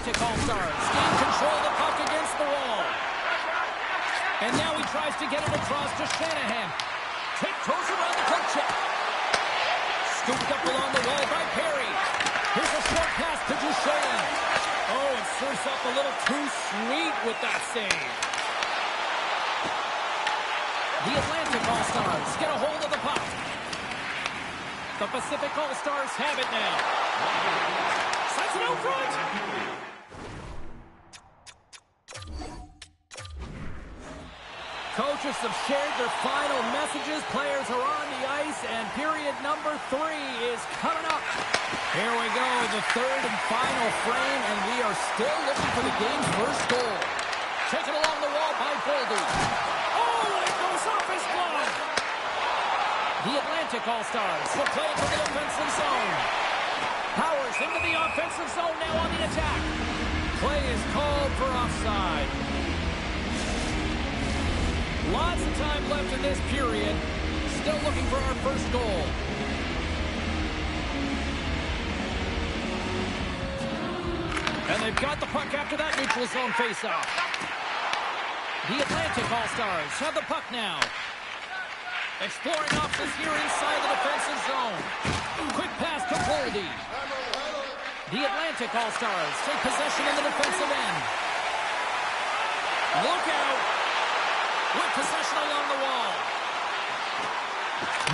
Atlantic All-Stars gain control of the puck against the wall. And now he tries to get it across to Shanahan. Tiptoes around the poke check. Scooped up along the wall by Perry. Here's a short pass to Duchesne. Oh, it serves up a little too sweet with that save. The Atlantic All-Stars get a hold of the puck. The Pacific All-Stars have it now. Slides it out front. Coaches have shared their final messages. Players are on the ice, and period number 3 is coming up. Here we go, the third and final frame, and we are still looking for the game's first goal. Taken along the wall by Goldie. Oh, it goes off his glove. The Atlantic All-Stars will play it to the offensive zone. Powers into the offensive zone now on the attack. Play is called for offside. Lots of time left in this period. Still looking for our first goal. And they've got the puck after that neutral zone faceoff. The Atlantic All-Stars have the puck now. Exploring options here inside the defensive zone. Quick pass to Goldie. The Atlantic All-Stars take possession in the defensive end. Look out. With possession along the wall.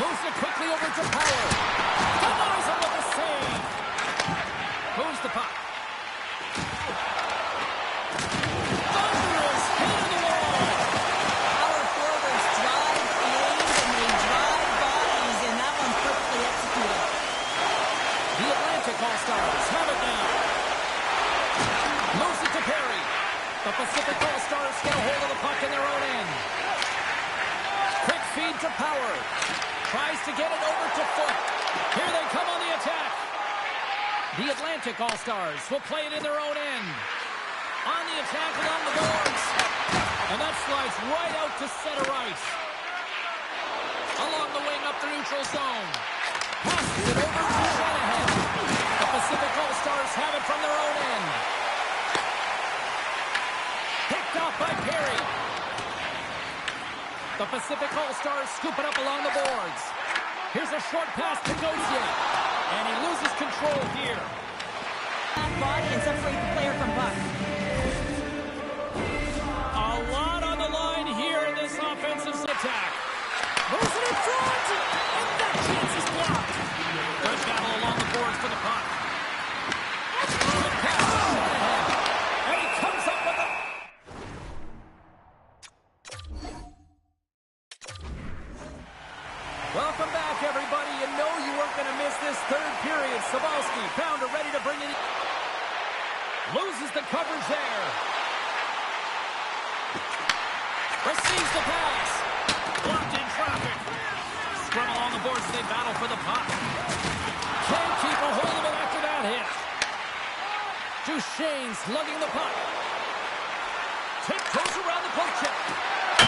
Moves it quickly over to Power. Denies him with a save. Moves the puck. Thunderous hit of the wall. Our forwards drive lanes and they drive bodies, and that one's perfectly executed. The Atlantic All-Stars have it now. Moves it to Perry. The Pacific All-Stars get a hold of the puck in their own end. Quick feed to Power. Tries to get it over to Foot. Here they come on the attack. The Atlantic All-Stars will play it in their own end. On the attack along the boards. And that slides right out to center ice. Along the wing up the neutral zone. Passes it over to Shanahan. The Pacific All-Stars have it from their own end. Picked off by Perry. The Pacific All-Stars scoop it up along the boards. Here's a short pass to Gauthier. And he loses control here. Back body and separate the player from puck. A lot on the line here in this offensive attack. Moves it in front. And that chance is blocked. Good battle along the boards for the puck. Good pass to Shanahan. And he comes up with it. Welcome back, everybody. You know you weren't going to miss this third period. Sabalski, Pounder ready to bring it in. Loses the coverage there. Receives the pass. Blocked in traffic. Scrum along the boards as they battle for the puck. Can't keep a hold of it after that hit. Duchesne slugging the puck. Tiptoes around the poke check.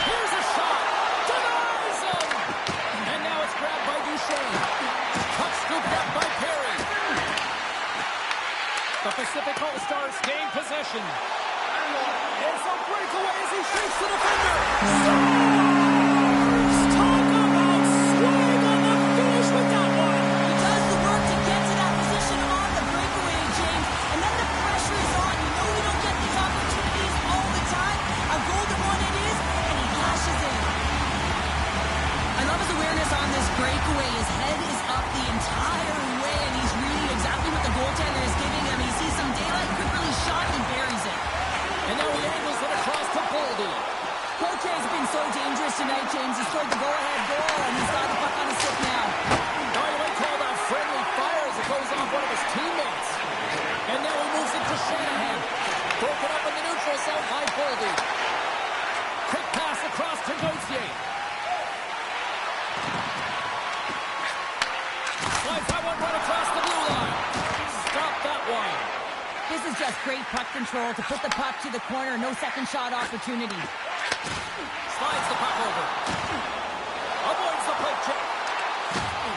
Here's a shot. Denies him. And now it's grabbed by Duchesne. Puck scooped up by Perry. The Pacific All-Stars gain possession. It's a breakaway as he shakes the defender. Scores! Talk about swing on the finish with that one. He does the work to get to that position on the breakaway, James. And then the pressure is on. You know we don't get these opportunities all the time. A golden one it is, and he lashes in. I love his awareness on this breakaway. His head is up the entire way, and he's reading exactly what the goaltender is giving him. He sees some daylight, quick release shot, and buries it. And now he angles it across to Goldie. Coach has been so dangerous tonight, James. He scored the go-ahead goal, and he's got the puck on his stick now. By the way, call that friendly fire as it goes off one of his teammates. And now he moves it to Shanahan. Broken up in the neutral zone by Goldie. Quick pass across to Gauthier. Slides that one right across the blue line. Stop that one. This is just great puck control to put the puck to the corner. No second shot opportunity. Slides the puck over. Avoids the poke check.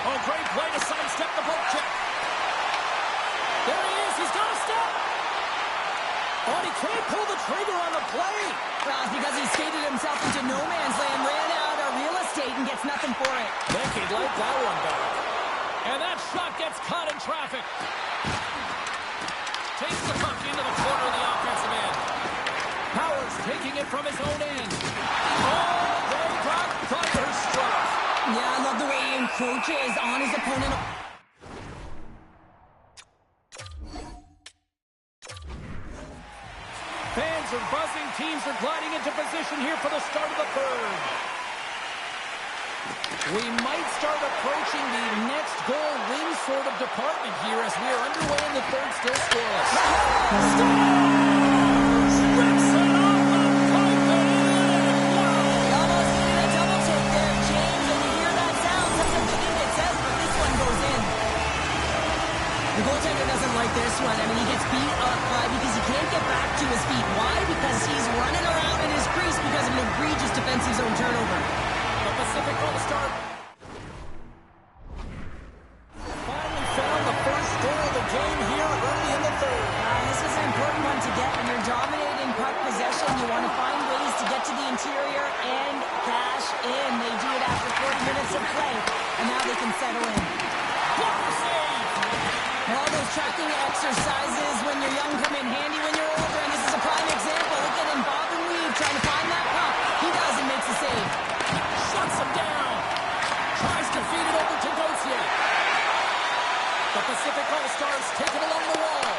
Oh, great play to sidestep the poke check. There he is. He's got a step. Oh, and he can't pull the trigger on the play. Well, it's because he skated himself into no man's land, ran out of real estate, and gets nothing for it. Think he'd like that one back. And that shot gets caught in traffic. Takes the puck into the corner of the offensive end. Powers taking it from his own end. Oh, they got thunderstruck. Yeah, I love the way he encroaches on his opponent. Fans are buzzing. Teams are gliding into position here for the start of the third. We might start approaching the next goal win sort of department here as we are underway in the third, still scoreless. Rips it off the pipe and in! Wow! He almost needed a double take there, James, and you hear that sound. Sometimes they think it says, but this one goes in. The goaltender doesn't like this one. I mean, he gets beat up because he can't get back to his feet. Why? Because he's running around in his crease because of an egregious defensive zone turnover. The Pacific All-Star finally found the first goal of the game here early in the third. This is an important one to get. When you're dominating puck possession, you want to find ways to get to the interior and cash in. They do it after 40 minutes of play, and now they can settle in. Blocker save! All those tracking exercises when you're young come in handy when you're older, and this is a prime example. Look at him bob and weave trying to find that puck. He does and makes a save. Shuts him down. Tries to feed it over to Gauthier. The Pacific All-Stars take it along the wall.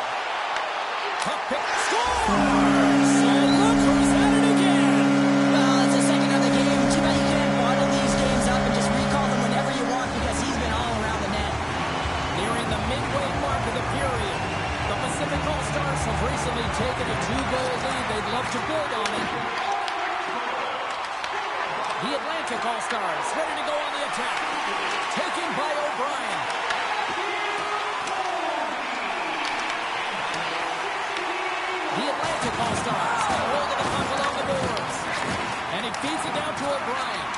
Puck pick. Scores! And look who's at it again. Well, it's the second of the game. Too bad you can't bottle these games up and just recall them whenever you want because he's been all around the net. Nearing the midway mark of the period, the Pacific All-Stars have recently taken a 2-goal lead. They'd love to build on it. The Atlantic All-Stars ready to go on the attack. Taken by O'Brien. The Atlantic All-Stars get hold of the puck along the boards. And he feeds it down to O'Brien.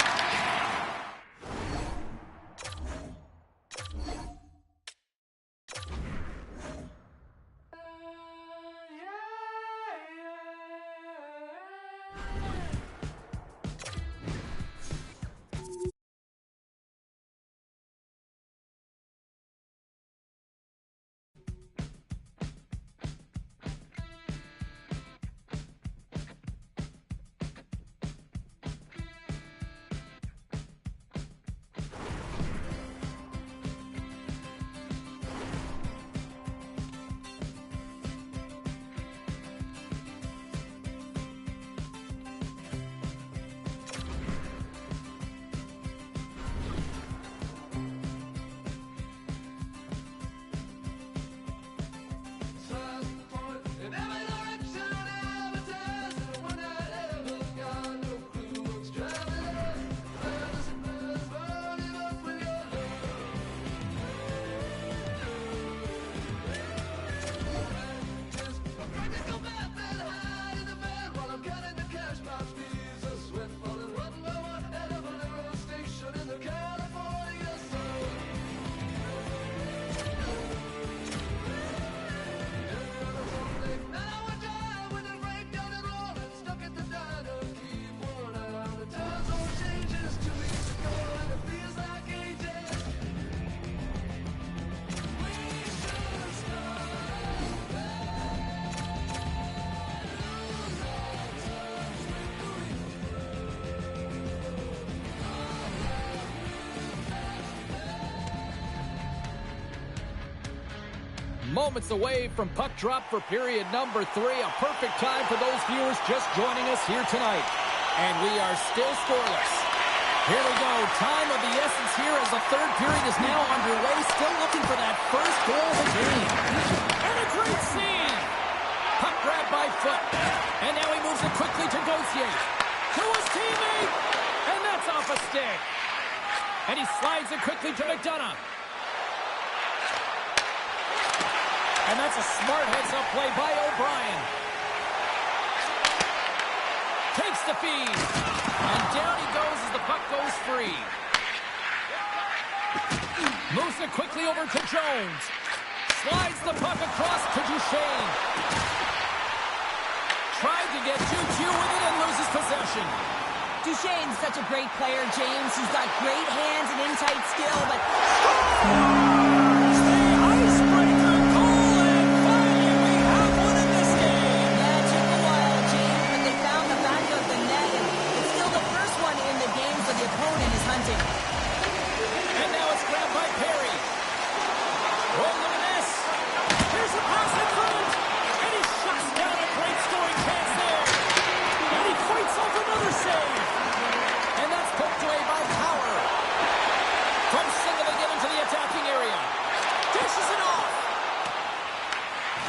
Moments away from puck drop for period number 3. A perfect time for those viewers just joining us here tonight. And we are still scoreless. Here we go. Time of the essence here as the third period is now underway. Still looking for that first goal of the game. And a great scene. Puck grab by Foot. And now he moves it quickly to Gauthier. To his teammate. And that's off a stick. And he slides it quickly to McDonough. And that's a smart heads-up play by O'Brien. Takes the feed. And down he goes as the puck goes free. Moves it quickly over to Jones. Slides the puck across to Duchesne. tried to get Choo-Choo with it and loses possession. Duchesne's such a great player, James. He's got great hands and in-tight skill, but... The icebreaker goal, and finally we have one in this game. Yeah, it took a while, James, but they found the back of the net, and it's still the first one in the game, so the opponent is hunting. And now it's grabbed by Perry. Oh, look at this. Here's a pass in front. And he shuts down a great scoring chance there. And he fights off another save. And that's poked away by Power. From singling it into the attacking area. Dishes it off.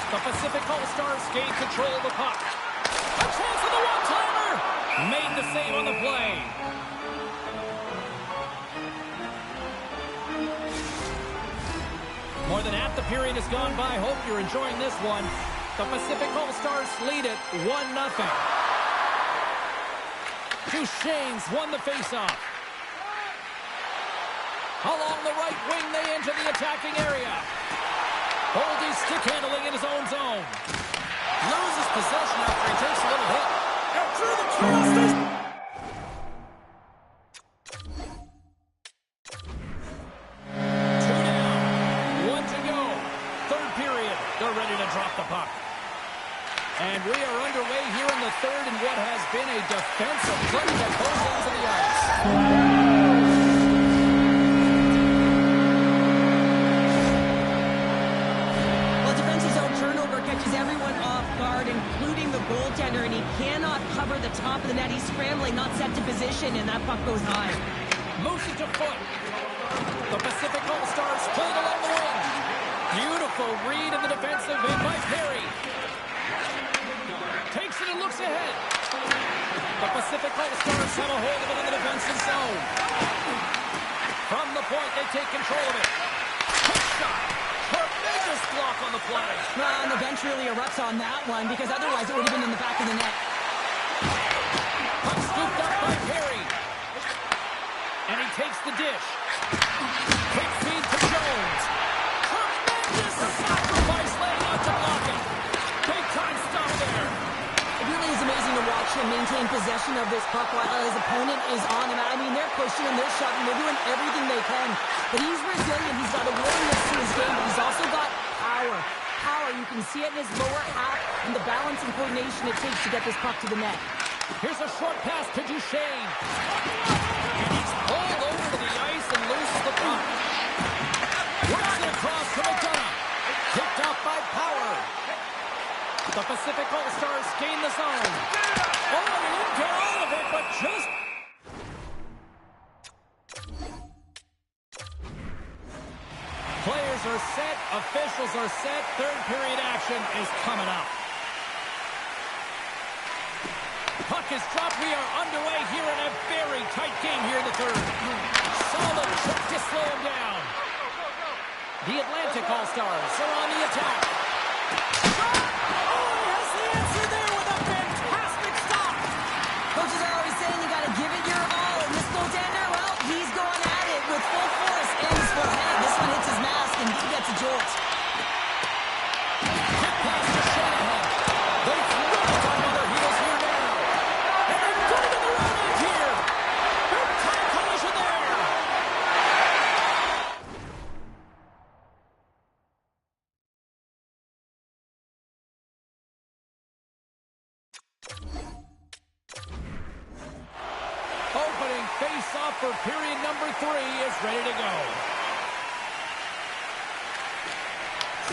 The Pacific All-Stars gain control of the puck. A chance for the one-timer. Made the save on the play. More than half the period has gone by. Hope you're enjoying this one. The Pacific All-Stars lead it 1-0. Duchesne's won the faceoff. Along the right wing, they enter the attacking area. Boldy stick handling in his own zone. Loses possession after he takes a little hit. And through the tunnels. Drop the puck. And we are underway here in the third in what has been a defensive play that goes into the ice. Well, defensive zone turnover catches everyone off guard, including the goaltender, and he cannot cover the top of the net. He's scrambling, not set to position, and that puck goes high. Moves it to foot. The Pacific All-Stars played along the wing. Beautiful read in the defensive end by Perry. Takes it and looks ahead. The Pacific All-Stars have a hold of it in the defensive zone. From the point, they take control of it. Quick shot. Tremendous block on the play. Well, and the bench really erupts on that one, because otherwise it would have been in the back of the net. Puck scooped up by Perry. And he takes the dish. Quick feed to Jones. Sacrifice laying out to block it. Big time stop there. It really is amazing to watch him maintain possession of this puck while his opponent is on him. I mean, they're pushing him, they're shoving, they're doing everything they can. But he's resilient. He's got a willingness to his game, but he's also got power. Power, you can see it in his lower half and the balance and coordination it takes to get this puck to the net. Here's a short pass to Duchesne. And he's pulled over to the ice and loses the puck. Works it across to McDonough. Picked up by Power. The Pacific All-Stars gain the zone. Oh, he didn't get all of it, but just... Players are set. Officials are set. Third period action is coming up. Puck is dropped. We are underway here in a very tight game here in the third. Solid trick to slow him down. The Atlantic All-Stars are on the attack. Shot! Oh, he has the answer there with a fantastic stop. Coaches are always saying you got to give it your all. And this goaltender, well, he's going at it with full force and his full head. This one hits his mask and he gets a jolt. Quick pass to Shanahan. They throw it on their heels here now. And they're going to the run end here. Big time collision there. Opening face-off for period number 3 is ready to go.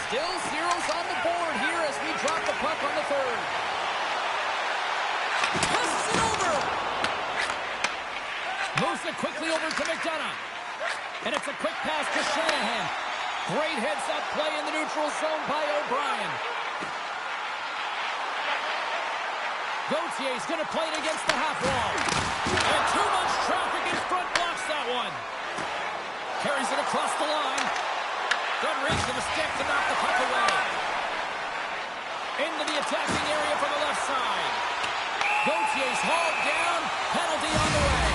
Still zeros on the board here as we drop the puck on the third. Passes it over. Moves it quickly over to McDonough. And it's a quick pass to Shanahan. Great heads-up play in the neutral zone by O'Brien. Gautier's going to play it against the half wall. And too much traffic in front blocks that one. Carries it across the line. Good reach to the stick to knock the puck away. Into the attacking area from the left side. Gautier's hauled down. Penalty on the way.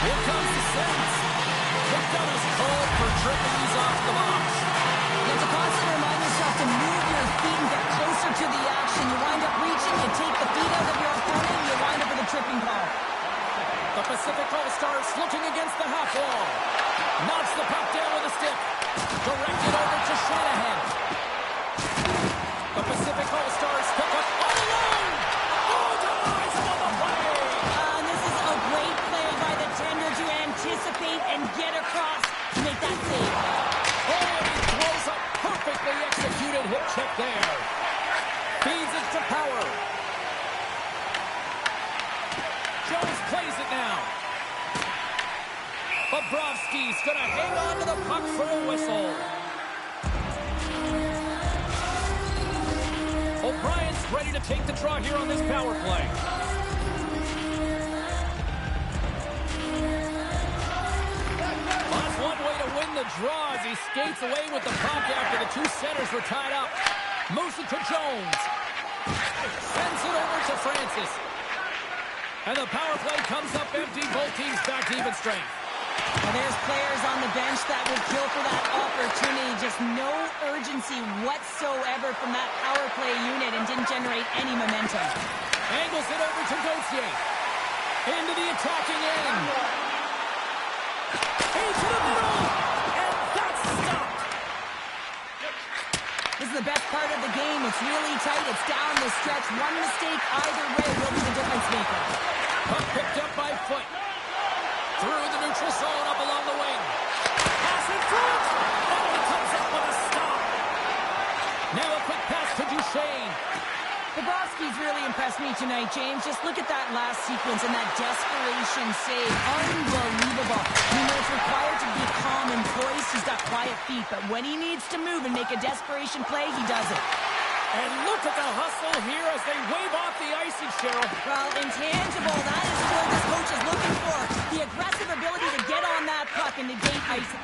Here comes the sentence. McDonough's called for tripping these off the box. You have to constantly remind yourself to move your feet and get closer to the action. You wind up reaching and take the Pacific All-Stars looking against the half wall. Knocks the puck down with a stick. Directed over to Shanahan. The Pacific All-Stars pick up all alone. Oh, denies him on the play. This is a great play by the tender to anticipate and get across to make that save. Oh, and he throws a perfectly executed hip check there. Feeds it to Power. Jones plays it now. Bobrovsky's going to hang on to the puck for a whistle. O'Brien's ready to take the draw here on this power play. Well, that's one way to win the draw as he skates away with the puck after the two centers were tied up. Moves it to Jones. Sends it over to Francis. And the power play comes up empty. Both teams back to even strength. Well, there's players on the bench that would kill for that opportunity. Just no urgency whatsoever from that power play unit and didn't generate any momentum. Angles it over to Gauthier. Into the attacking end. Into the middle. And that's stopped. This is the best part of the game. It's really tight. It's down the stretch. One mistake either way will be the difference maker. Puck picked up by Foot. Through the neutral zone up along the wing. Pass in front. And he comes up with a stop. Now a quick pass to Duchesne. Bobrovsky's really impressed me tonight, James. Just look at that last sequence and that desperation save. Unbelievable. You know, it's required to be calm and poised. He's got quiet feet, but when he needs to move and make a desperation play, he does it. And look at the hustle here as they wave off the icing, Cheryl. Well, intangible. That is what this coach is looking for. The aggressive ability to get on that puck and negate icing.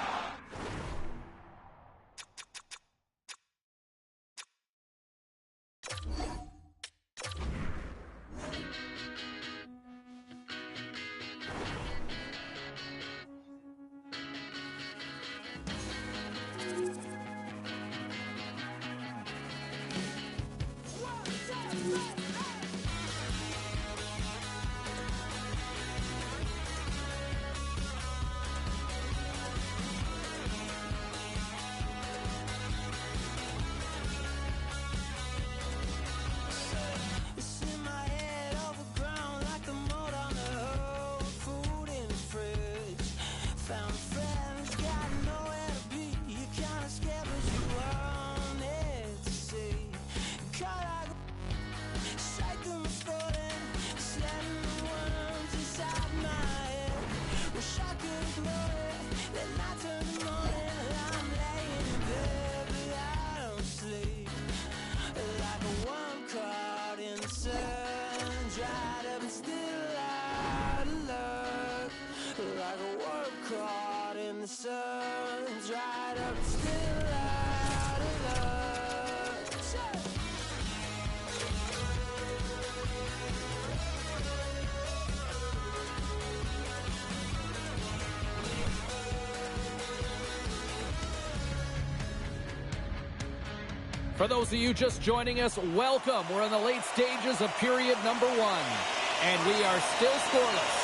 For those of you just joining us, welcome. We're in the late stages of period number 1, and we are still scoreless.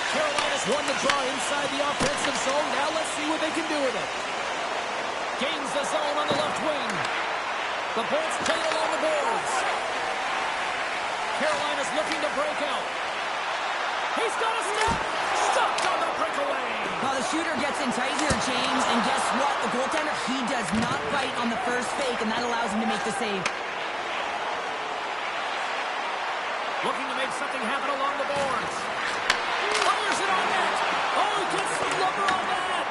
Carolina's won the draw inside the offensive zone. Now let's see what they can do with it. Gains the zone on the left wing. The Bolts play along the boards. Carolina's looking to break out. He's got a step. Stopped on the breakaway. Well, the shooter gets in tight here, James, and guess what? The goaltender, he does not bite on the first fake, and that allows him to make the save. Looking to make something happen along the boards. Fires it on net. Oh, he gets some rubber on that.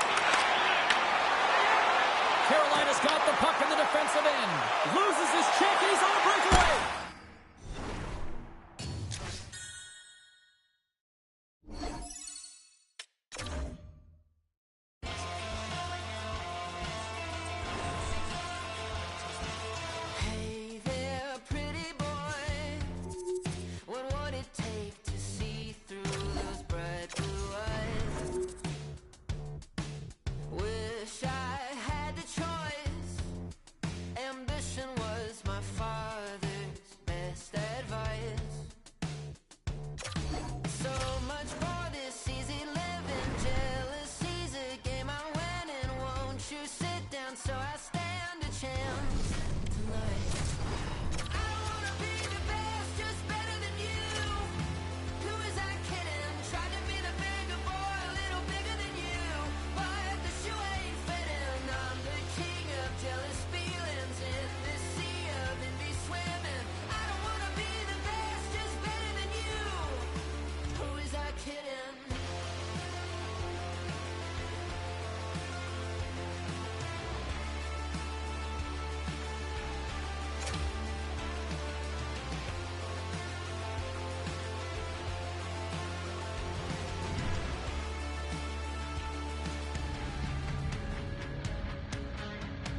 Carolina's got the puck in the defensive end. Loses his check, and he's on a breakaway. Ambition was my father's down, so I stand a chance tonight. I don't wanna be the best, just better than you. Who is I kidding? Tried to be the bigger boy, a little bigger than you. But the shoe ain't fitting. I'm the king of jealous feelings in this sea of envy swimming. I don't wanna be the best, just better than you. Who is I kidding?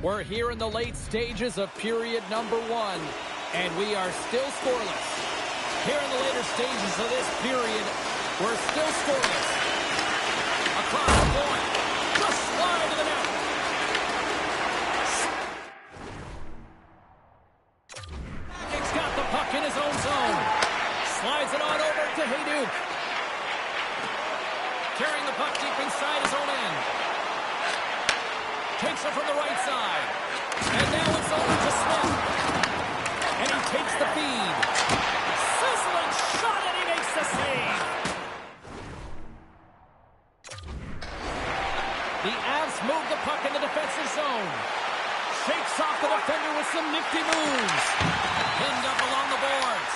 We're here in the late stages of period number 1, and we are still scoreless. Here in the later stages of this period, we're still scoreless. Across the point, just slide to the net. He's got the puck in his own zone. Slides it on over to Hayduk. Carrying the puck deep inside his own end. Takes it from the right side. And now it's over to Smith. And he takes the feed. Sizzling shot, and he makes the save. The Avs move the puck in the defensive zone. Shakes off the defender with some nifty moves. Pinned up along the boards.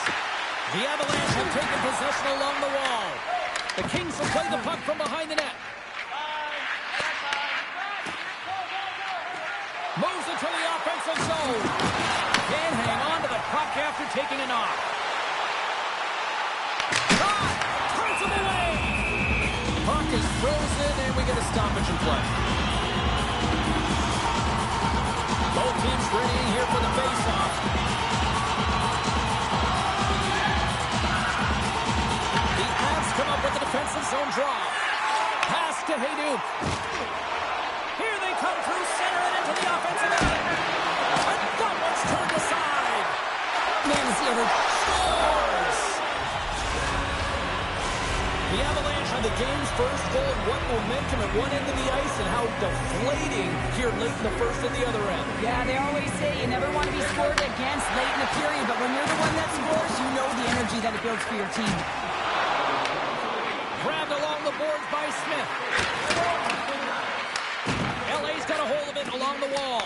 The Avalanche have taken possession along the wall. The Kings will play the puck from behind the net. Moves into the offensive zone. Can't hang on to the puck after taking a knock. Shot! Turns him away! Puck is frozen, and we get a stoppage in play. Both teams readying here for the face-off. The Avs come up with a defensive zone draw. Pass to Hayduk. Here they come through center and into the offensive end. And that one's turned aside. Man, is the other scores. The Avalanche on the game's first goal. What momentum at one end of the ice and how deflating here late in the first and the other end. Yeah, they always say you never want to be scored against late in the period, but when you're the one that scores, you know the energy that it builds for your team. Grabbed along the boards by Smith. LA's got a hold of it along the wall.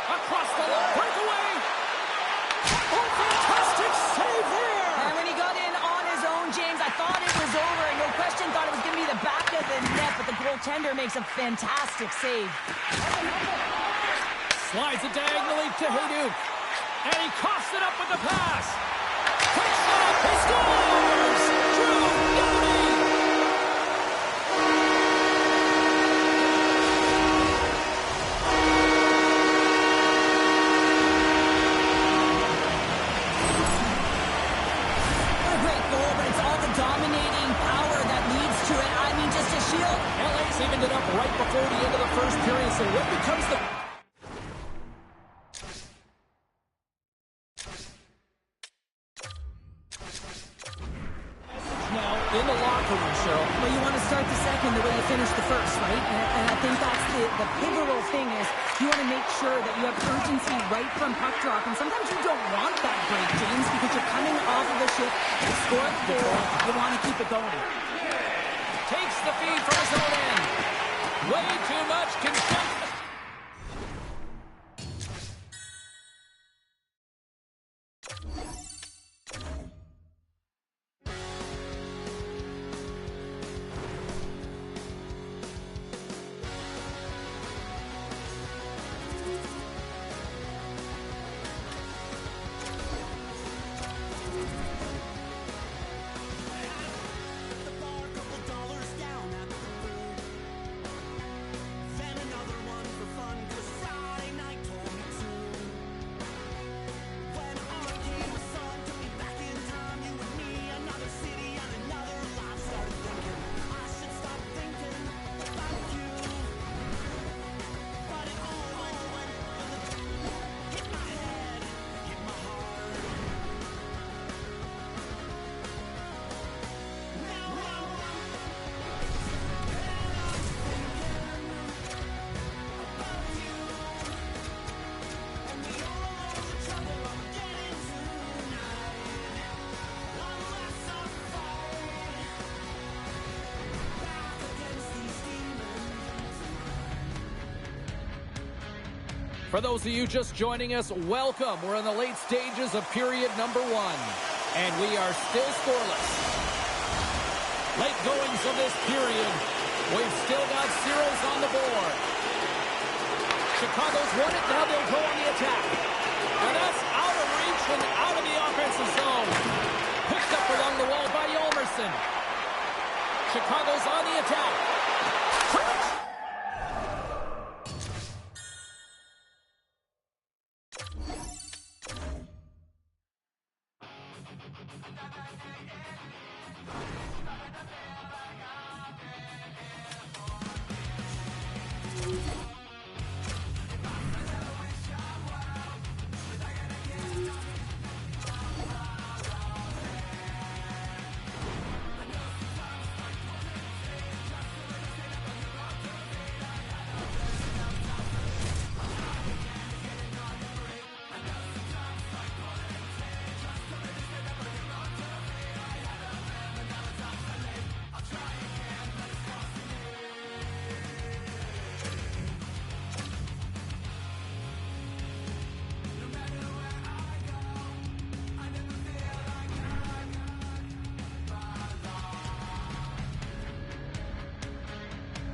Across the line. Breakaway. Oh, fantastic save there. And when he got in on his own, James, I thought it was over. And no question, thought it was going to be the back of the net. But the goaltender makes a fantastic save. Slides it diagonally to Hayduk. And he coughs it up with the pass. Quick shot. He scores. Drew Downey. Evened it up right before the end of the first period. So what becomes the... Now in the locker room, Cheryl. Well, you want to start the second the way you finished the first, right? And I think that's the pivotal thing is you want to make sure that you have urgency right from puck drop. And sometimes you don't want that break, James, because you're coming off of a shift, you score a goal, you want to keep it going. Takes the feed from his own end. Way too much contempt. Another one. For those of you just joining us, welcome. We're in the late stages of period number 1, and we are still scoreless. Late goings of this period, we've still got zeros on the board. Chicago's won it, now they'll go on the attack. And that's out of reach and out of the offensive zone. Picked up along the wall by Yolmerson. Chicago's on the attack.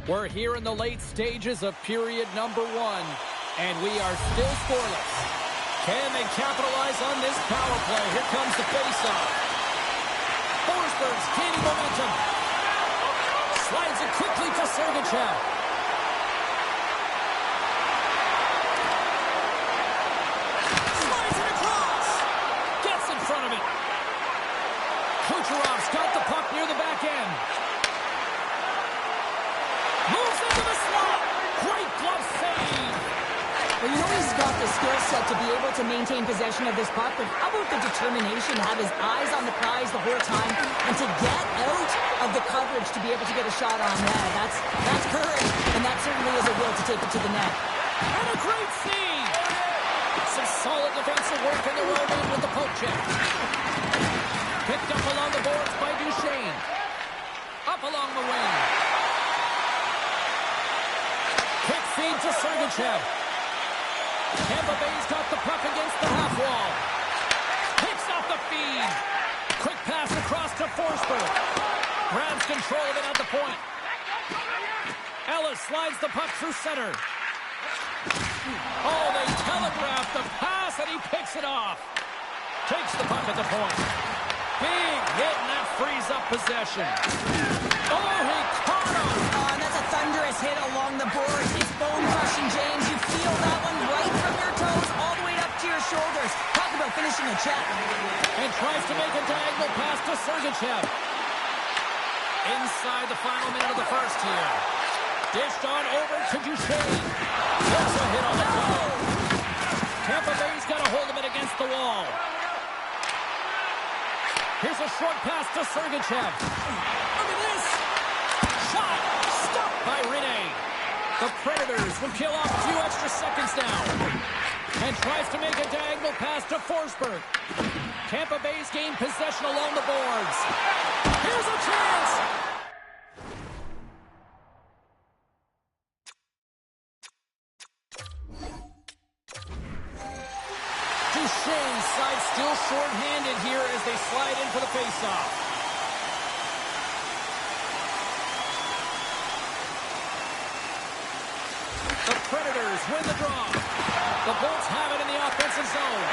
We're here in the late stages of period number 1, and we are still scoreless. Can they capitalize on this power play? Here comes the faceoff. Forsberg's gaining momentum. Slides it quickly to Sergachev. Slides it across. Gets in front of it. Kucherov's got the puck near the back end. Moves into the slot. Great glove save. Well, you know he's got the skill set to be able to maintain possession of this puck, but how about the determination to have his eyes on the prize the whole time and to get out of the coverage to be able to get a shot on net? That's courage, and that certainly is a will to take it to the net. And a great save. Some solid defensive work in the road in with the poke check. Picked up along the boards by Duchesne. Up along the wing. Quick feed to Sergachev. Tampa Bay's got the puck against the half wall. Picks off the feed. Quick pass across to Forsberg. Grabs control of it at the point. Ellis slides the puck through center. Oh, they telegraph the pass, and he picks it off. Takes the puck at the point. Big hit, and that frees up possession. Oh, he caught him. And that's a thunderous hit along the boards. It's bone-crushing, James. You feel that one right from your toes all the way up to your shoulders. Talk about finishing a check. And tries to make a diagonal pass to Sergachev. Inside the final minute of the first here. Dished on over to Duchesne. There's a hit on the goal. Tampa Bay's got a hold of it against the wall. Here's a short pass to Sergachev. Look at this. Shot. Stopped by Rene. The Predators will kill off a few extra seconds now. And tries to make a diagonal pass to Forsberg. Tampa Bay's gained possession along the boards. Here's a chance. Duchesne's side still short-handed here as they slide in for the faceoff. The Predators win the draw. The Bolts have it in the offensive zone.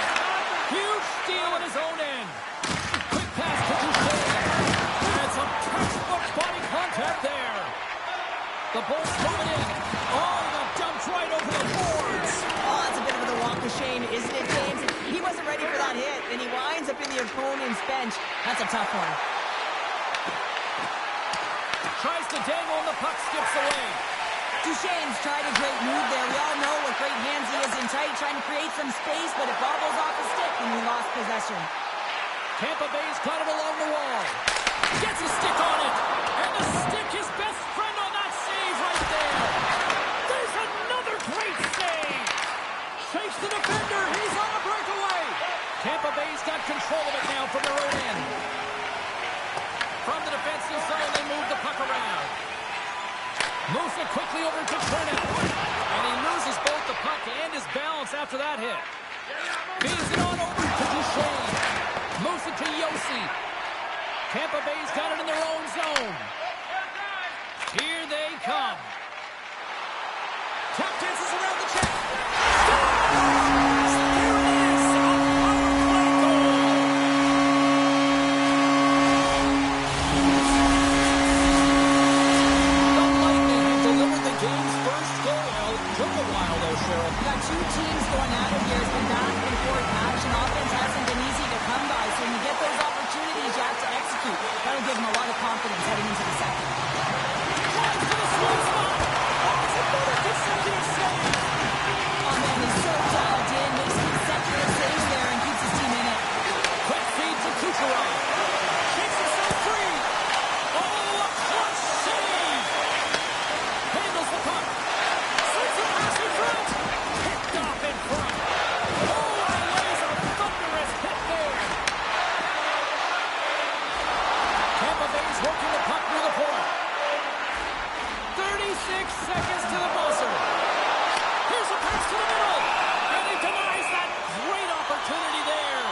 Huge steal at his own end. Quick pass to Duchesne. And some textbook body contact there. The Bolts moving in. Oh, he got dumped right over the boards. Oh, that's a bit of a walk of shame, isn't it, James? He wasn't ready for that hit, and he winds up in the opponent's bench. That's a tough one. Tries to dangle, and the puck skips away. Duchesne's tried a great move there. We all know what great hands he is in tight, trying to create some space, but it bobbles off his stick, and he lost possession. Tampa Bay's caught it along the wall. Gets a stick on it, and the stick is best friend on that save right there. There's another great save. Shakes the defender. He's on a breakaway. Tampa Bay's got control of it now from their own end. From the defensive zone, they move the puck around. Moves it quickly over to Turner. And he loses both the puck and his balance after that hit. Feeds it on over to Duchesne. Moves it to Yossi. Tampa Bay's got it in their own zone. Here they come. Tap dances around the check. Scores! Here it is. A power play goal. The Lightning have delivered the game's first goal. It took a while, though, Cheryl. You got two teams going at it here. It's been back and forth action. Offense hasn't been easy to come by. So when you get those opportunities, you have to execute. That'll give them a lot of confidence heading into the second. Drives to the sweet spot. Oh, it's another consecutive save. Oh, man, he's so dialed in. Makes consecutive saves there and keeps his team in it. Quick feed to Kucherov. Shakes himself free. Oh, a clutch save. Handles the puck. Sends the pass in front. Picked off in front. Oh, and lays a thunderous hit there. Tampa Bay's working the puck near the point. 36 seconds to the buzzer. Here's a pass to the middle. And he denies that great opportunity there.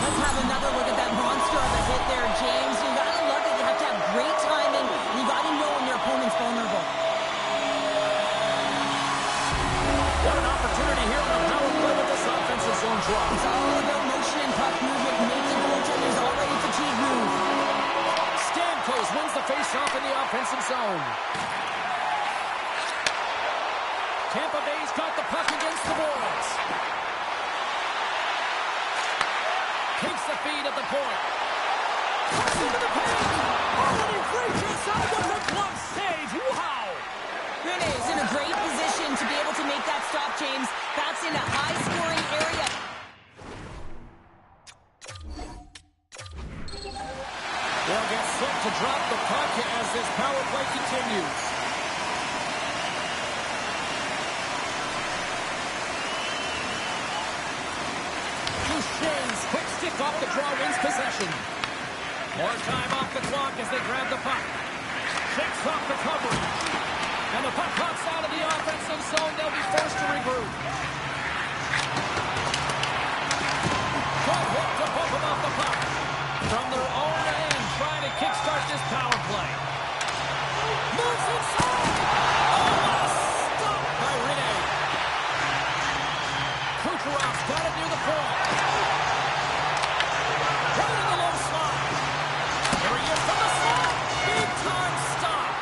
Let's have another look at that monster of a hit there, James. You gotta love it. You have to have great timing. And you gotta know when your opponent's vulnerable. What an opportunity here on a power play with this offensive zone draw. It's all about motion and puck movement. Make the goaltenders already fatigue move. Stamkos wins the faceoff in the offensive zone. Tampa Bay's got the puck against the boards. Takes the feed at the point. Pucks into the paint. Oh, and he reaches out with a glove save. Wow. Rene is in a great position to be able to make that stop, James. That's in a high-scoring area. They'll get set to drop the puck as this power play continues. Duchesne's quick stick off the draw wins possession. More time off the clock as they grab the puck. Shakes off the coverage. And the puck pops out of the offensive zone. They'll be forced to regroup. Good hook to bump him off the puck. From their own end, trying to kickstart this power play. Moves inside. Oh, stop by Rene. Kucherov's got it near the point. Right in the low slot. Here he is from the slot. Big time stop.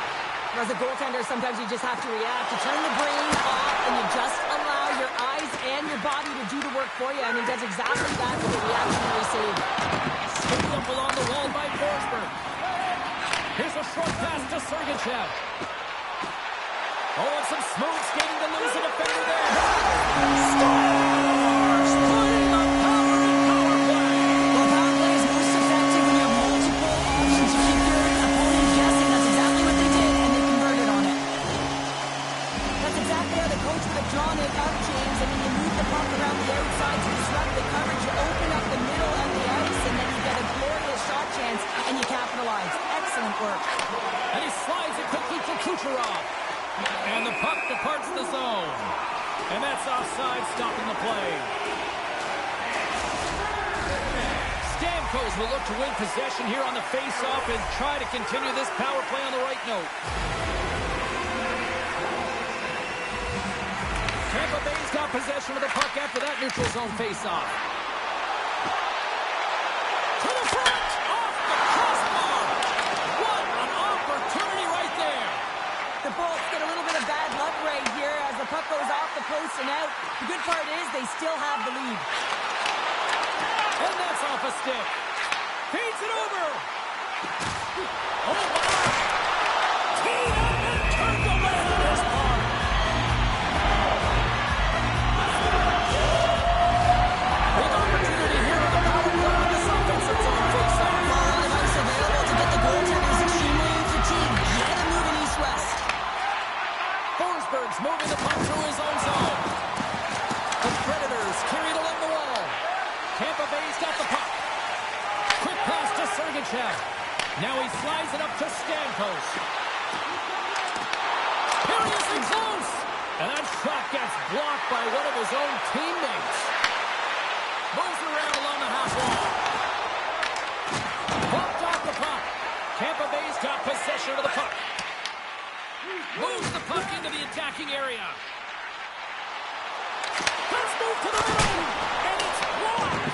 As a goaltender, sometimes you just have to react. You turn the brain off, and you just allow your eyes and your body to do the work for you. And he does exactly that with a reactionary save. Stumbled along the wall by Forsberg. Here's a short pass to Sergachev. Oh, and some smooth skating to lose a defender there. Scores! Putting the power in power play. Well, power play is most effective when you have multiple options to keep your opponent guessing. That's exactly what they did, and they converted on it. That's exactly how the coach would have drawn it up, James. I mean, you move the puck around the outside to disrupt the coverage. You open up the middle of the ice, and then you get a glorious shot chance, and you capitalize. Excellent work. And he slides it quickly to Kucherov. And the puck departs the zone. And that's offside, stopping the play. Stamkos will look to win possession here on the face-off and try to continue this power play on the right note. Tampa Bay's got possession of the puck after that neutral zone face-off. To the front! Off the crossbar! What an opportunity right there! The Bolts get a little bit of bad luck right here as the puck goes off the post and out. The good part is they still have the lead. And that's off a stick. Feeds it over. Oh, my. Teed up and turned away from this part. Big opportunity here on the power play with this offensive zone face-off. All the ice available to get the goaltenders extremely fatigued. Get them moving east-west. Forsberg's moving the puck through his own zone. The Predators carry it along the wall. Tampa Bay's got the puck. Quick pass to Sergachev. Now he slides it up to Stamkos. Seriously close! And that shot gets blocked by one of his own teammates. Moves around along the half wall. Bumped off the puck. Tampa Bay's got possession of the puck. Moves the puck into the attacking area. Let's move to the middle. And it's blocked.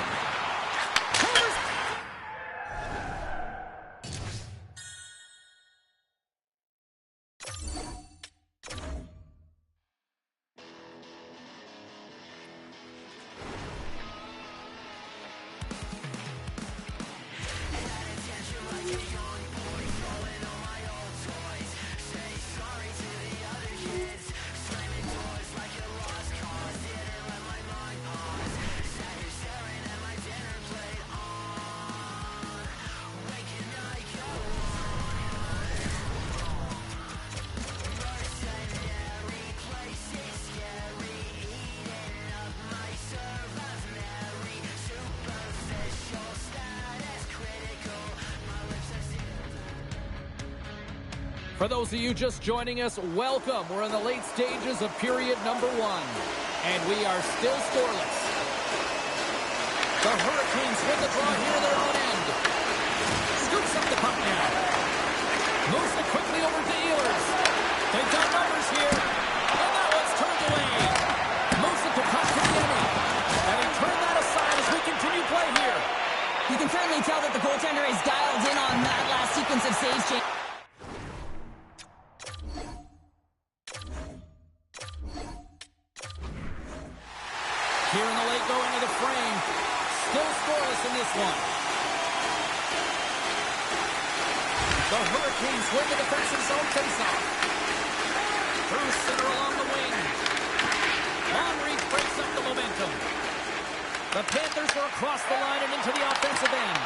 For those of you just joining us, welcome. We're in the late stages of period number 1, and we are still scoreless. The Hurricanes win the draw here in their own end. Scoops up the puck now. Moves it quickly over to Ehlers. They've got numbers here, and that one's turned away. Moves it to Kotkaniemi, and he turned that aside as we continue play here. You can certainly tell that the goaltender is dialed in on that last sequence of saves, James. Here in the late going of the frame. Still scoreless in this one. The Hurricanes win the defensive zone faceoff. Through center along the wing. Long reach breaks up the momentum. The Panthers are across the line and into the offensive end.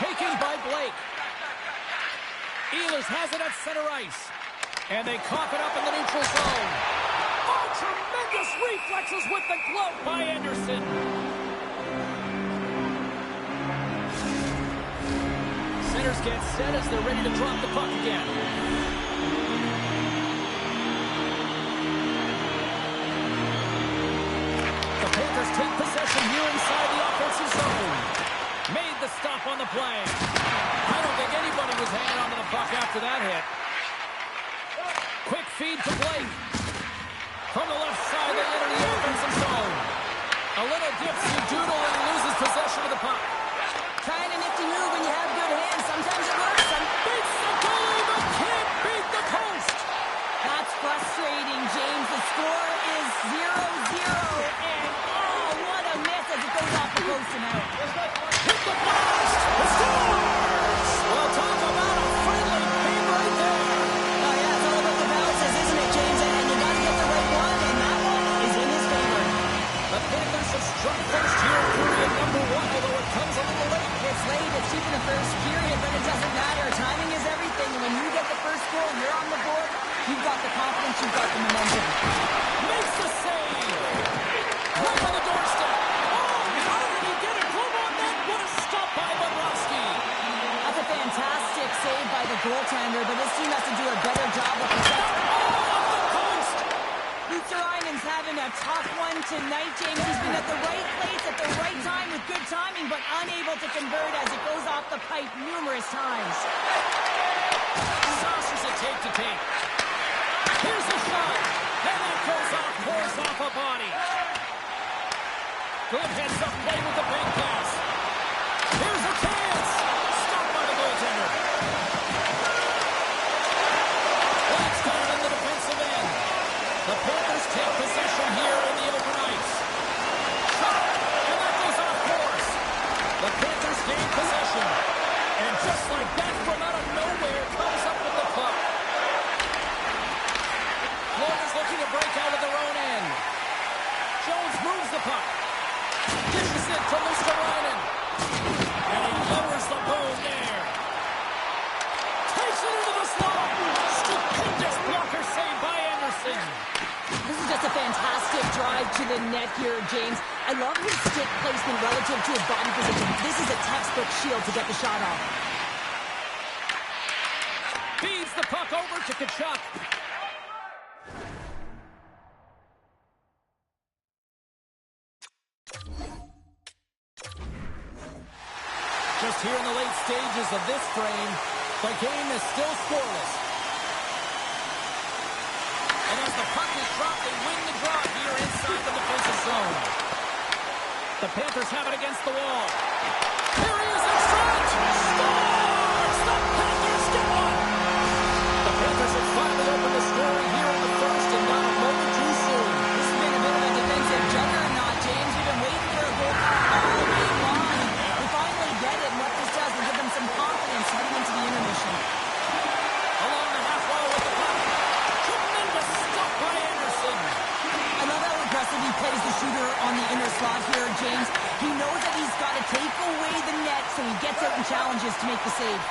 Taken by Blake. Ehlers has it at center ice. And they cough it up in the neutral zone. Oh, tremendous reflexes with the glove by Anderson. Centers get set as they're ready to drop the puck again. The Panthers take possession here inside the offensive zone. Made the stop on the play. I don't think anybody was hanging onto the puck after that hit. Quick feed to Blake. From the left side, they enter the offensive zone. A little dipsy-doodle and loses possession of the puck. Trying a nifty move when you have good hands. Sometimes it works. Beats the goalie, but can't beat the post. That's frustrating, James. The score is 0-0. And, oh, what a miss as it goes off the post and out. Hit the post. The scores. Well, talk about a friendly game right there. Oh, yeah, it's all about the bounces, isn't it, James? And you got to get the right one, and that one is in his favor. The Panthers have struck first here in period number 1, although it comes a little late. It's late. It's cheap in the first period, but it doesn't matter. Timing is everything. When you get the first goal, you're on the board. You've got the confidence. You've got the momentum. Makes the save. Right on the doorstep. Oh, how did he get a glove on that? What a stop by Bobrovsky. That's a fantastic save by the goaltender, but this team has to do a better job of protecting. Off the post. Lutzerainen's having a tough one tonight, James. He's been at the right place at the right time with good timing, but unable to convert as it goes off the pipe numerous times. Saucers it tape to tape. Here's a shot. And that goes off, pours off a body. Good heads-up play with the bank pass. Here's a chance. Stopped by the goaltender. Blake's got it in the defensive end. The Panthers take possession here in the open ice. Shot, and that goes off course. The Panthers gain possession. And just like that, from out of nowhere, comes up with the puck. Florida's looking to break out of their own end. Jones moves the puck. Dishes it to Lutzerainen. And he lowers the boom there. Takes it into the slot. Stupendous blocker save by Anderson. This is just a fantastic drive to the net here, James. I love his stick placement relative to his body position. This is a textbook shield to get the shot off. Slides the puck over to Kachuk. Just here in the late stages of this frame, the game is still scoreless. And as the puck is dropped, they win the draw here inside the defensive zone. The Panthers have it against the wall. Here he is in front! Scores! The Panthers get one! The Panthers have finally opened the scoring here in the first and not a moment too soon. This has been a bit of a defensive juggernaut, James. We've been waiting for a goal all game long. We finally get it, and what this does will give them some confidence heading into the intermission. Along the half wall with the puck. Tremendous stop by Anderson. I love how aggressive he plays the shooter on the inner slot here, James. He knows that he's got to take away the net, so he gets out and challenges to make the save.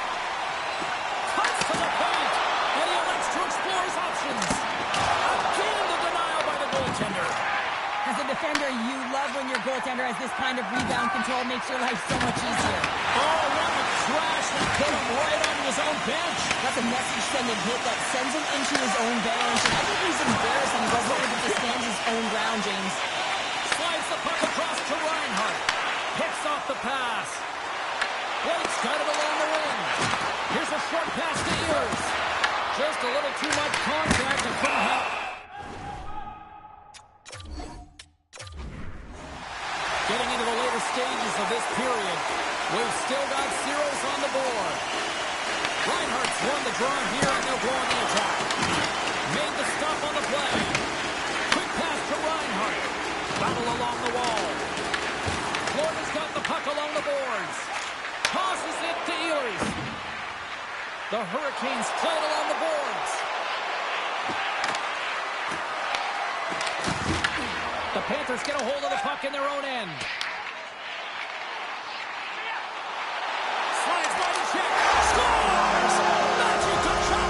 Cuts to the point, and he elects to explore his options. Again, the denial by the goaltender. As a defender, you love when your goaltender has this kind of rebound control. Makes your life so much easier. Oh, what a crash that put him right onto his own bench. That's a message-sending hit that sends him into his own bench. And I think he's embarrassed and he wasn't able to stand his own ground, James. Slides the puck across to Reinhart. Picks off the pass. Blake's got it along the wing. Here's a short pass to Ehlers. Just a little too much contact and couldn't help. Getting into the later stages of this period, we've still got zeros on the board. Reinhart's won the draw here, and they'll go on the attack. Made the stop on the play. Quick pass to Reinhart. Battle along the wall. Florida's got the puck along the boards. Tosses it to Ehlers. The Hurricanes play it along the boards. The Panthers get a hold of the puck in their own end. Slides by the check. Scores! Matthew Tkachuk!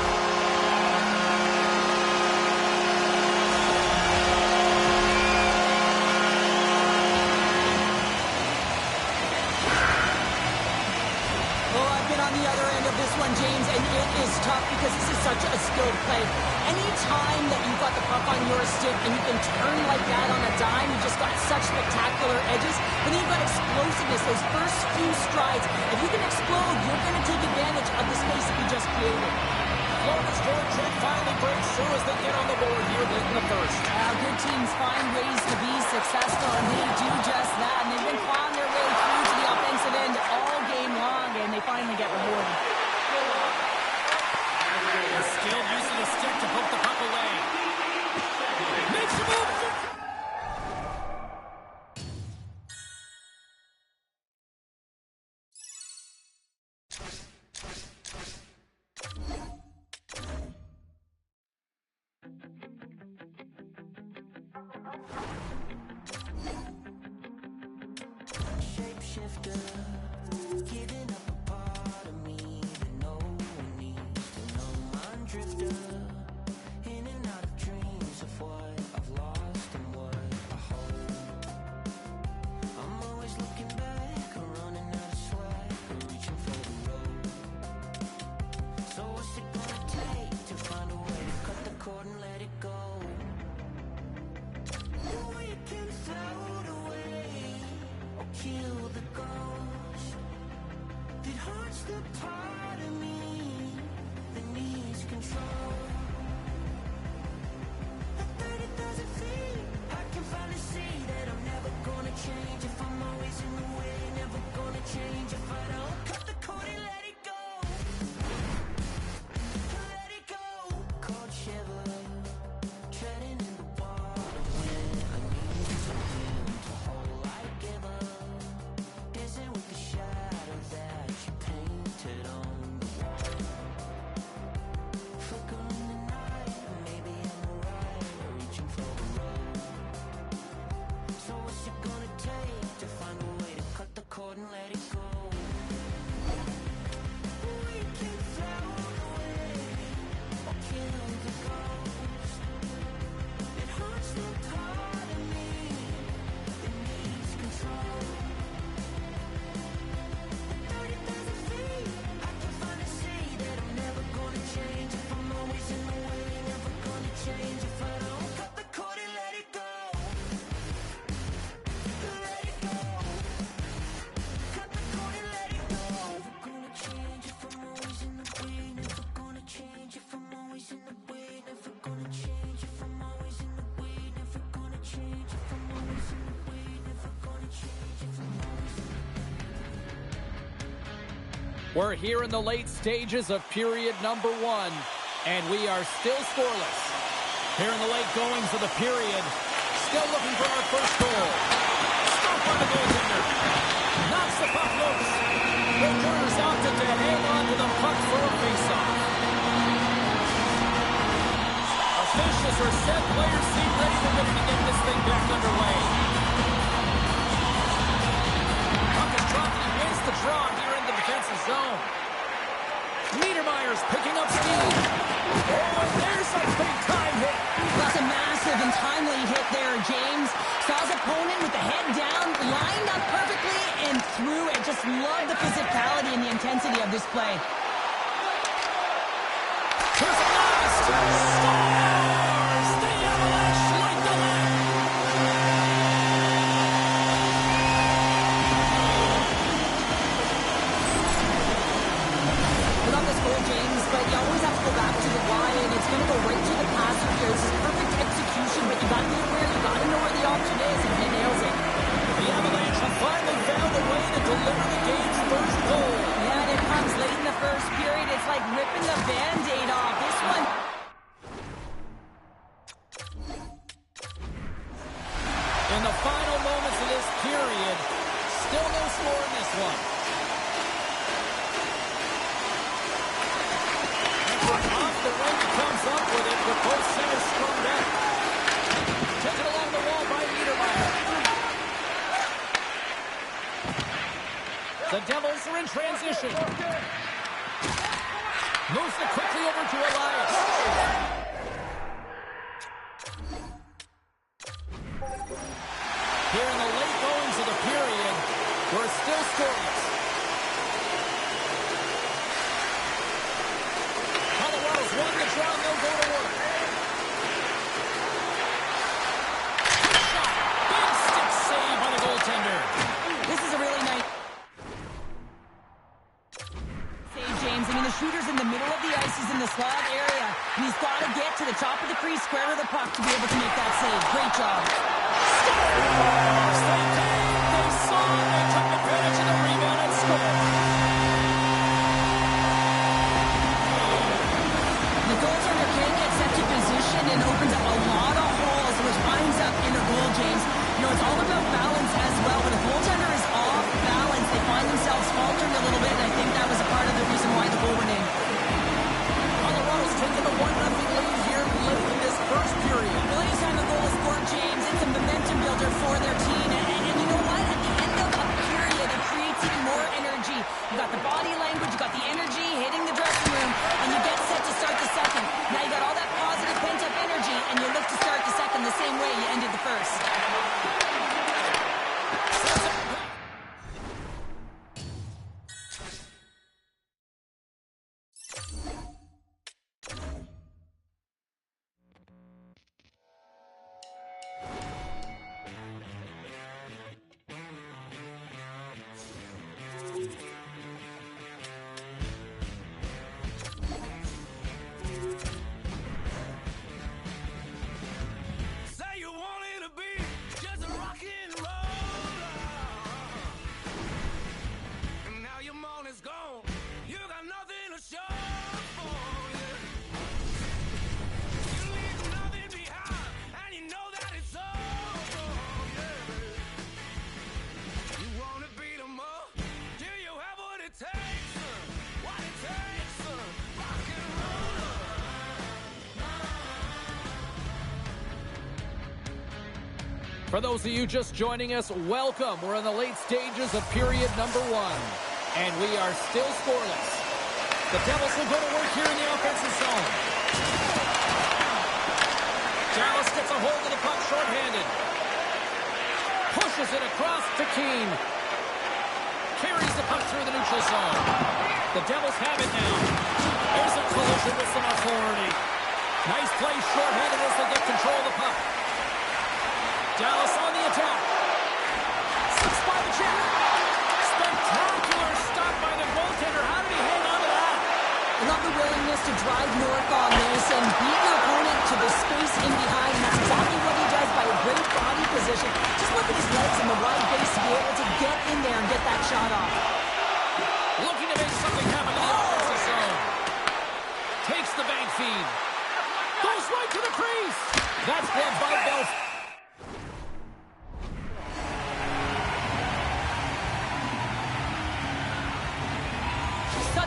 Oh, I've been on the other end of this one, James, and it is tough because this is such a skilled play. Any time that you've got the puck on your stick and you can turn like that on a dime, you've just got such spectacular edges. But then you've got explosiveness, those first few strides. If you can explode, you're going to take advantage of the space that you just created. Florida's forward finally breaks through as they get on the board here late in the first. Good teams find ways to be successful, and they do just that. And they've been clawing their way through to the offensive end all game long, and they finally get rewarded. A skilled use of the stick to poke the puck away. Makes the move. Shapeshifter, giving up a part of me that no one needs to know. Mind drifter, in and out of dreams of what I've lost and what I hold. I'm always looking back, or running out of swag, or reaching for the road. So what's it gonna take to find a way to cut the cord and let it go? We can float away or kill the ghost. We're here in the late stages of period number 1, and we are still scoreless. Here in the late goings of the period, still looking for our first goal. Stopped by the goaltender. Knocks the puck loose. Rangers opted to hang on to the puck for a faceoff. Officials are set. Players seem ready to get this thing back underway. Puck is dropped and he wins the draw here in the defensive zone. Niedermeyer's picking up speed. Oh, and there's a big-time hit. That's a massive and timely hit there, James. Saw his opponent with the head down, lined up perfectly, and threw it. Just love the physicality and the intensity of this play. Here's a blast. Scores! The Avalanche light the way. I love this goal, James, but you always have to go back to the why, and it's going to go right to the passer here. This is perfect execution, but you got to be aware, you got to know where the option is, and he nails it. The Avalanche have finally found a way to deliver the game's first goal. Yeah, and it comes late in the first period. It's like ripping the Band-Aid off. This one... In the final moments of this period, still no score in this one. Off the wing, he comes up with it with both centers strung out. Taken along the wall by Niedermeyer. The Devils are in transition. Moves it quickly over to Elias. Here in the late goings of the period, we're still scoreless. Colorado's won the draw, they'll go to work. Shot. Big stick save by the goaltender. This is a really nice save, James. I mean, the shooter's in the middle of the ice. He's in the slot area, and he's got to get to the top of the crease, square to the puck to be able to make that save. Great job. Scores! They came, they saw, they took advantage of the rebound and scored. The goaltender can get set to position and opens up a lot of holes, which winds up in a goal, James. You know, it's all about balance as well. When a goaltender is off balance, they find themselves faltering a little bit, and I think that was a part of the reason why the goal went in. Colorado's taking a 1-0 lead here late in this first period. Well, anytime a goal is scored, James, it's a momentum builder for their team. And you know what? At the end of a period, it creates even more energy. You got the body language, you got the energy hitting the dressing room, and you get set to start the second. Now you got all that positive pent-up energy, and you look to start the second the same way you ended the first. Say you wanted to be just a rock and roller, and now your money's gone. You got nothing to show for it. You leave nothing behind, and you know that it's over. Yeah. You wanna beat 'em up? Do you have what it takes? What it takes? Rock and roller. For those of you just joining us, welcome. We're in the late stages of period number 1, and we are still scoreless. The Devils will go to work here in the offensive zone. Dallas gets a hold of the puck shorthanded. Pushes it across to Keane. Carries the puck through the neutral zone. The Devils have it now. There's a collision with some authority. Nice play shorthanded as they get control of the puck. Dallas on the attack. Slips by the check. Spectacular stop by the goaltender. How did he hang on to that? I love the willingness to drive north on this and beat your opponent to the space in behind. And that's exactly what he does by a great body position. Just look at his legs and the wide base to be able to get in there and get that shot off. Looking to make something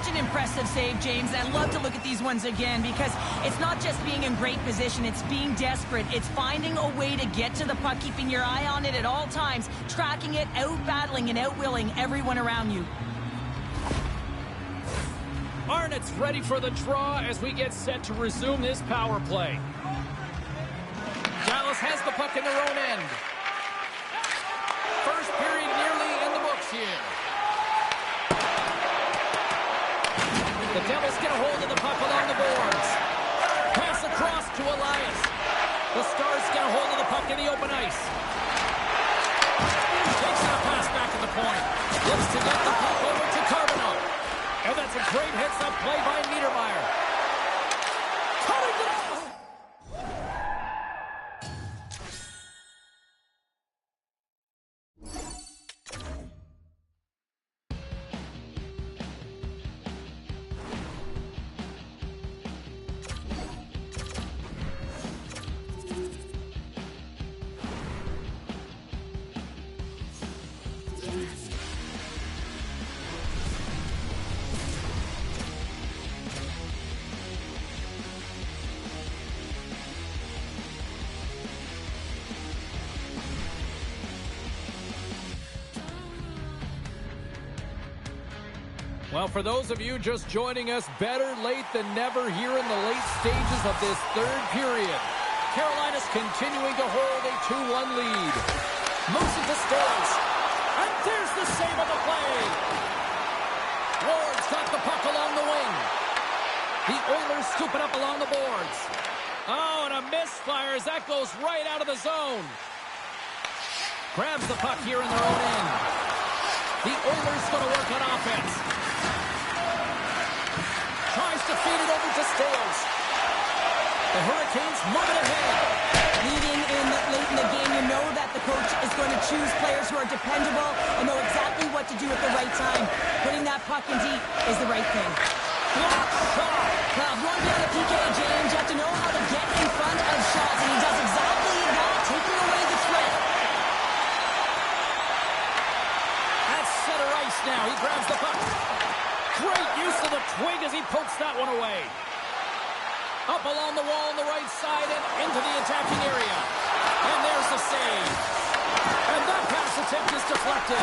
Such an impressive save, James. I love to look at these ones again because it's not just being in great position, it's being desperate. It's finding a way to get to the puck, keeping your eye on it at all times, tracking it, out-battling and out-willing everyone around you. Arnott's ready for the draw as we get set to resume this power play. Dallas has the puck in their own end. First period nearly in the books here. The Devils get a hold of the puck along the boards. Pass across to Elias. The Stars get a hold of the puck in the open ice. Takes that pass back at the point. Looks to get the puck over to Carbonell. And that's a great heads-up play by Niedermeyer. Cutting it off! Well, for those of you just joining us, better late than never here in the late stages of this third period. Carolina's continuing to hold a 2-1 lead. Moves it to Stores. And there's the save of the play. Ward's got the puck along the wing. The Oilers scoop it up along the boards. Oh, and a misfire as that goes right out of the zone. Grabs the puck here in their own end. The Oilers going to work on offense. Tries to feed it over to Stales. The Hurricanes moving ahead. Leading in late in the game, you know that the coach is going to choose players who are dependable and know exactly what to do at the right time. Putting that puck in deep is the right thing. Block shot. Well, if you want to be on the PK, James, you have to know how to get in front of shots, and he does exactly that, taking away the threat. That's center ice now. He grabs the puck. Great use of the twig as he pokes that one away. Up along the wall on the right side and into the attacking area. And there's the save. And that pass attempt is deflected.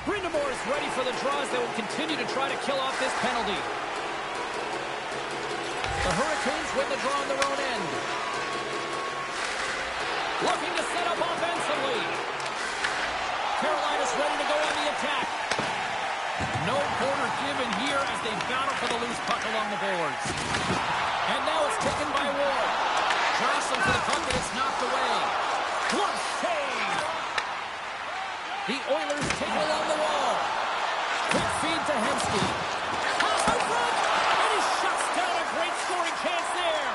Brindamore is ready for the draws. They will continue to try to kill off this penalty. The Hurricanes win the draw on their own end. Looking to set up offensively. Carolina's ready to go on the attack. No corner given here as they battle for the loose puck along the boards. And now it's taken by Ward. Jostling for the puck and it's knocked away. What a save! The Oilers take it along the wall. Quick feed to Hemsky. And he shuts down a great scoring chance there.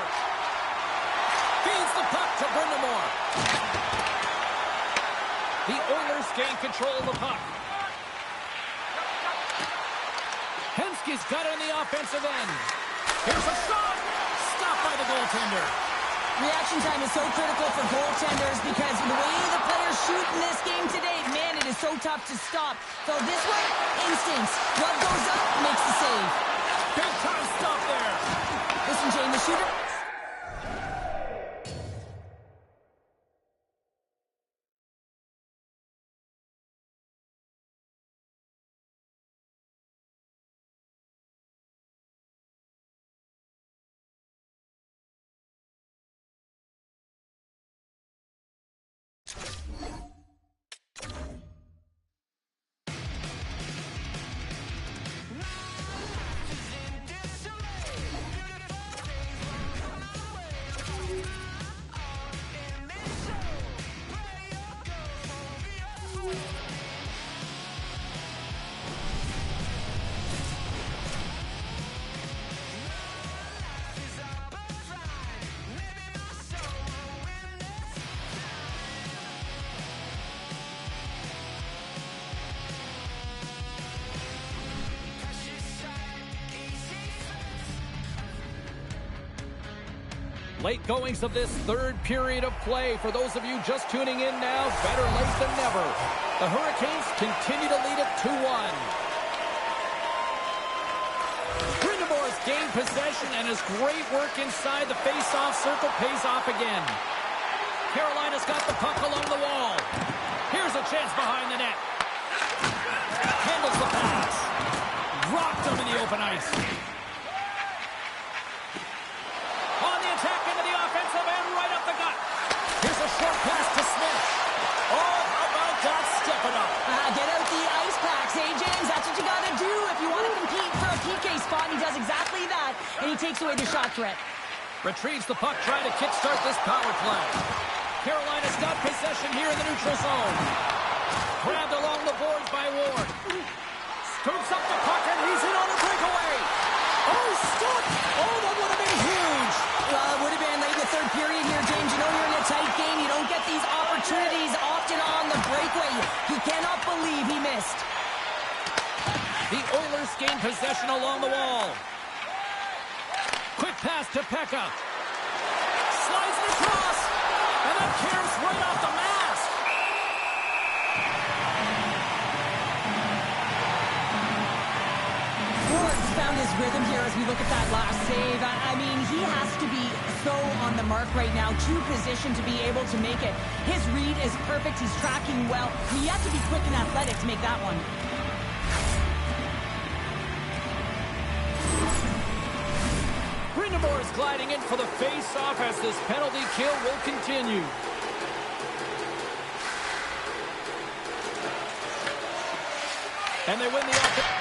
Feeds the puck to Brindamore. The Oilers gain control of the puck. Hemsky's got it on the offensive end. Here's a shot. Stopped by the goaltender. Reaction time is so critical for goaltenders because the way the players shoot in this game today, man, it is so tough to stop. So this one, instincts. Glove goes up, makes the save. Big time stop there. Listen, Jane, the shooter... Late goings of this third period of play. For those of you just tuning in now, better late than never. The Hurricanes continue to lead it 2-1. Grindemore's gained possession, and his great work inside the face-off circle pays off again. Carolina's got the puck along the wall. Here's a chance behind the net. Handles the pass. Rocked him in the open ice. On the attack into the offensive end, right up the gut. Here's a short pass to Smith. Oh, how about that? Step it up. Get out the ice packs, hey, James? That's what you got to do if you want to compete for a PK spot. He does exactly that, and he takes away the shot threat. Retrieves the puck, trying to kickstart this power play. Carolina's got possession here in the neutral zone. Grabbed along the boards by Ward. Scoops up the puck, and he's in on a breakaway. Oh, stop! Oh, that would have been huge. Well, it would have been late in the third period here, James. You know you're in a tight game. You don't get these opportunities often on the breakaway. He cannot believe he missed. The Oilers gain possession along the wall. Quick pass to Pekka. Slides it across. And that cares right off the mask. Ward's found his rhythm here as we look at that last save. I mean, he has to be so on the mark right now, true position to be able to make it. His read is perfect. He's tracking well. He has to be quick and athletic to make that one. Grindemore is gliding in for the face-off as this penalty kill will continue. And they win the offense.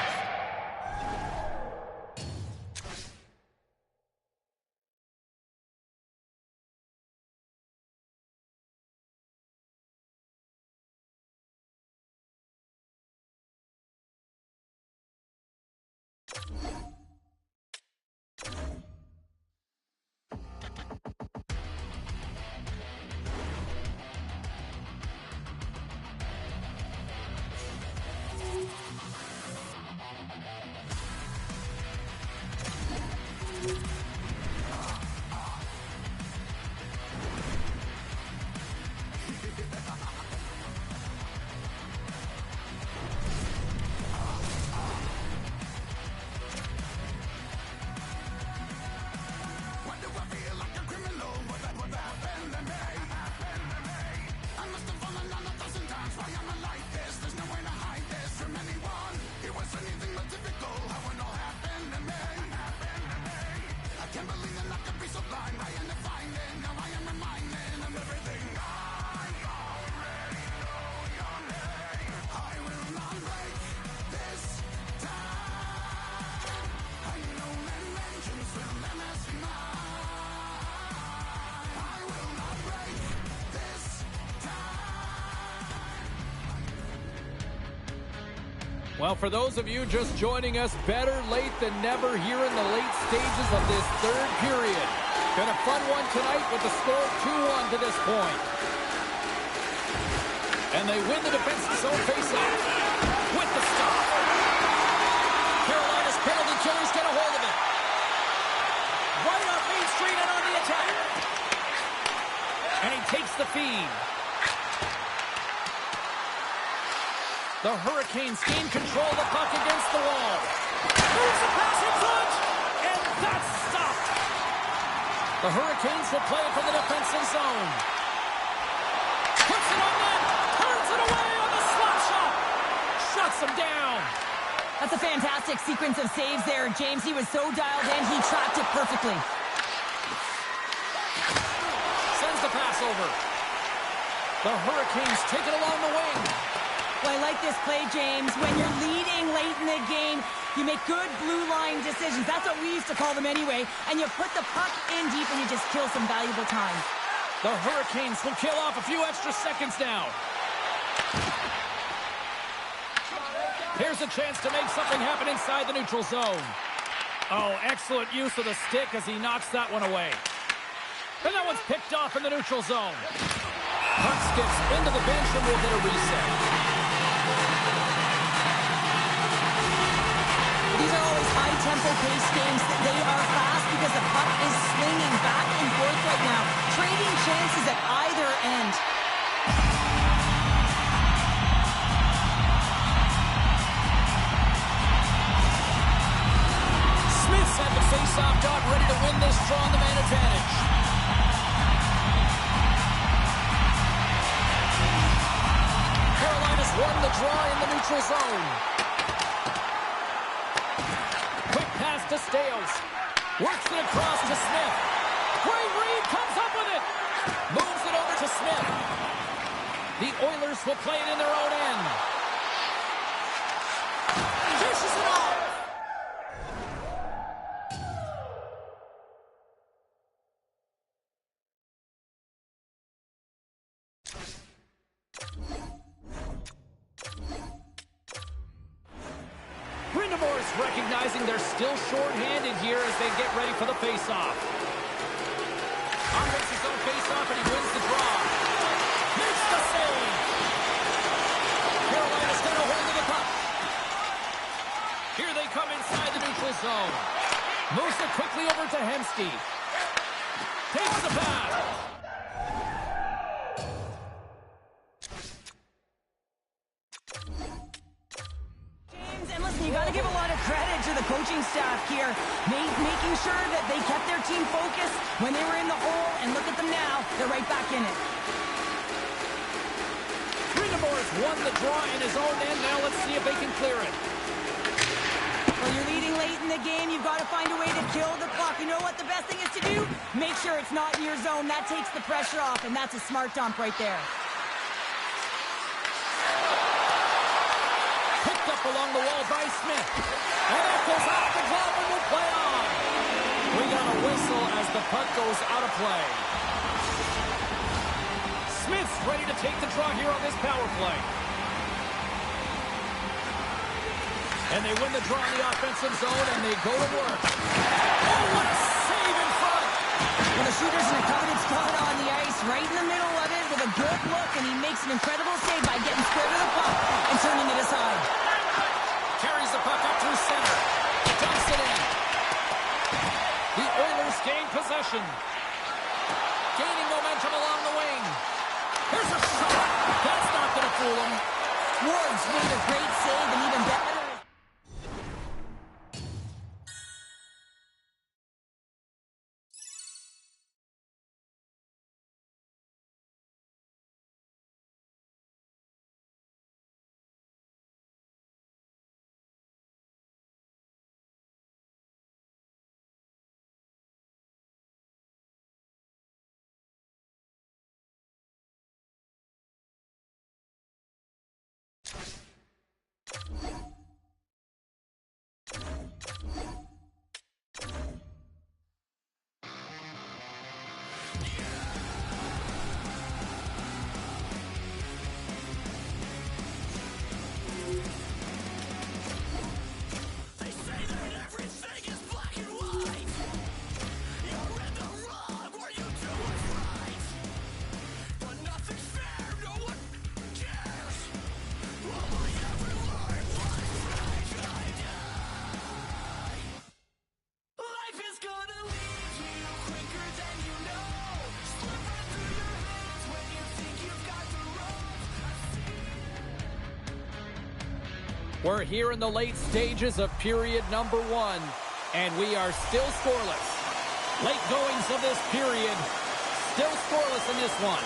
Well, for those of you just joining us, better late than never here in the late stages of this third period. Been a fun one tonight with the score 2-1 to this point. And they win the defensive zone faceoff with the stop. Carolina's penalty killers get a hold of it. Right off Main Street and on the attack. And he takes the feed. The Hurricanes gain control of the puck against the wall. Moves the pass in front, and that's stopped. The Hurricanes will play it from the defensive zone. Puts it on net, turns it away on the slap shot. Shuts him down. That's a fantastic sequence of saves there, James. He was so dialed in, he tracked it perfectly. Sends the pass over. The Hurricanes take it along the wing. Well, I like this play, James. When you're leading late in the game, you make good blue line decisions. That's what we used to call them anyway. And you put the puck in deep and you just kill some valuable time. The Hurricanes will kill off a few extra seconds now. Here's a chance to make something happen inside the neutral zone. Oh, excellent use of the stick as he knocks that one away. And that one's picked off in the neutral zone. Puck skips into the bench and we'll get a reset. These are always high-tempo pace games. They are fast because the puck is swinging back and forth right now, trading chances at either end. Smith's had the face-off dot, ready to win this draw on the man advantage. Carolina's won the draw in the neutral zone. Quick pass to Stales. Works it across to Smith. Great read, comes up with it. Moves it over to Smith. The Oilers will play it in their own end. Dishes it off. Brind'Amour's recognizing they're still short-handed here as they get ready for the face-off. On makes his own face-off and he wins the draw. Makes the save. Carolina's got a hold of the puck. Here they come inside the neutral zone. Moves it quickly over to Hemsky. Takes the pass. You got to give a lot of credit to the coaching staff here, making sure that they kept their team focused when they were in the hole, and look at them now, they're right back in it. Brind'Amour's won the draw in his own end. Now let's see if they can clear it. Well, you're leading late in the game. You've got to find a way to kill the clock. You know what the best thing is to do? Make sure it's not in your zone. That takes the pressure off, and that's a smart dump right there. Up along the wall by Smith. And that goes off the glove and will play on. We got a whistle as the puck goes out of play. Smith's ready to take the draw here on this power play. And they win the draw in the offensive zone and they go to work. Oh, what a save in front. Well, the shooter's in a coveted spot on the ice, right in the middle of it with a good look, and he makes an incredible save by getting square to the puck and turning it aside. Carries the puck up through center. Dumps it in. The Oilers gain possession. Gaining momentum along the wing. Here's a shot. That's not going to fool him. Ward's made a great save, and even better. We're here in the late stages of period number 1, and we are still scoreless. Late goings of this period, still scoreless in this one.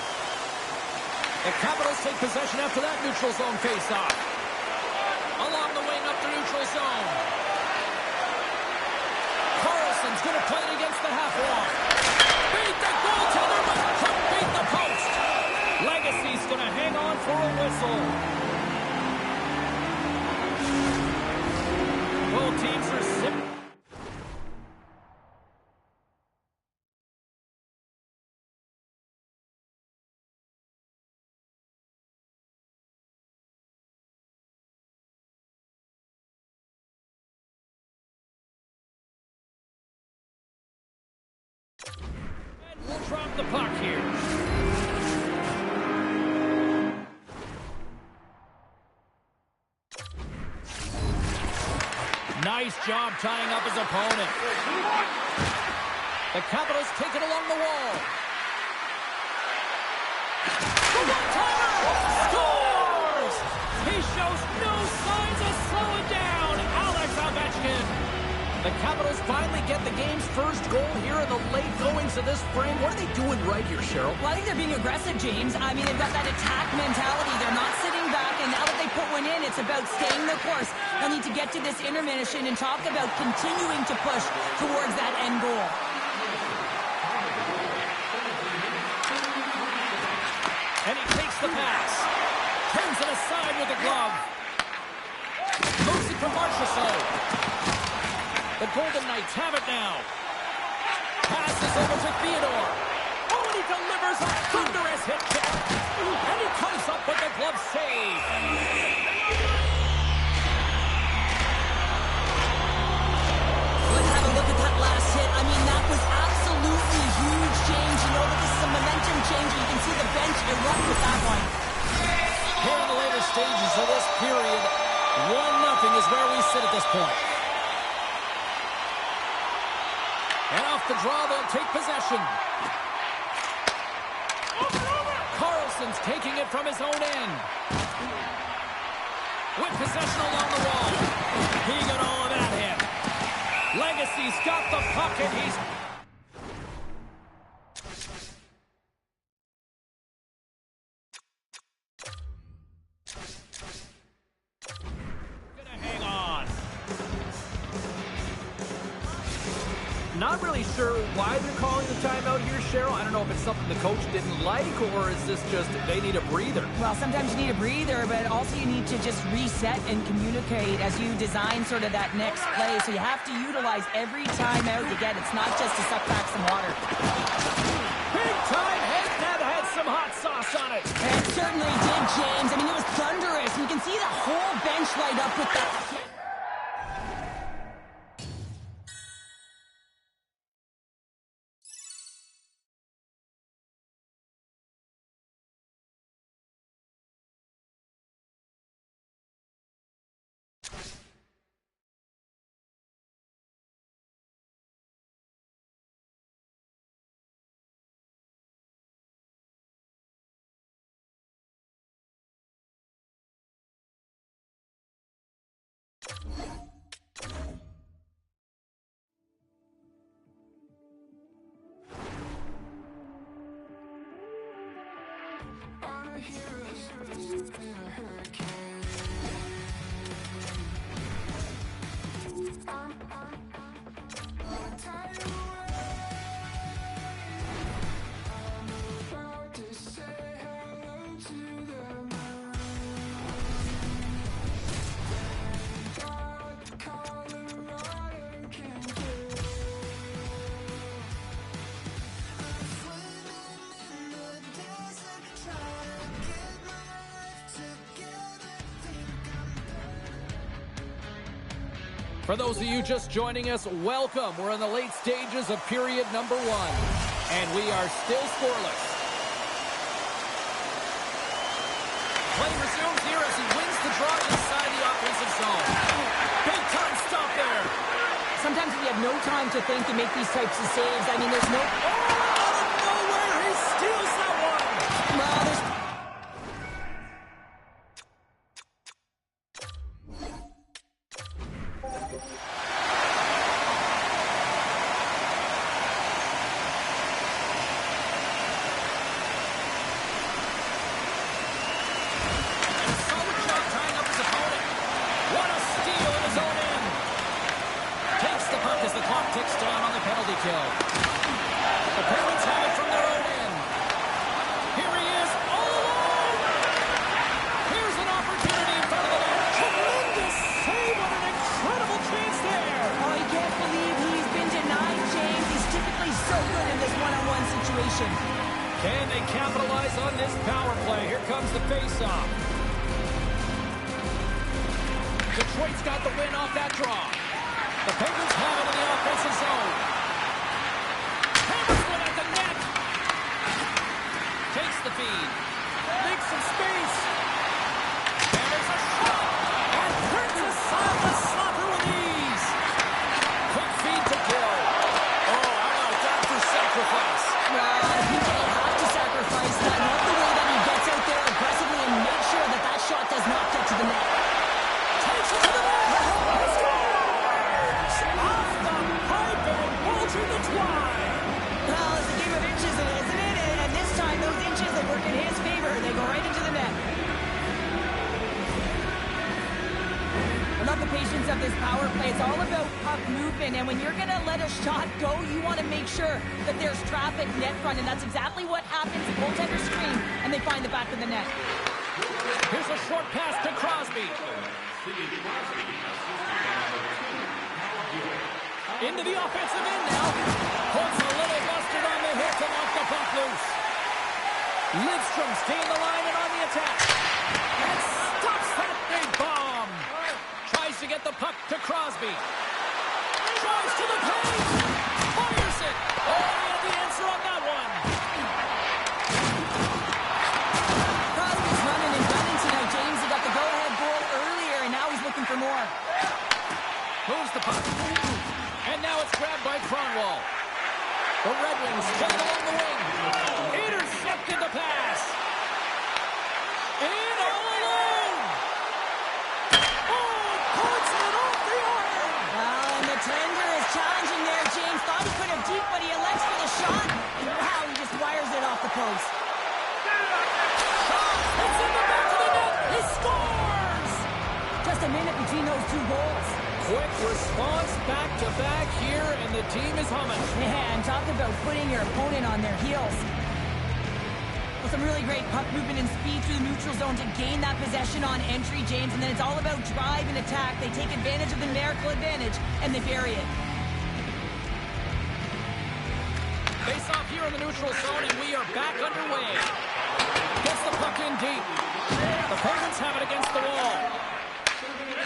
The Capitals take possession after that neutral zone faceoff. Along the wing up the neutral zone. Carlson's going to play it against the half wall. Beat the goaltender, but the puck beat the post. Legacy's going to hang on for a whistle. Both teams are sick. And we'll drop the puck here. Nice job tying up his opponent. The Capitals take it along the wall. The one-timer scores! He shows no signs of slowing down. Alex Ovechkin. The Capitals finally get the game's first goal here in the late goings of this frame. What are they doing right here, Cheryl? Well, I think they're being aggressive, James. I mean, they've got that attack mentality. They're not sitting back, and now that they put one in, it's about staying the course. They'll need to get to this intermission and talk about continuing to push towards that end goal. And he takes the pass. Turns it aside with a glove. Moves it from Marchessault. The Golden Knights have it now. Passes over to Theodore. Oh, and he delivers a thunderous hit kick. And he comes up with a glove save. Let's have a look at that last hit. I mean, that was absolutely a huge change. You know that this is a momentum change. You can see the bench erupt with that one. Here in the later stages of this period, 1-0 is where we sit at this point. And off the draw, they'll take possession. Carlson's taking it from his own end. With possession along the wall. He got all of that hit. Legacy's got the puck, and he's... gonna hang on. Not really sure why they're calling the timeout here, Cheryl. I don't know if it's something the coach didn't like, or is this just they need a breather? Well, sometimes you need a breather, but also you need to just reset and communicate as you design sort of that next play. So you have to utilize every timeout you get. It's not just to suck back some water. Big time hit. That had some hot sauce on it. It certainly did, James. I mean, it was thunderous. You can see the whole bench light up with that. For those of you just joining us, welcome. We're in the late stages of period number 1, and we are still scoreless. Play resumes here as he wins the draw inside the offensive zone. Big time stop there. Sometimes if you have no time to think and make these types of saves, I mean, there's no... Oh, out of nowhere, he steals that one. Well, there's... Ticks down on the penalty kill. The Penguins have it from their own end. Here he is, all alone. Here's an opportunity in front of the net. Tremendous save on an incredible chance there. Oh, I can't believe he's been denied, James. He's typically so good in this one-on-one situation. Can they capitalize on this power play? Here comes the face-off. Detroit's got the win off that draw. The Penguins have it in the offensive zone. Hammers one at the net. Takes the feed. Makes some space. There's a shot. And turns aside the slapper with ease. Quick feed to Chel. Oh, how about that variations of this power play. It's all about puck movement, and when you're going to let a shot go, you want to make sure that there's traffic net front, and that's exactly what happens. The goaltender scream, and they find the back of the net. Here's a short pass to Crosby. Into the offensive end now. Puts a little mustard on the hit to knock the puck loose. Lidstrom's gained the line and on the attack. And stops that big bomb. Tries to get the puck to Crosby. Tries to the paint. Fires it. Oh, he had the answer on that one. Crosby's running and gunning tonight, James. He got the go-ahead goal earlier, and now he's looking for more. Moves the puck. And now it's grabbed by Cronwall. The Red Wings check along the wing. Intercepted the pass. In all alone. Oh, puts it off the iron. Well, and the tender is challenging there, James. Thought he could have deep, but he elects for the shot. And wow, he just wires it off the post. Shot. It's in the back of the net. He scores. Just a minute between those two goals. Quick response back-to-back here, and the team is humming. Man, talk about putting your opponent on their heels. Well, some really great puck movement and speed through the neutral zone to gain that possession on entry, James, and then it's all about drive and attack. They take advantage of the numerical advantage, and they bury it. Face off here in the neutral zone, and we are back underway. Gets the puck in deep. The Penguins have it against the wall.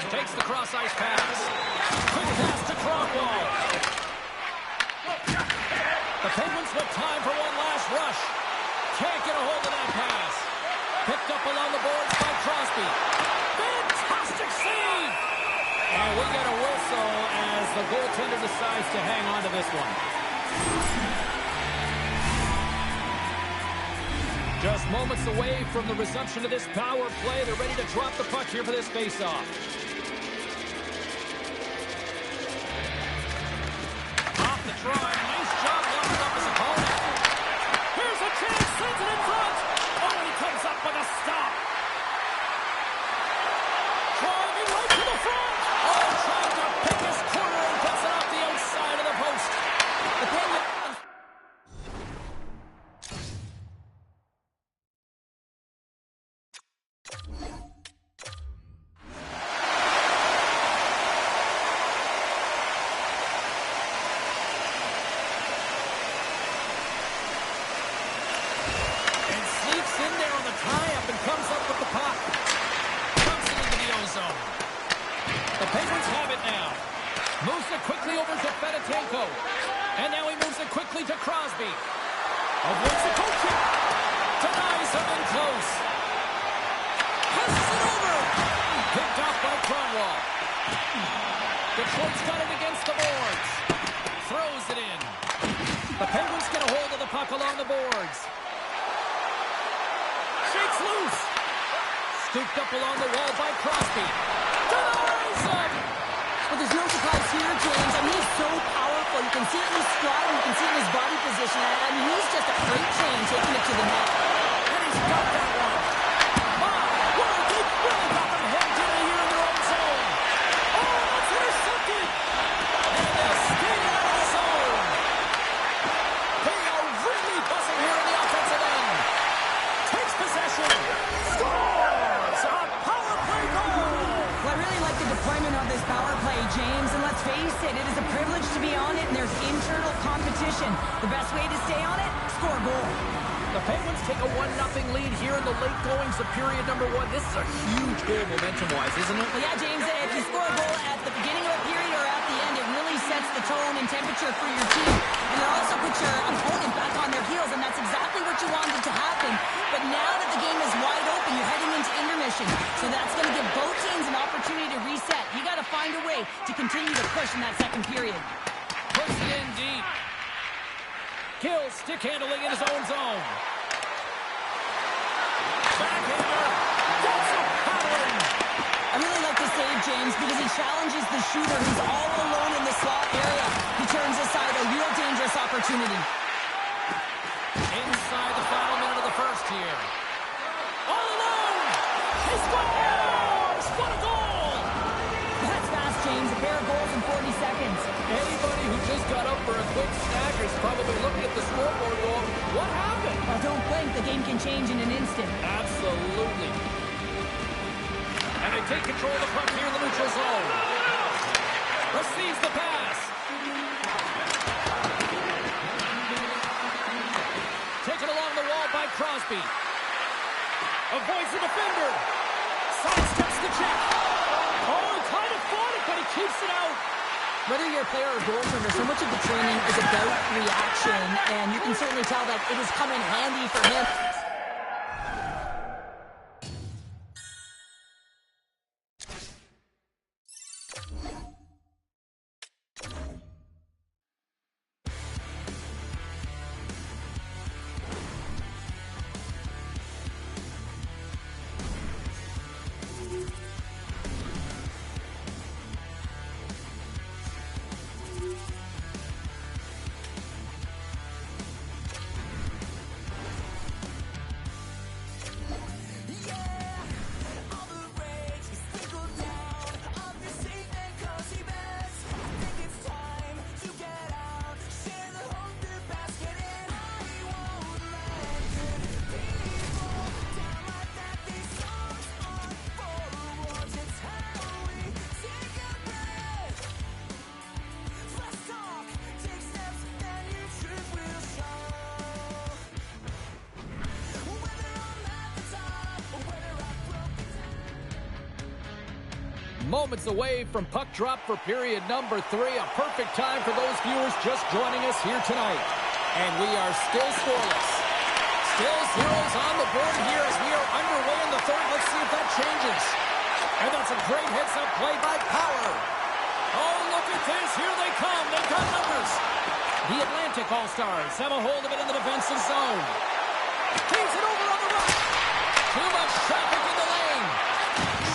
Takes the cross-ice pass. Quick pass to Cronwall. The Penguins with time for one last rush. Can't get a hold of that pass. Picked up along the boards by Crosby. Fantastic save! And we get a whistle as the goaltender decides to hang on to this one. Just moments away from the resumption of this power play. They're ready to drop the puck here for this face-off. Off the try. Nice job locking up his opponent. Here's a chance. Sends it in front. Oh, he comes up with a stop. Driving right to the front. Oh, trying to pick his corner and gets it off the outside of the post. The Penguins... And now he moves it quickly to Crosby. Avoids the coach kick. Denies him in close. Passes it over. Picked off by Cronwall. Detroit's got it against the boards. Throws it in. The Penguins get a hold of the puck along the boards. Shakes loose. Scooped up along the wall by Crosby. Denies him. But there's no surprise here, James. I mean, he's so powerful. You can see it in his stride, you can see it in his body position. I mean, he's just a freight train taking it to the net. And he's got that one. My, what a deep really got them headed in here in their own zone. Oh, that's intercepted. And they're skating out of the zone. They are really buzzing here in the offensive end. Takes possession. Scores! A power play goal. Well, I really like the deployment of this power play, James, and let's face it, it is a privilege to be on it, and there's internal competition. The best way to stay on it, score a goal. The Penguins take a 1-0 lead here in the late goings of period number 1. This is a huge goal momentum-wise, isn't it? Well, yeah, James, if you score a goal at the beginning of a period or at the end, it really sets the tone and temperature for your team, and it also puts your opponent back on their heels, and that's exactly what you wanted to happen. But now that the game is wide open, you're heading into intermission, so that's going to give both teams an opportunity to reset. You got to find a way to continue to push in that second period. Puts it in deep. Gill stick handling in his own zone. Backhander. Gets a pattern. I really like this save, James, because he challenges the shooter who's all alone in the slot area. He turns aside a real dangerous opportunity. Inside the final minute of the first here. All alone. He scores! What a goal! That's fast more goals in 40 seconds. Anybody who just got up for a quick snack is probably looking at the scoreboard going, what happened? Well, don't blink. The game can change in an instant. Absolutely. And they take control of the puck here in the neutral zone. Receives the pass. Taken along the wall by Crosby. Avoids the defender. Sidesteps the check. Oh, he kind of fought it, but he keeps it out. Whether you're a player or goaltender, so much of the training is about reaction, and you can certainly tell that it has come in handy for him. Moments away from puck drop for period number 3. A perfect time for those viewers just joining us here tonight. And we are still scoreless. Still zeros on the board here as we are underway in the third. Let's see if that changes. And that's a great heads-up play by Power. Oh, look at this. Here they come. They've got numbers. The Atlantic All-Stars have a hold of it in the defensive zone. Keeps it over on the right. Too much traffic in the lane.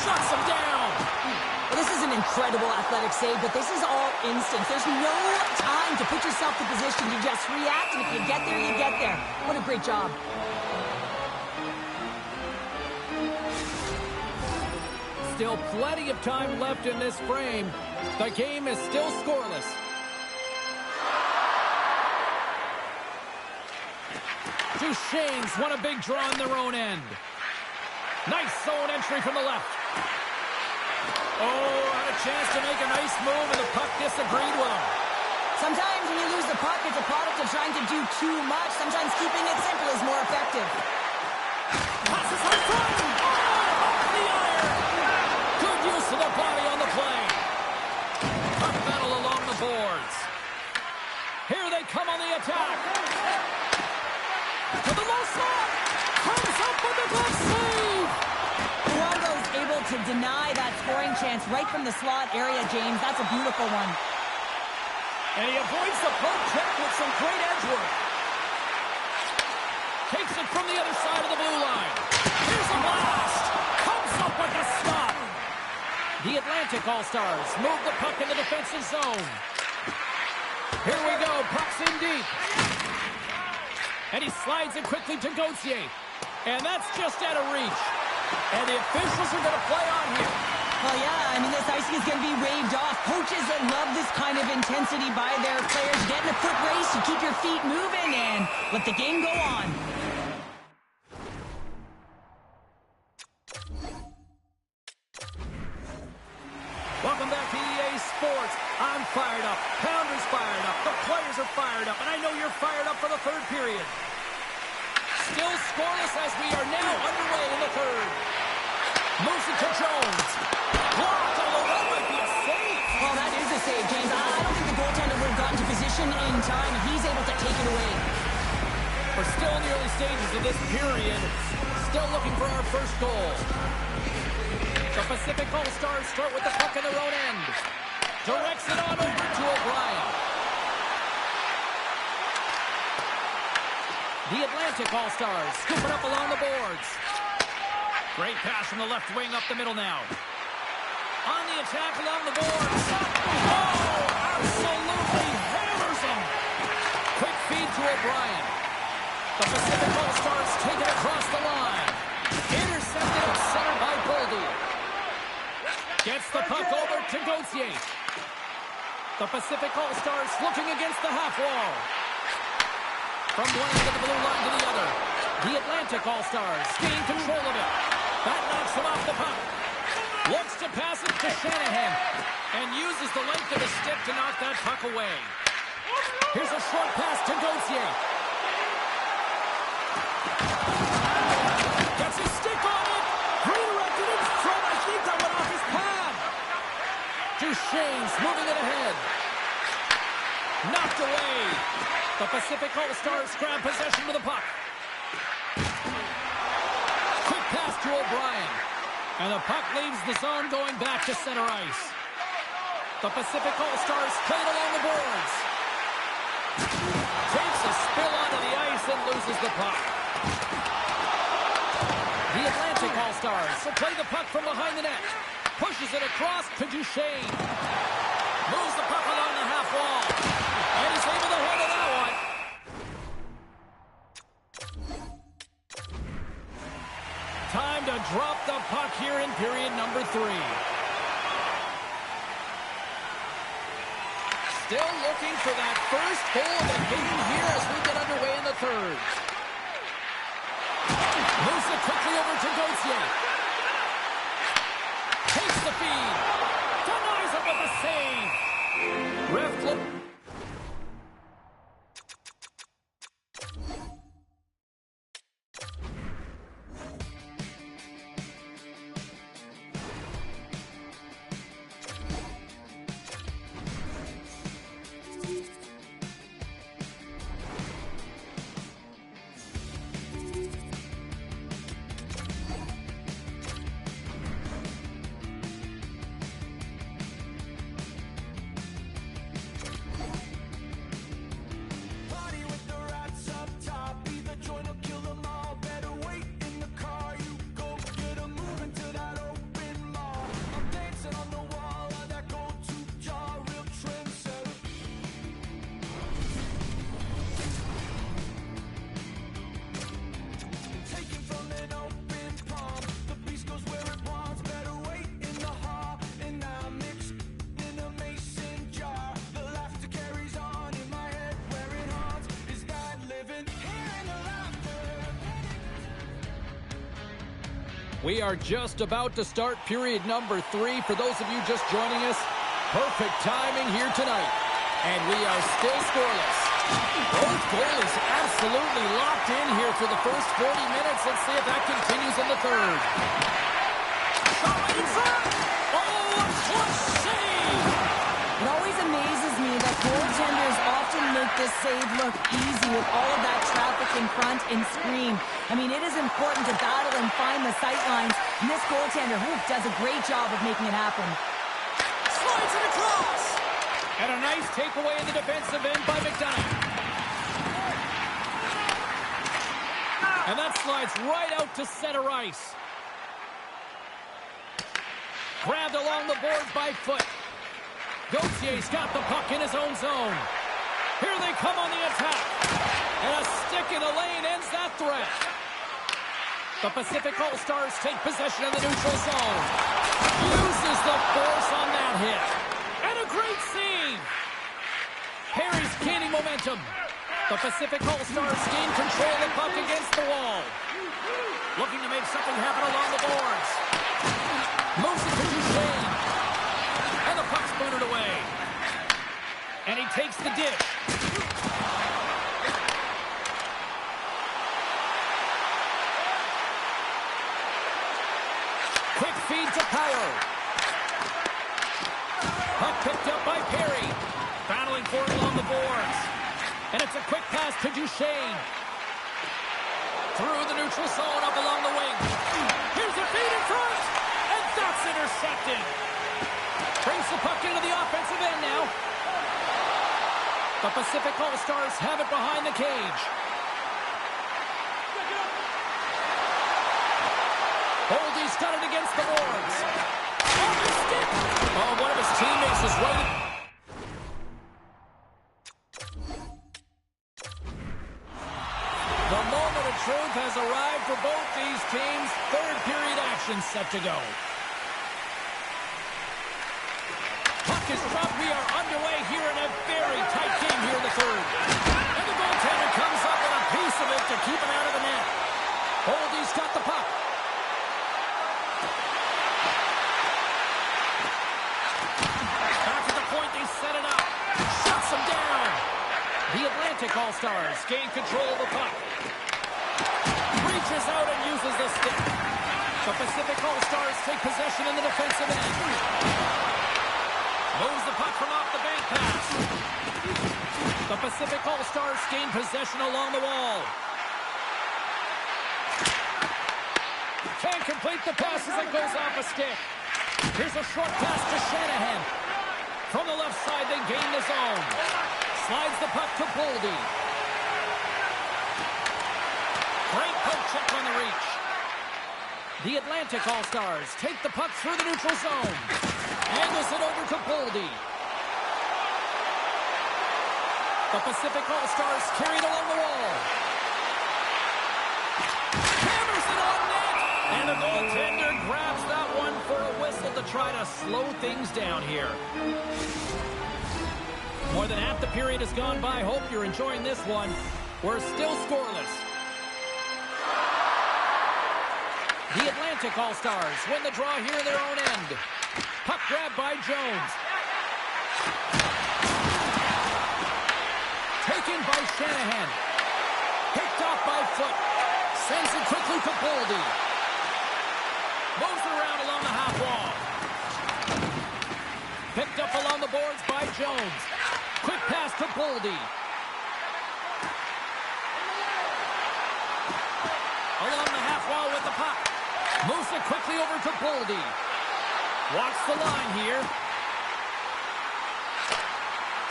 Shuts him down. Well, this is an incredible athletic save, but this is all instant. There's no time to put yourself in position. You just react, and if you get there, you get there. What a great job. Still plenty of time left in this frame. The game is still scoreless. Duchesne's won a big draw in their own end. Nice zone entry from the left. Oh, had a chance to make a nice move, and the puck disagreed with him. Sometimes when you lose the puck, it's a product of trying to do too much. Sometimes keeping it simple is more effective. Passes on front. Oh, off the iron. Good use of the body on the play. Tough battle along the boards. Here they come on the attack. To the low slot. Comes up with a glove save. Toronto's able to deny that scoring chance right from the slot area, James. That's a beautiful one. And he avoids the poke check with some great edge work. Takes it from the other side of the blue line. Here's a blast. Comes up with a stop. The Atlantic All-Stars move the puck in the defensive zone. Here we go. Puck's in deep. And he slides it quickly to Gauthier. And that's just out of reach. And the officials are going to play on here. Well, yeah, I mean, this icing is going to be waved off. Coaches that love this kind of intensity by their players. Get in a foot race, you keep your feet moving, and let the game go on. Welcome back to EA Sports. I'm fired up. Pounder's fired up. The players are fired up. And I know you're fired up for the third period. Still scoreless as we are now underway in the third. Moves it to Jones. Blocked, although that might be a save. Well, that is a save, James. I don't think the goaltender would have gotten to position in time. He's able to take it away. We're still in the early stages of this period. Still looking for our first goal. The Pacific All-Stars start with the puck in their own end. Directs it on over to O'Brien. The Atlantic All-Stars scoop it up along the boards. Great pass from the left wing up the middle now. On the attack along the boards. Oh, absolutely hammers him. Quick feed to O'Brien. The Pacific All-Stars take it across the line. Intercepted at center by Goldie. Gets the puck over to Gauthier. The Pacific All-Stars looking against the half wall. From one end of the blue line to the other. The Atlantic All-Stars gain control of it. That knocks him off the puck. Looks to pass it to Shanahan. And uses the length of his stick to knock that puck away. Here's a short pass to Gauthier. Gets his stick on it. Redirected in front. I think that went off his pad. Duchesne's moving it ahead. Knocked away. The Pacific All-Stars grab possession of the puck. Quick pass to O'Brien. And the puck leaves the zone going back to center ice. The Pacific All-Stars play it along the boards. Takes a spill onto the ice and loses the puck. The Atlantic All-Stars will play the puck from behind the net. Pushes it across to Duchesne. Moves the puck along the half wall. And he's able to handle that one. Time to drop the puck here in period number 3. Still looking for that first goal of the game here as we get underway in the third. Moves it quickly over to Gauthier. Takes the feed. Denies it with a save. Ref look. We are just about to start period number 3. For those of you just joining us, perfect timing here tonight. And we are still scoreless. Both goalies absolutely locked in here for the first 40 minutes. Let's see if that continues in the third. Shot right in front. Oh, a clutch save. It always amazes me that goaltenders often make this save look easy with all of that traffic in front and screen. I mean, it is important to battle and find the sight lines, and this goaltender does a great job of making it happen. Slides it across. And a nice takeaway in the defensive end by McDonough. And that slides right out to center ice. Grabbed along the boards by Foot. Gauthier's got the puck in his own zone. Here they come on the attack. And a stick in the lane ends that threat. The Pacific All-Stars take possession of the neutral zone. Uses the force on that hit. And a great save. Perry's gaining momentum. The Pacific All-Stars gain control of the puck against the wall. Looking to make something happen along the boards. Moves it to Duchesne. And the puck's booted away. And he takes the dish. Quick feed to Power. Puck picked up by Perry. Battling for it along the boards. And it's a quick pass to Duchesne. Through the neutral zone up along the wing. Here's a feed in front. And that's intercepted. Brings the puck into the offensive end now. The Pacific All-Stars have it behind the cage. Boldy's got it against the boards. Off his stick. Oh, one of his teammates is waiting. The moment of truth has arrived for both these teams. Third period action set to go. is dropped. We are underway here in a very tight game here in the third. And the goaltender comes up with a piece of it to keep it out of the net. Boldy's got the puck. Back at the point, they set it up. Shuts them down. The Atlantic All-Stars gain control of the puck. Reaches out and uses the stick. The Pacific All-Stars take possession in the defensive end. Moves the puck from off the bank pass. The Pacific All-Stars gain possession along the wall. Can't complete the pass as it goes off a stick. Here's a short pass to Shanahan. From the left side, they gain the zone. Slides the puck to Boldy. Great poke check on the reach. The Atlantic All-Stars take the puck through the neutral zone. Angles it over to Boldy. The Pacific All-Stars carried along the wall. Hammers it on net. And the goaltender grabs that one for a whistle to try to slow things down here. More than half the period has gone by. Hope you're enjoying this one. We're still scoreless. The Atlantic All-Stars win the draw here in their own end. Puck grab by Jones. Taken by Shanahan. Picked off by Foot. Sends it quickly to Boldy. Moves it around along the half wall. Picked up along the boards by Jones. Quick pass to Boldy. Along the half wall with the puck. Moves it quickly over to Boldy. Walks the line here.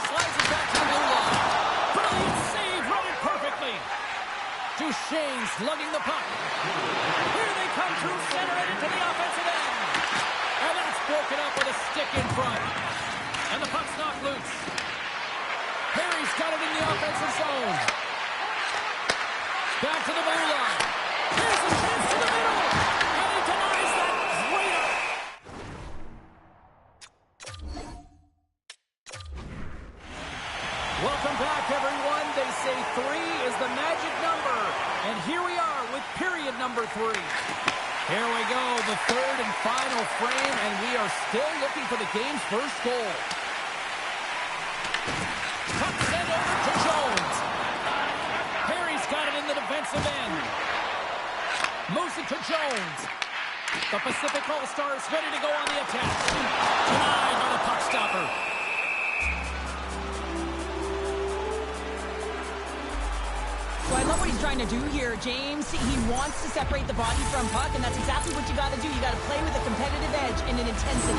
Slides it back to the blue line. Brilliant save, run it perfectly. Duchesne slugging the puck. Here they come through center and into the offensive end. And that's broken up with a stick in front. And the puck's knocked loose. Perry's got it in the offensive zone. Back to the blue line. Here's a chance to the middle. And he denies that. Great. Welcome back, everyone. They say 3 is the magic number. And here we are with period number 3. Here we go, the third and final frame, and we are still looking for the game's first goal. Puck sent over to Jones. Perry's got it in the defensive end. Moves it to Jones. The Pacific All-Stars ready to go on the attack. Denied by the puck stopper. So I love what he's trying to do here, James. He wants to separate the body from puck, and that's exactly what you got to do. You got to play with a competitive edge and an intensity.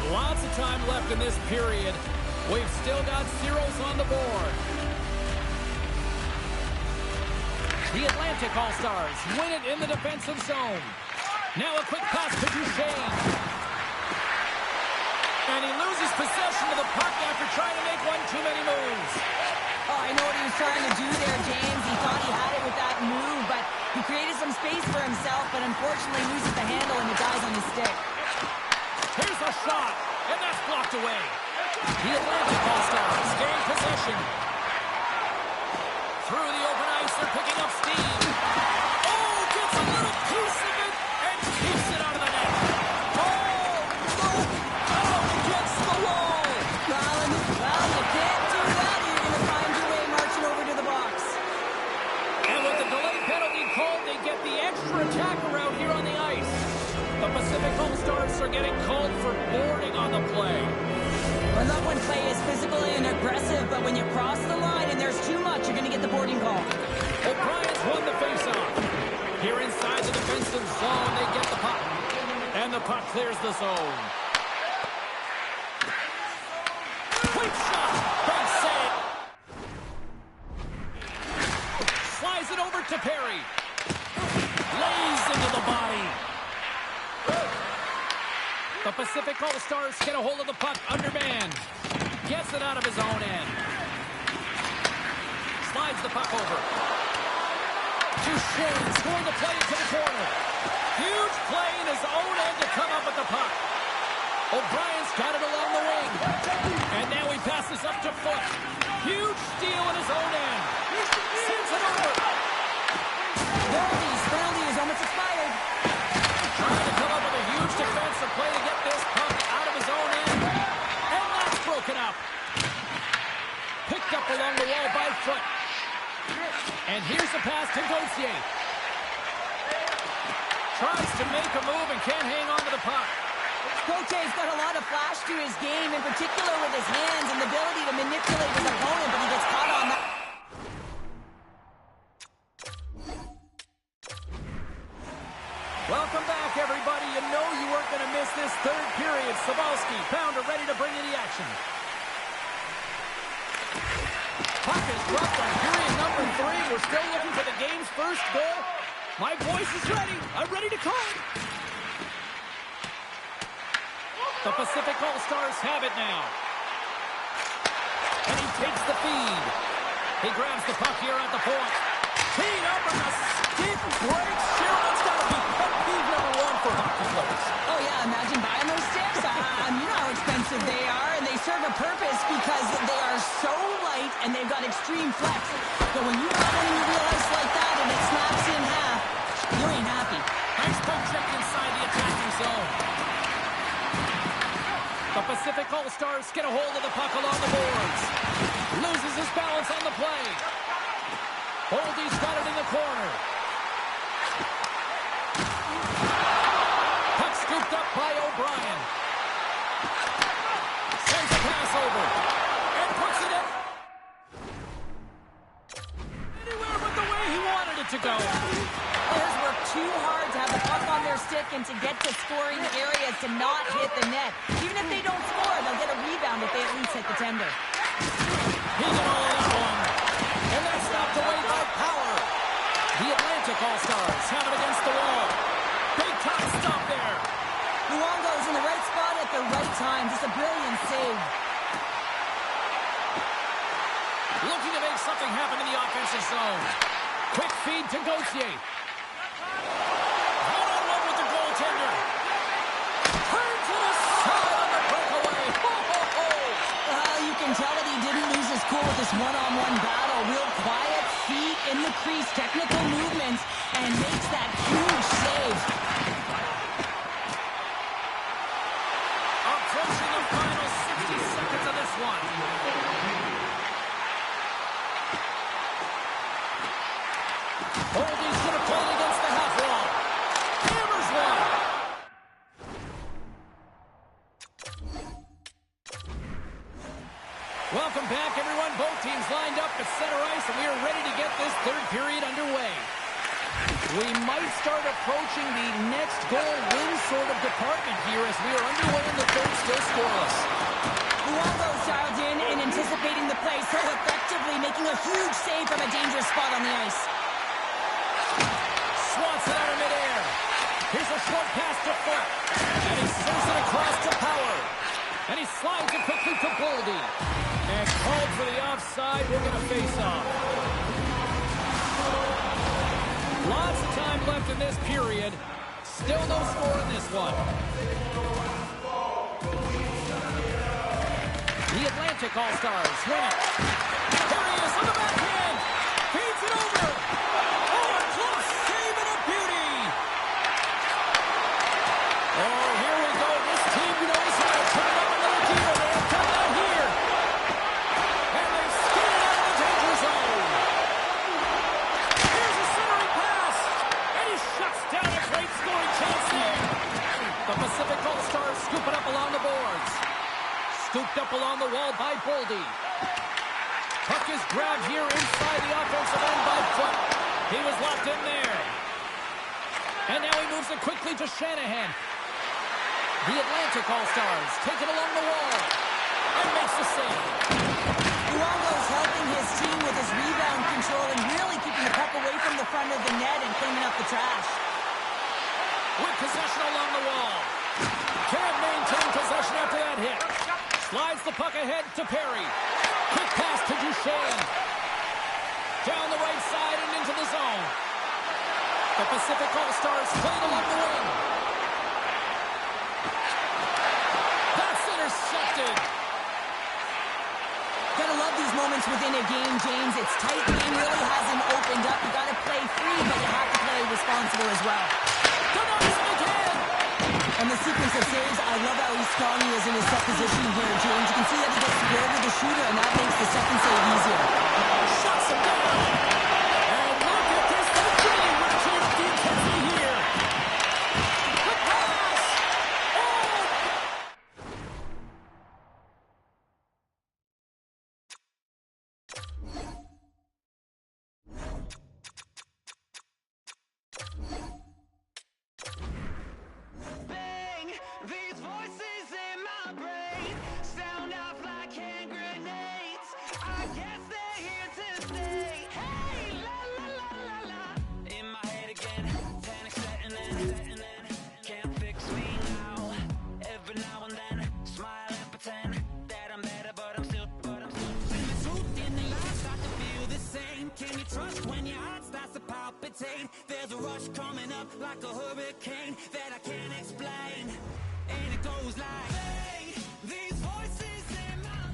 Lots of time left in this period. We've still got zeros on the board. The Atlantic All-Stars win it in the defensive zone. Now a quick pass to Duchesne. And he loses possession of the puck after trying to make one too many moves. Oh, I know what he was trying to do there, James. He thought he had it with that move, but he created some space for himself, but unfortunately loses the handle and it dies on his stick. Here's a shot, and that's blocked away. The Atlantic All-Stars gain possession. Through the open ice, they're picking up steam. Oh, gets a little piece of it and keeps it out of the net. Oh, against the wall. Well, you can't do that. You're going to find your way marching over to the box. And with the delay penalty called, they get the extra attacker out here on the ice. The Pacific All-Stars are getting called for boarding on the play. I love when play is physical and aggressive, but when you cross the line and there's too much, you're going to get the boarding call. O'Brien's won the faceoff. Here inside the defensive zone, they get the puck. And the puck clears the zone. Quick shot! Big save! Slides it over to Perry. Lays into the body. The Pacific All-Stars get a hold of the puck undermanned. Gets it out of his own end. Slides the puck over. Duchesne's going to play into the corner. Huge play in his own end to come up with the puck. O'Brien's got it along the wing. And now he passes up to Foot. Huge steal in his own end. Sends it over. Penalty is almost expired. Trying to come up with a huge defensive play to get this puck out of his own end. And that's broken up. Picked up along the wall by Foot. And here's the pass to Gauthier. Tries to make a move and can't hang on to the puck. Gautier's got a lot of flash to his game, in particular with his hands and the ability to manipulate his opponent, but he gets caught on that. Welcome back, everybody. You know you weren't going to miss this third period. Sabalski, Pounder ready to bring you the action. Puck is dropped on period number 3. We're still looking for the game's first goal. My voice is ready. I'm ready to call it. The Pacific All-Stars have it now. And he takes the feed. He grabs the puck here at the point. Teed up and a stick breaks. Cheryl, that's got to be pet peeve number 1 for hockey players. Oh, yeah, imagine buying those sticks. You know how expensive they are, and they serve a purpose because they are so light and they've got extreme flex. But when you put one in your real ice like that and it snaps in half, you ain't happy. Nice poke check inside the attacking zone. The Pacific All-Stars get a hold of the puck along the boards. Loses his balance on the play. Boldy's got it in the corner. Puck scooped up by O'Brien. Sends a pass over. And puts it in. Anywhere but the way he wanted it to go. Players work too hard to have the puck on their stick and to get to scoring areas to not hit the net. Even if they don't score, they'll get a rebound if they at least hit the tender. He got all of that one. And that's knocked away by Power. The Atlantic All-Stars have it against the wall. Big time stop there. Luongo's in the right spot at the right time. Just a brilliant save. Looking to make something happen in the offensive zone. Quick feed to Gauthier. One-on-one with the goaltender. Turn to the side on the breakaway. Ho, ho, ho. You can tell that he didn't lose his cool with this one-on-one battle. Real quiet, feet in the crease, technical movements, and makes that huge save. Approaching the final 60 seconds of this one. Boldy's going to play it against the half wall. Hammers one. Welcome back, everyone. Both teams lined up at center ice, and we are ready to get this third period underway. We might start approaching the next goal win sort of department here as we are underway in the third, still scoreless. Luongo's dialed in and anticipating the play so effectively, making a huge save from a dangerous spot on the ice. Swats it out of midair. Here's a short pass to Foot. And he sends it across to Power. And he slides it quickly to Boldy. And called for the offside. We're going to face off. Lots of time left in this period. Still no score in this one. The Atlantic All-Stars win it. There he is on the backhand. Feeds it over. Oh, a close save and a beauty. Oh, here we go. This team knows how to turn up another gear. They have done that here. And they've skated out of the danger zone. Here's a centering pass. And he shuts down a great scoring chance there. The Pacific All-Stars scoop it up along the boards. Scooped up along the wall by Boldy. Puck is grabbed here inside the offensive end by Foot. He was locked in there. And now he moves it quickly to Shanahan. The Atlantic All-Stars take it along the wall. And makes the save. Luongo's helping his team with his rebound control and really keeping the puck away from the front of the net and cleaning up the trash. With possession along the wall. Can't maintain possession after that hit. Slides the puck ahead to Perry. Quick pass to Duchesne. Down the right side and into the zone. The Pacific All-Stars played along the wing. moments within a game, James. It's tight. The game really hasn't opened up. You got to play free, but you have to play responsible as well. And the sequence of saves, I love how strong he is in his set position here, James. You can see that he gets squared with the shooter, and that makes the second save easier. Shuts him down. And look at this. They're really ratcheting up the intensity here. Quick pass. Bang! These voices in my brain sound off like hand grenades. I guess they're here to stay. Hey, la la la la la. In my head again, panic setting in. Can't fix me now. Every now and then, smile and pretend that I'm better, but I'm still. When the truth in the lies start to feel the same, can you trust when your heart starts to palpitate? There's a rush coming up like a hurricane that I can't explain. And it goes like, bang, these voices in my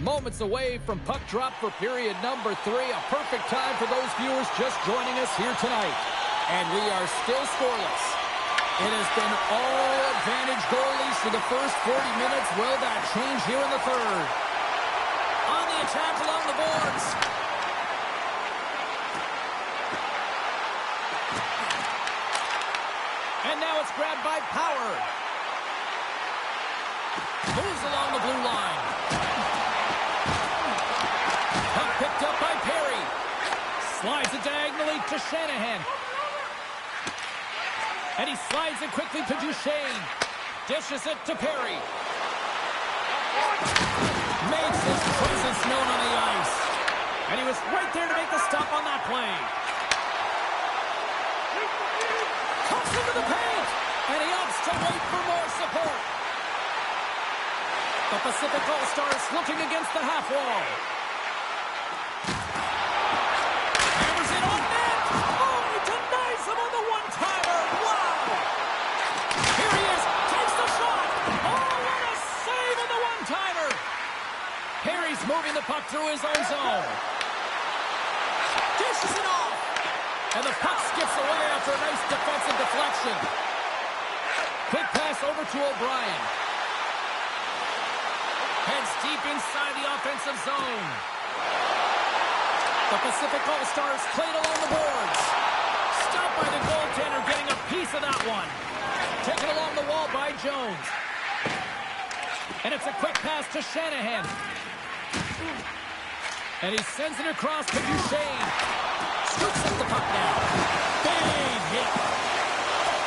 Moments away from puck drop for period number 3. A perfect time for those viewers just joining us here tonight. And we are still scoreless. It has been all advantage goalies for the first 40 minutes. Will that change here in the third? On the attack along the boards. And now it's grabbed by Power. Moves along the blue line. Puck picked up by Perry. Slides it diagonally to Shanahan. And he slides it quickly to Duchesne. Dishes it to Perry. Makes his presence known on the ice. And he was right there to make the stop on that play. Comes into the paint. And he opts to wait for more support. The Pacific All-Stars looking against the half wall. Hammers it on net. Oh, he denies him on the one-timer. Wow. Here he is. Takes the shot. Oh, what a save on the one-timer. Perry's moving the puck through his own zone. Dishes it off. And the puck skips away after a nice defensive deflection. Quick pass over to O'Brien. Heads deep inside the offensive zone. The Pacific All-Stars played along the boards. Stopped by the goaltender, getting a piece of that one. Taken along the wall by Jones. And it's a quick pass to Shanahan. And he sends it across to Duchesne. Scoops up the puck now. Big hit.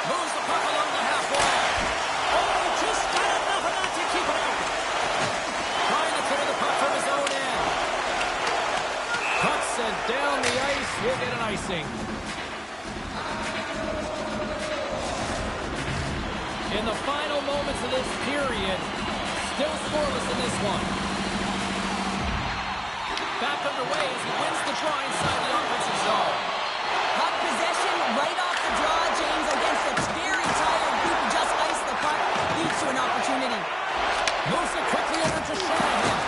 Moves the puck along the half wall. Oh, just got enough of that to keep it out. Trying to clear the puck from his own end. Puck sent down the ice. We'll get an icing. In the final moments of this period, still scoreless in this one. Back underway as he wins the draw inside the offensive zone. Puck possession right off the draw, James, against a very tired group who just iced the puck. Leads to an opportunity. Moves it quickly over to Shanahan.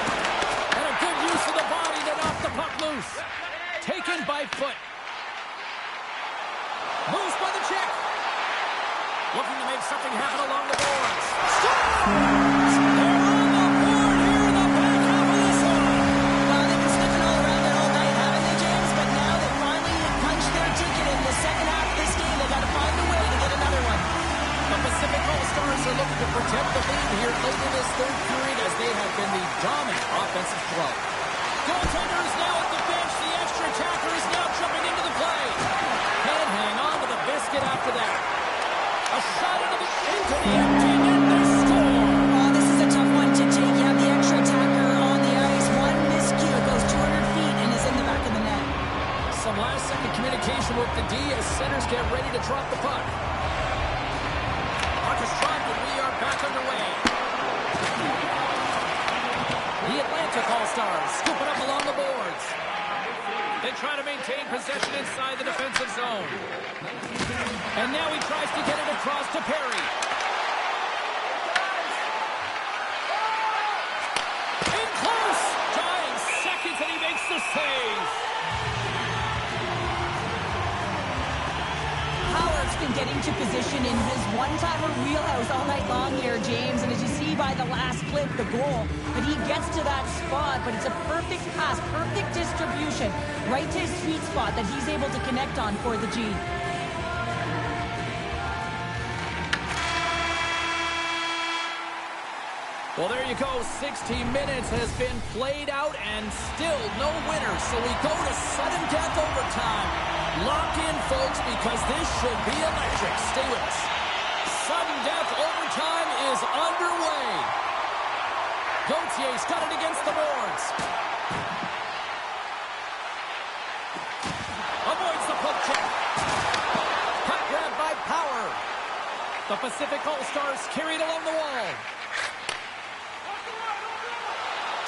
And a good use of the body to knock the puck loose. Taken by foot. Moves by the check. Looking to make something happen along the boards. Scores! They're on the board here in the back half of this one. Well, they've been sniffing all around it all night, haven't they, James? But now they finally punched their ticket in the second half of this game. They got to find a way to get another one. The Pacific All-Stars are looking to protect the lead here late in this third period as they have been the dominant offensive club. Goaltender is now at the bench. The extra attacker is now jumping into the play. Can hang on to the biscuit after that. A shot into the empty net. They score. Oh, this is a tough one to take. You have the extra attacker on the ice. One miscue. It goes 200 feet and is in the back of the net. Some last-second communication with the D as centers get ready to drop the puck. Puck is dropped and we are back underway. The Atlantic All-Stars scoop it up along the boards. They try to maintain possession inside the defensive zone. And now he tries to get it across to Perry. save. Howard's been getting to position in his one-timer wheelhouse all night long here, James. And as you see by the last clip, the goal, but he gets to that spot, but it's a perfect pass, perfect distribution, right to his sweet spot that he's able to connect on for the G. Well, there you go. 60 minutes has been played out and still no winner. So we go to sudden death overtime. Lock in, folks, because this should be electric. Stay with us. Sudden death overtime is underway. Gautier's got it against the boards. Avoids the poke check. Puck grab by Power. The Pacific All-Stars carried along the wall.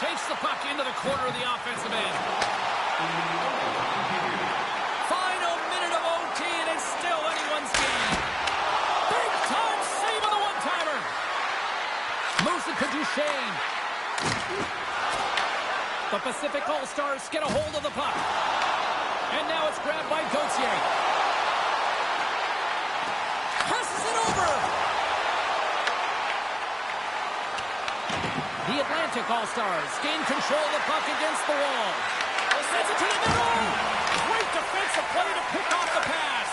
Takes the puck into the corner of the offensive end. Final minute of OT, and it's still anyone's game. Big-time save on the one-timer. Moves it to Duchesne. The Pacific All-Stars get a hold of the puck. And now it's grabbed by Gauthier. Passes it over. The Atlantic All-Stars gain control of the puck against the wall. Sends it to the middle. Great defensive play to pick off the pass.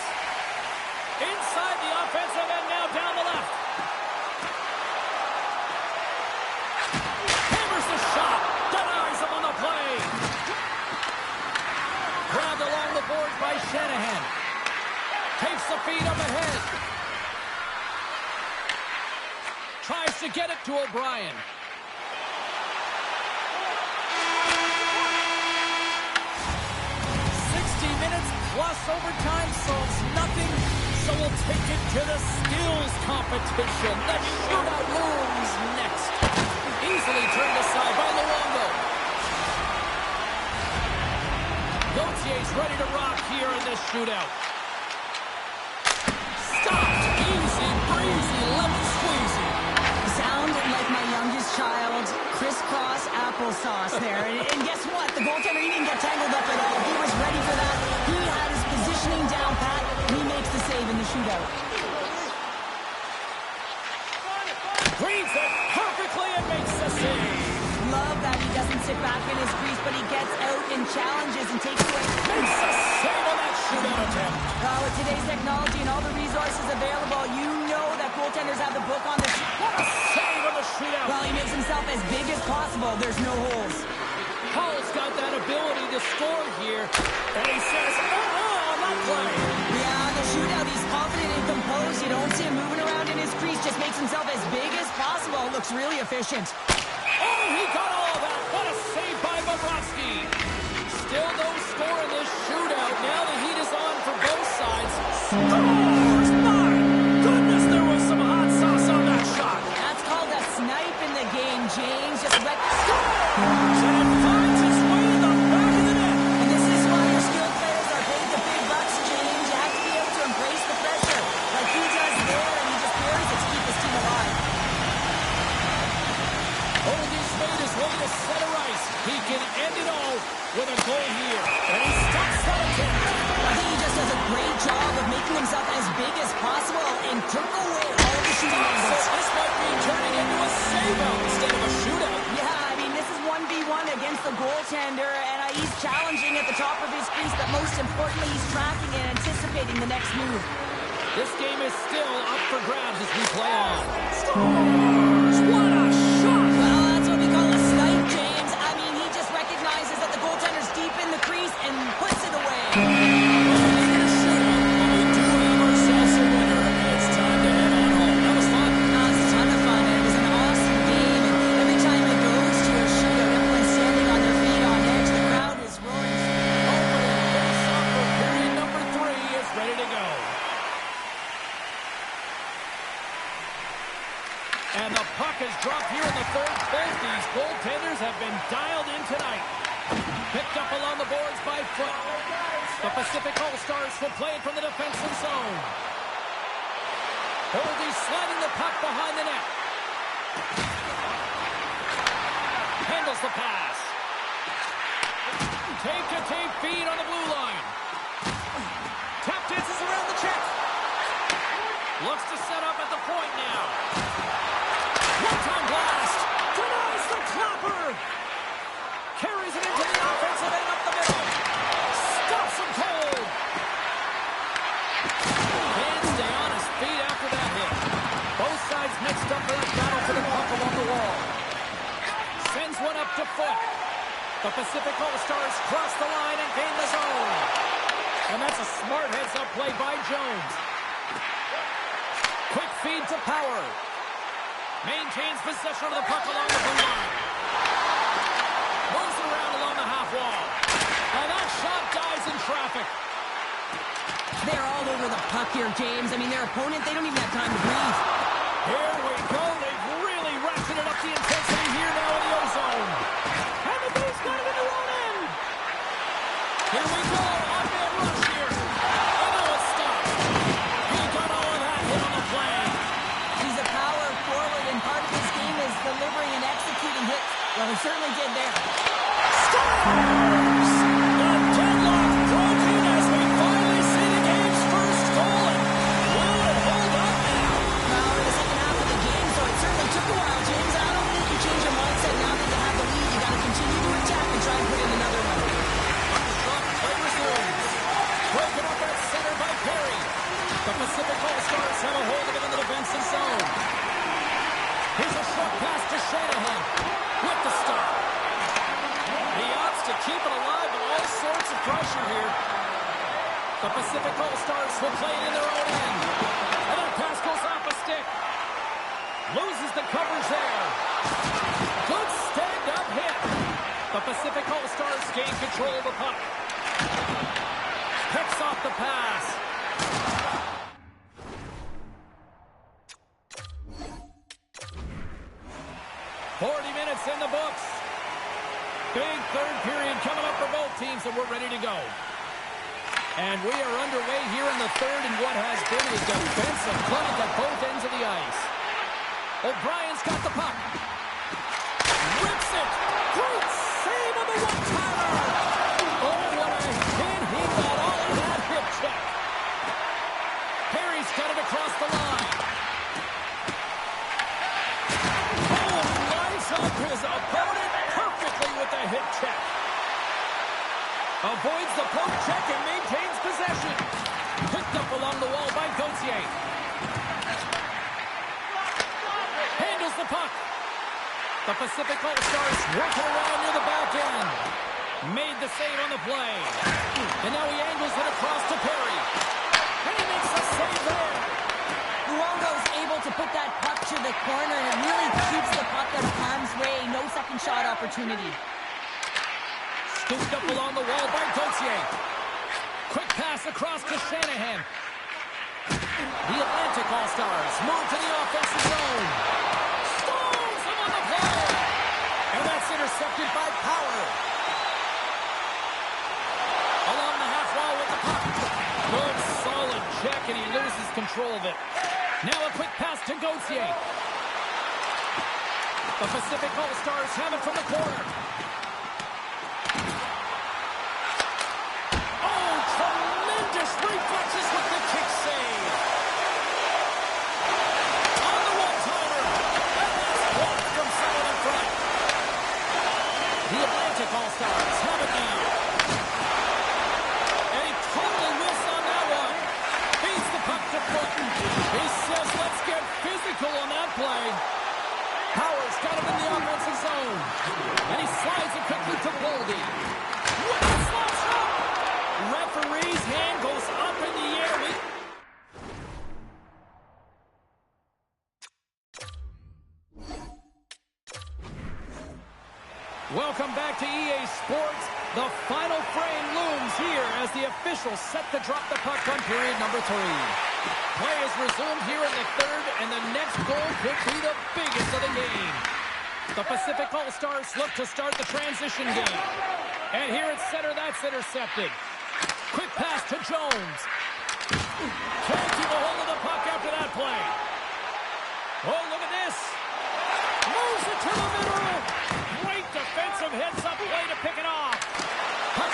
Inside the offensive end, now down the left. Hammers the shot. Denies him on the play. Grabbed along the boards by Shanahan. Takes the feed up ahead. Tries to get it to O'Brien. 60 minutes plus overtime solves nothing, so we'll take it to the skills competition. The shootout looms next. Easily turned aside by Luongo. Gautier's ready to rock here in this shootout. Stopped. Easy breezy, lemon squeezy. Sound like my youngest child, crisscross applesauce there. And guess what? The goaltender, he didn't get tangled up at all. He was ready for that. He had his positioning down pat. He makes the save in the shootout. Reads it perfectly and makes the save. Love that he doesn't sit back in his crease, but he gets out and challenges and takes away. Makes the save on that shootout attempt. With today's technology and all the resources available, you know that goaltenders have the book on the shoot. What a save on the shootout. Well, he makes himself as big as possible. There's no holes. Paul's got that ability to score here, and he says, on that play. Yeah, the shootout, he's confident and composed. You don't see him moving around in his crease. Just makes himself as big as possible. Looks really efficient. Oh, he got all of that. What a save by Bobrovsky. Still no score in this shootout. Now the heat is on for both sides. Scores! My goodness, there was some hot sauce on that shot. That's called a snipe in the game, James. Just let... Scores! And it finds its way to the back of the net. And this is why your skilled players are paid the big bucks, James. You have to be able to embrace the pressure like he does there, and he just carries it to keep his team alive. Holding Spade is ready to set a rice. He can end it all with a goal here. And he stops that attempt. I think he just does a great job of making himself as big as possible and took away all the shooting angles. So this might be turning into a save-out instead of a shootout. Yeah, I mean, this is 1v1 against the goaltender, and he's challenging at the top of his crease, but most importantly, he's tracking and anticipating the next move. This game is still up for grabs as we play on. Scores! What a shot! Well, that's what we call a snipe, James. I mean, he just recognizes that the goaltender's deep in the crease and puts it away. We do have ourselves a winner. It's time to head on home. That was fun. It was a ton of fun, and it was an awesome game. And every time it goes to a shootout, everyone's standing on their feet on edge. The crowd is roaring. Opening face-off for period number 3 is ready to go. And the puck is dropped here in the third. Both these goaltenders have been dialed in tonight. Picked up along the boards by Foot. The Pacific All-Stars will play it from the defensive zone. Boldy sliding the puck behind the net. Handles the pass. Tape-to-tape feed on the blue line. Tap dances around the check. Looks to set up at the point now. One-time blast. Denies the clapper. Carries it into the offensive end up the middle. Stops him cold. Can't stay on his feet after that hit. Both sides mixed up for that battle for the puck along the wall. Sends one up to foot. The Pacific All-Stars cross the line and gain the zone. And that's a smart heads-up play by Jones. Quick feed to Power. Maintains possession of the puck along the blue line. Moves it around along the half wall. And that shot dies in traffic. They're all over the puck here, James. I mean, their opponent, they don't even have time to breathe. Here we go. They've really ratcheted up the intensity here now in the O-zone. And the base got it in the wrong end. Here we go. On-man rush here. And now it's stopped. He got all of that hit on the play. He's a power forward, and part of his game is delivering and executing hits. Well, he certainly did there. Scores! The deadlock broken as we finally see the game's first goal. And will it hold up now? Well, in the second half of the game, so it certainly took a while, James. I don't think you change your mindset now that you have the lead. You got to continue to attack and try and put in another one. Shot play resumes. Broken up at center by Perry. The Pacific All-Stars have a hold of it in the defensive zone. Here's a short pass to Shanahan with the stop. He opts to keep it alive with all sorts of pressure here. The Pacific All-Stars will play it in their own end. And that pass goes off a stick. Loses the coverage there. Good stand-up hit. The Pacific All-Stars gain control of the puck. Picks off the pass. Minutes in the books. Big third period coming up for both teams, and we're ready to go. And we are underway here in the third in what has been a defensive clinic at both ends of the ice. O'Brien's got the puck. Rips it. Great save on the one-timer. Oh, what a hit. He got all of that hip check. Perry's got it across the line. Up his opponent perfectly with the hip check. Avoids the poke check and maintains possession. Picked up along the wall by Gauthier. Handles the puck. The Pacific All-Stars working around near the back end. Made the save on the play. And now he angles it across to Perry. And he makes the save there. Luongo's able to put that puck to the corner, and it really keeps the puck out of harm's way. No second shot opportunity. Scooped up along the wall by Gauthier. Quick pass across to Shanahan. The Atlantic All-Stars move to the offensive zone. Stones him on the play. And that's intercepted by Power. Along the half wall with the puck. Good solid check, and he loses control of it. Now a quick pass to Gauthier. The Pacific All-Stars have it from the corner. Oh, tremendous reflexes with the kick save. On the one-timer. And that's blocked from someone in front. The Atlantic All-Stars have it now. And he totally whiffs on that one. Feeds the puck to foot. He says, let's get physical on that play. Power's got him in the offensive zone. And he slides it quickly to Boldy. What a slap shot! Referee's hand goes up in the air. Welcome back to EA Sports. The final frame looms here as the officials set to drop the puck on period number 3. Play is resumed here in the third, and the next goal could be the biggest of the game. The Pacific All-Stars look to start the transition game. And here at center, that's intercepted. Quick pass to Jones. Can't keep a hold of the puck after that play. Oh, look at this. Moves it to the middle. Great defensive heads-up play to pick it off. Puck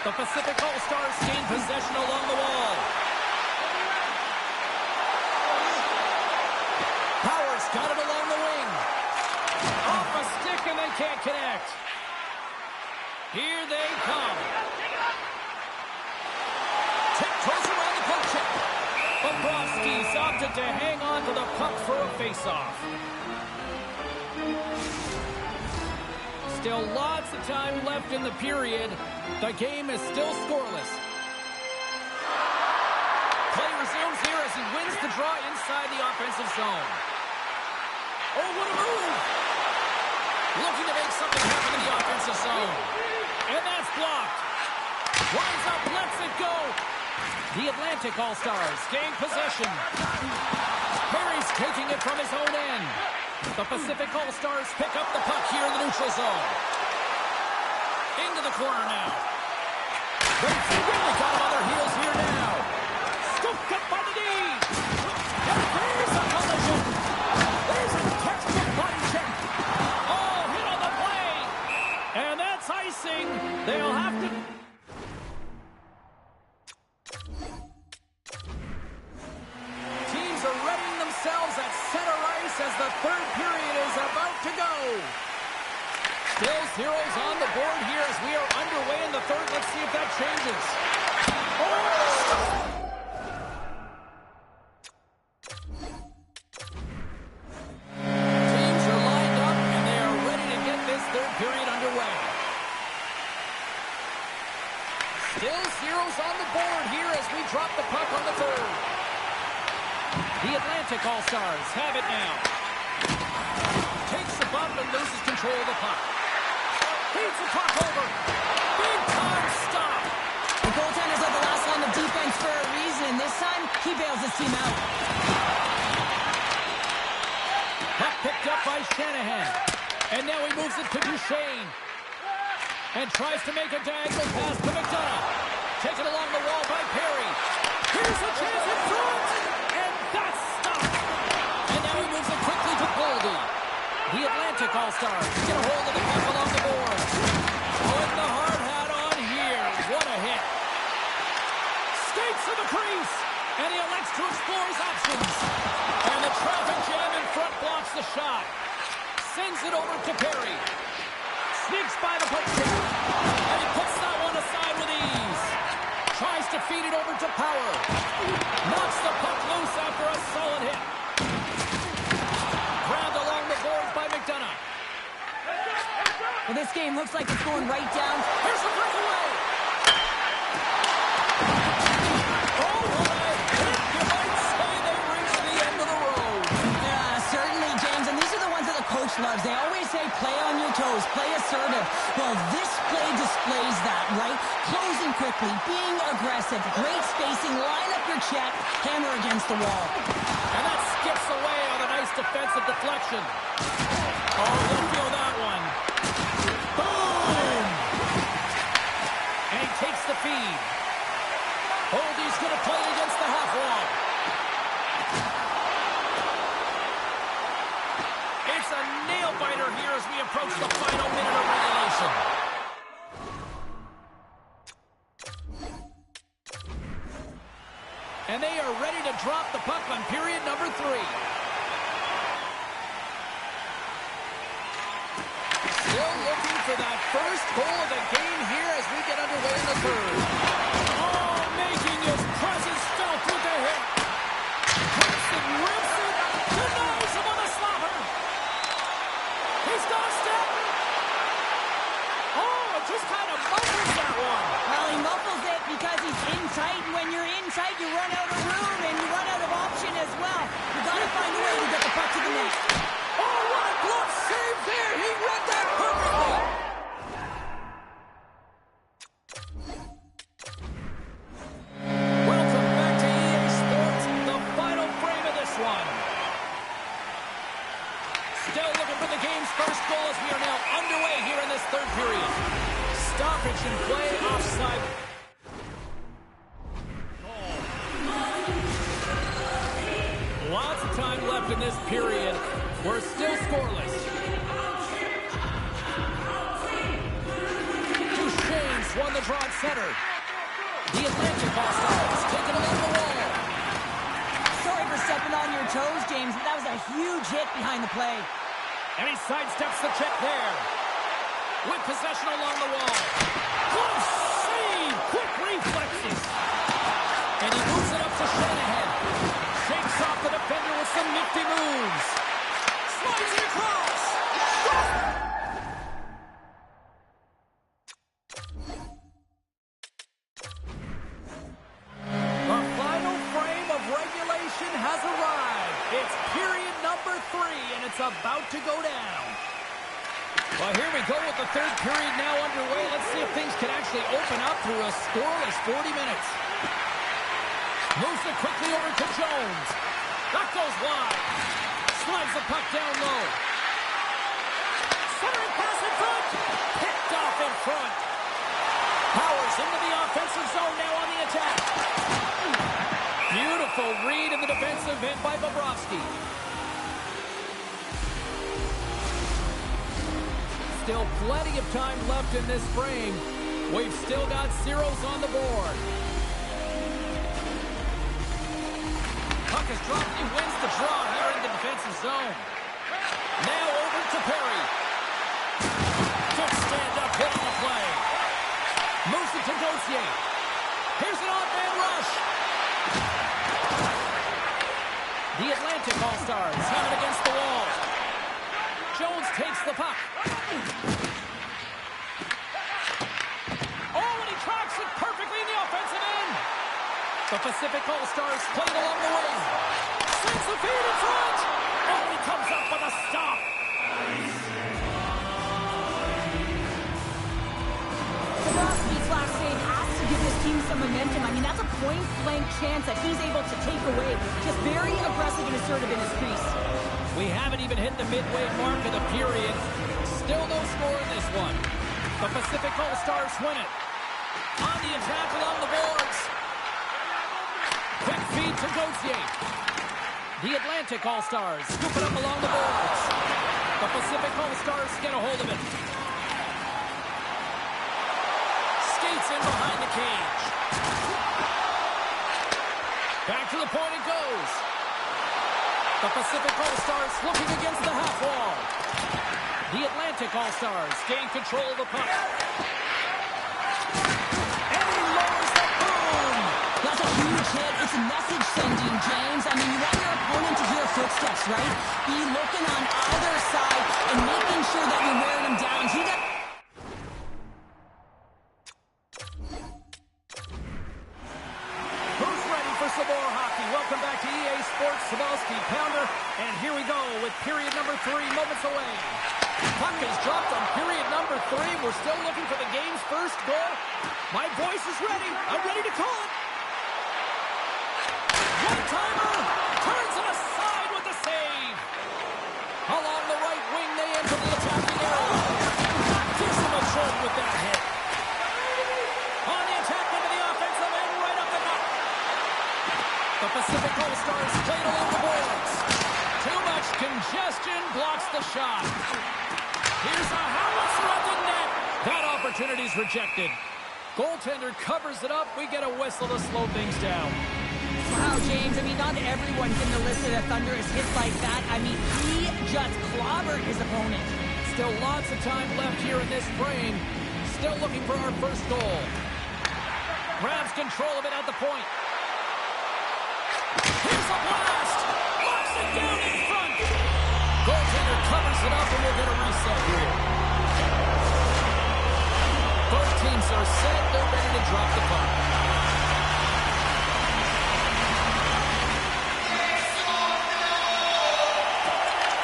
The Pacific All-Stars gain possession along the wall. Power's got it along the wing. Off a stick and they can't connect. Here they come. Tiptoes around the poke check. Bobrovsky's opted to hang on to the puck for a face-off. Still lots of time left in the period. The game is still scoreless. Play resumes here as he wins the draw inside the offensive zone. Oh, what a move! Looking to make something happen in the offensive zone. And that's blocked. Winds up, lets it go. The Atlantic All-Stars gain possession. Perry's taking it from his own end. The Pacific All-Stars pick up the puck here in the neutral zone. Into the corner now. They've really got him on their heels here now. Scooped up by the D. And there's a collision. There's a textbook body check. Oh, hit on the play. And that's icing. They'll have to... Teams are readying themselves at center ice as the third period is about to go. Still zeros on the board here as we are underway in the third. Let's see if that changes. Oh! Teams are lined up and they are ready to get this third period underway. Still zeros on the board here as we drop the puck on the third. The Atlantic All-Stars have it now. Takes the bump and loses control of the puck. Feeds the puck over. Big time stop. The goaltenders are the last line of defense for a reason. This time, he bails his team out. Puck picked up by Shanahan. And now he moves it to Duchesne. And tries to make a diagonal pass to McDonough. Taken along the wall by Perry. Here's a chance in front. And that's stopped. And now he moves it quickly to Goldie. The Atlantic All-Stars get a hold of the puck along the board. Putting the hard hat on here. What a hit. Skates to the crease. And he elects to explore his options. And the traffic jam in front blocks the shot. Sends it over to Perry. Sneaks by the puck check. And he puts that one aside with ease. Tries to feed it over to Power. Knocks the puck loose after a solid hit. Grabbed along the boards by McDonough. Well, this game looks like it's going right down. Here's a breakaway. Oh, what a hit. You might say they reached the end of the road. Certainly, James, and these are the ones that the coach loves. They always say, play on your toes, play assertive. Well, this play displays that, right? Closing quickly, being aggressive, great spacing, line up your check, hammer against the wall. And that skips away on a nice defensive deflection. Oh, he'll feel that one. Boom! And he takes the feed. Holdie's going to play against the half wall. It's a nail-biter here as we approach the final minute of regulation. And they are ready to drop the puck on period number 3. Still looking for that first goal of the game here as we get underway in the third. Oh, making his presence felt with the hit. Hits it, rips it, denies him on the slobber. He's got a step. Oh, it just kind of muffles that one. Well, he muffles it because he's in tight, and when you're in tight, you run out of room, and you run out of option as well. You got to find a way to get the puck to the net. Oh, what a glove save there. He read that perfectly. Welcome back to EA Sports, the final frame of this one. Still looking for the game's first goal as we are now underway here in this third period. Stoppage in play, offside. Lots of time left in this period. We're still scoreless. Duchesne won the draw at center. The Atlantic All-Stars taking along the wall. Sorry for stepping on your toes, James, but that was a huge hit behind the play. And he sidesteps the check there. With possession along the wall. Close save! Quick reflexes. And he moves it up to Shanahan. Shakes off the defender with some nifty moves. Slides it across. The final frame of regulation has arrived. It's period number 3, and it's about to go down. Well, here we go with the third period now underway. Let's see if things can actually open up through a scoreless 40 minutes. Moves it quickly over to Jones. That goes wide. Slides the puck down low. Centering pass in front. Picked off in front. Powers into the offensive zone now on the attack. Beautiful read in the defensive end by Bobrovsky. Still plenty of time left in this frame. We've still got zeros on the board. Puck is dropped. He wins the draw here in the defensive zone. Now over to Perry. Good stand-up hit on the play. Moves it to Gauthier. Here's an off-man rush. The Atlantic All-Stars have it against the wall. Jones takes the puck. Oh, and he tracks it perfectly in the offensive end. The Pacific All-Stars played along the wing. Slings the feed in front. Oh, he comes up with a stop. Bobrovsky's last save has to give this team some momentum. I mean, that's a point-blank chance that he's able to take away. Just very aggressive and assertive in his crease. We haven't even hit the midway mark of the period. Still no score in this one. The Pacific All-Stars win it. On the attack along the boards. Quick feed to Gauthier. The Atlantic All-Stars scoop it up along the boards. The Pacific All-Stars get a hold of it. Skates in behind the cage. Back to the point it goes. The Pacific All-Stars looking against the half wall. The Atlantic All-Stars gain control of the puck. And he lowers the boom. That's a huge hit. It's a message sending, James. I mean, you want your opponent to hear footsteps, right? Be looking on either side and making sure that you're wearing them down. He got... Who's ready for some more hockey? Welcome back to EA Sports Sabowski Pounder. And here we go with period number 3, moments away. Puck is dropped on period number 3. We're still looking for the game's first goal. My voice is ready. I'm ready to call it. One-timer. Turns it aside with the save. Along the right wing, they enter the attacking area. Gives him a short with that hit. On the attack into the offensive end, right up the net. The Pacific All-Stars played along the boards. Too much congestion blocks the shot. Here's a howitzer at the net. That opportunity's rejected. Goaltender covers it up. We get a whistle to slow things down. Wow, James, I mean, not everyone's in the list of thunderous hits like that. I mean, he just clobbered his opponent. Still lots of time left here in this frame. Still looking for our first goal. Grabs control of it at the point. Here's a blast. Locks it down in front. Goaltender covers it up, and we'll get a reset here. Both teams are set. They're ready to drop the puck.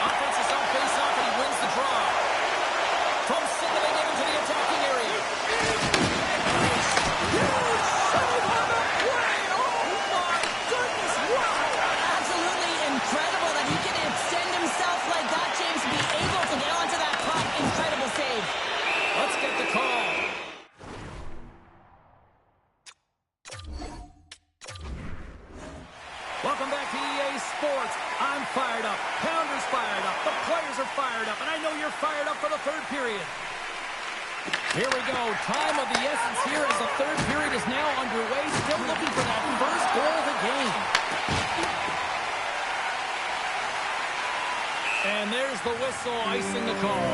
Offense is on face-off, and he wins the draw. From center, they get into the attacking area. Huge save on the play. Oh, my goodness. Wow. Absolutely incredible that he can extend himself like that, James, to be able to get onto that puck. Incredible save. Let's get the call. Welcome back to EA Sports. I'm fired up. Pounder's fired up. The players are fired up. And I know you're fired up for the third period. Here we go. Time of the essence here as the third period is now underway. Still looking for that first goal of the game. And there's the whistle, icing the call.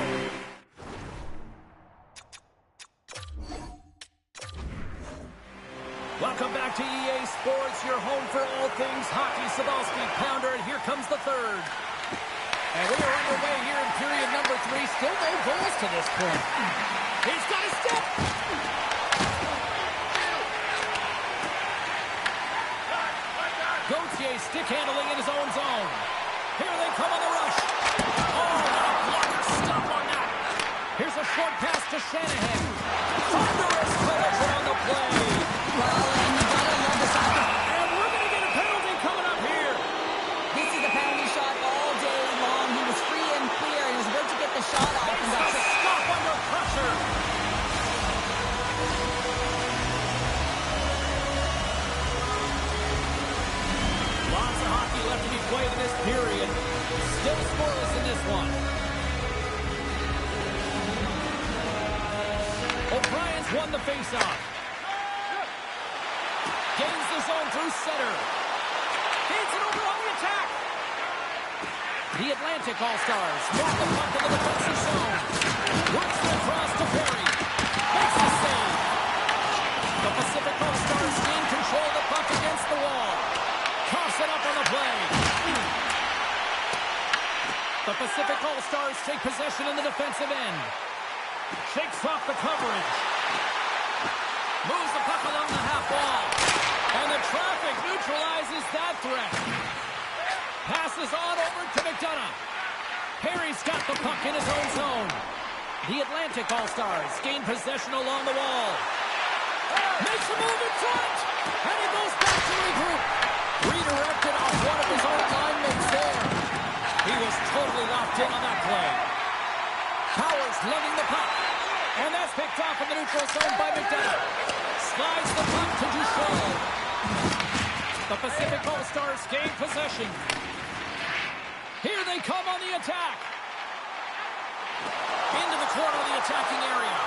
Welcome back to EA Sports, your home for all things hockey. Sabalski pounder, and here comes the third. And we are underway here in period number 3. Still no goals to this point. He's got a step. Gauthier stick handling in his own zone. Here they come on the rush. Oh, what a blocker stop on that. Here's a short pass to Shanahan. Thunderous collision on the play. Well, and you gotta love the soccer. And we're going to get a penalty coming up here. This is a penalty shot all day long. He was free and clear and was about to get the shot off. And It's a stop under pressure. Lots of hockey left to be played in this period. Still scoreless in this one. O'Brien's won the faceoff. Gains the zone through center. Feeds it over on the attack. The Atlantic All-Stars move the puck into the defensive zone. Works it across to Perry. Makes the save. The Pacific All-Stars gain control of the puck against the wall. Coughs it up on the play. The Pacific All-Stars take possession in the defensive end. Shakes off the coverage. Moves the puck along the half wall. And the traffic neutralizes that threat. Passes on over to McDonough. Perry's got the puck in his own zone. The Atlantic All-Stars gain possession along the wall. Makes a move in front. And he goes back to regroup. Redirected off one of his own linemates there. He was totally locked in on that play. Powers lugging the puck. And that's picked off in the neutral zone by McDonough. Slides the puck to Chel. The Pacific All-Stars gain possession. Here they come on the attack. Into the corner of the attacking area.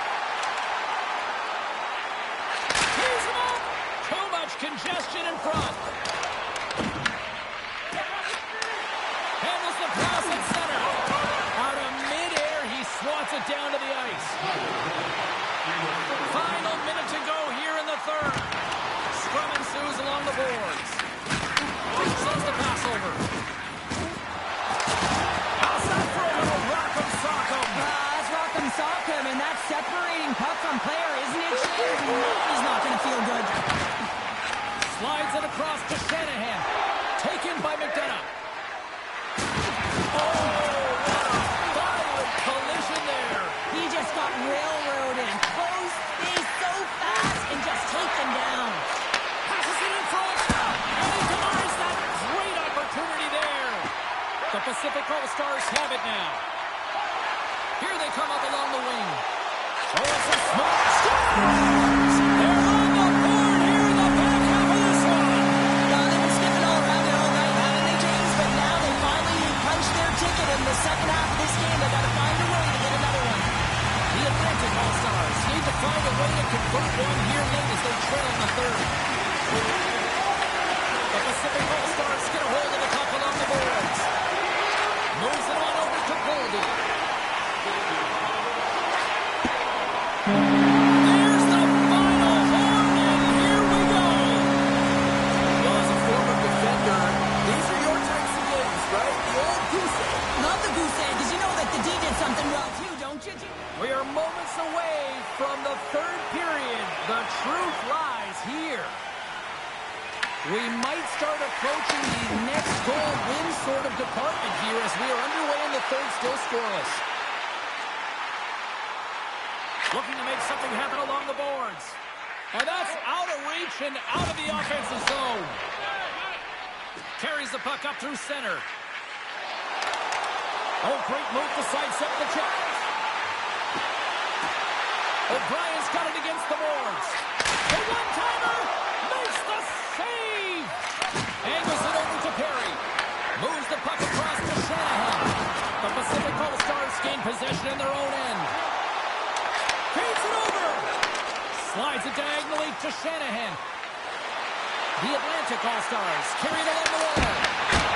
Tees him up. Too much congestion in front. Handles the pass at center. Out of midair, he swats it down to the ice. Final minute to go here in the third. Scrum ensues along the boards. Sends the pass over. How's that for a little rock'em sock'em? That's rock'em sock'em, and that's separating puck from player, isn't it? He's not going to feel good. Slides it across to Shanahan. Taken by McDonough. Oh, what a violent collision there. He just got railroaded. Close space so fast and just take them down. Passes it in front. And he denies that great opportunity there. The Pacific All-Stars have it now. Here they come up along the wing. Oh, it's a smart stop. They're on the board here in the back half of this one. Well, they've been skipping all around it all night, haven't they, James? But now they finally punched their ticket in the second half of this game. They got to find a way to get another one. The Atlantic All-Stars need to find a way to convert one here late as they trail in the third. The Pacific All-Stars get a hold of the puck along the boards. Moves it on over to Goldie. There's the final horn, and here we go. Well, as a former defender, these are your types of games, right? The old goose egg. Love the goose egg, because you know that the D did something well, too, don't you? We are moments away from the third period. The truth lies here. We might start approaching the next goal win sort of department here as we are underway in the third, still scoreless. Looking to make something happen along the boards. And that's out of reach and out of the offensive zone. Carries the puck up through center. Oh, great move to sidestep the check. O'Brien's got it against the boards. The one-timer makes the save. Angles it over to Perry. Moves the puck across to Shanahan. The Pacific All-Stars gain possession in their own end. Feeds Slides it diagonally to Shanahan. The Atlantic All-Stars carry it along the wall.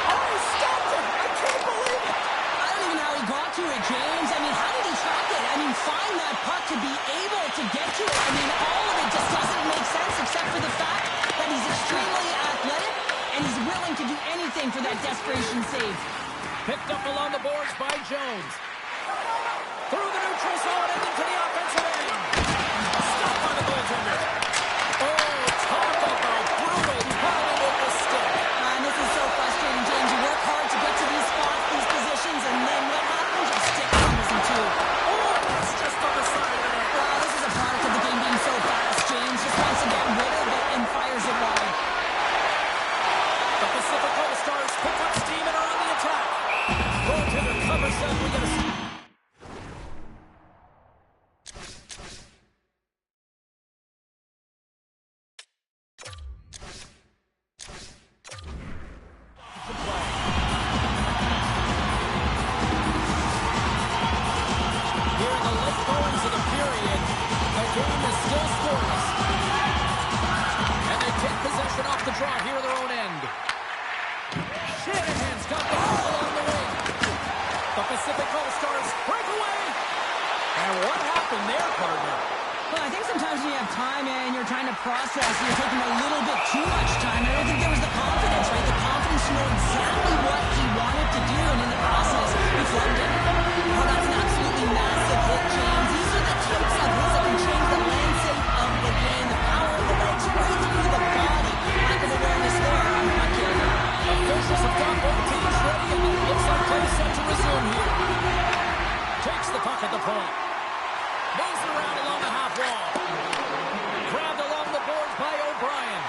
Oh, he stopped it! I can't believe it! I don't even know how he got to it, James. I mean, how did he track it? I mean, find that puck to be able to get to it. I mean, all of it just doesn't make sense except for the fact that he's extremely athletic and he's willing to do anything for that desperation save. Picked up along the boards by Jones. Through the neutral zone and into the offensive end. Stopped by the goaltender. Oh, talk about brutal pounding with the stick. Man, this is so frustrating, James. You work hard to get to these spots, these positions, and then what happens? Your stick crumbles in two. Oh, that's just on the side of the net. Wow, this is a product of the game being so fast, James. Just wants to get rid of it and fires it wide. The Pacific All-Stars pick up steam and are on the attack. Goaltender covers up. We got a... Pacific All-Stars break away. And what happened there, partner? Well, I think sometimes when you have time and you're trying to process, you're taking a little bit too much time. I don't think there was the confidence, right? The confidence to know exactly what he wanted to do, and in the process, he flubbed it. Oh, that's an absolutely massive hit, James. These are the types of hits that can change the landscape of the game. The power of the legs right through the body. Lack of awareness there. I'm not kidding. Officials have got both teams ready, and it looks like play set to resume here. Takes the puck at the point. Moves it around along the half wall. Grabbed along the boards by O'Brien.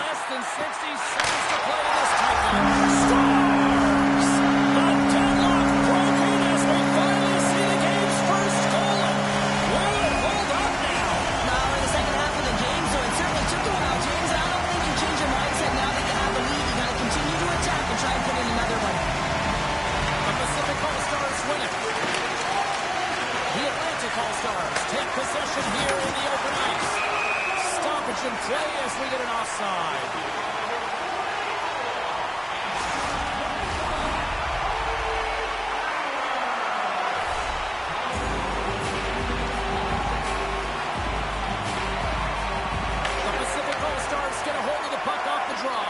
Less than 60 seconds to play in this tight game. Stars! The deadlock broken as we finally see the game's first goal. Will it hold up now? Now we're in the second half of the game, so it certainly took a while, James. I don't think you change your mindset now that you have the lead. You got to continue to attack and try and put in another one. The Pacific All-Stars win it. The Atlantic All-Stars take possession here in the open ice. Stoppage in play as we get an offside. The Pacific All-Stars get a hold of the puck off the draw.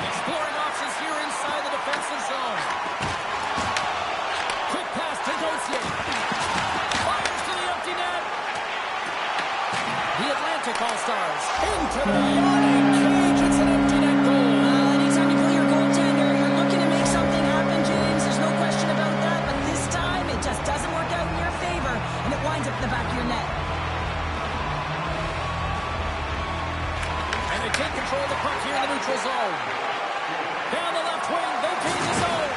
Exploring options here inside the defensive zone. Quick pass to Gauthier. Fires to the empty net. The Atlantic All-Stars into the yawning cage. It's an empty net goal. Anytime you pull your goaltender, you're looking to make something happen, James. There's no question about that. But this time, it just doesn't work out in your favor, and it winds up in the back of your net. And they take control of the puck here in the neutral zone. Down the left wing, they take the zone.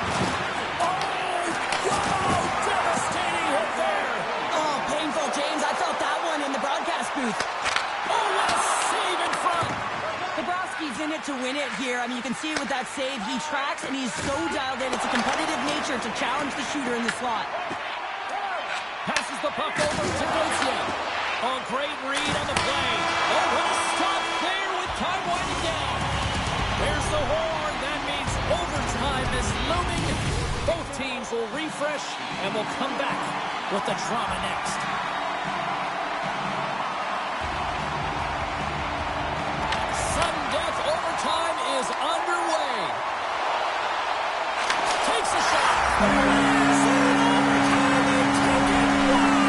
Wow, devastating hit there. Oh, painful, James. I felt that one in the broadcast booth. Oh, what a save in front. Bobrovsky's in it to win it here. I mean, you can see with that save, he tracks and he's so dialed in. It's a competitive nature to challenge the shooter in the slot. Passes the puck over to Gauthier. Oh, great read on the play. Oh, what a stop there with time winding down. There's the horn. That means overtime is looming. Both teams will refresh and will come back with the drama next. Sudden death overtime is underway. Takes a shot. Is it overtime? They take it. Wow!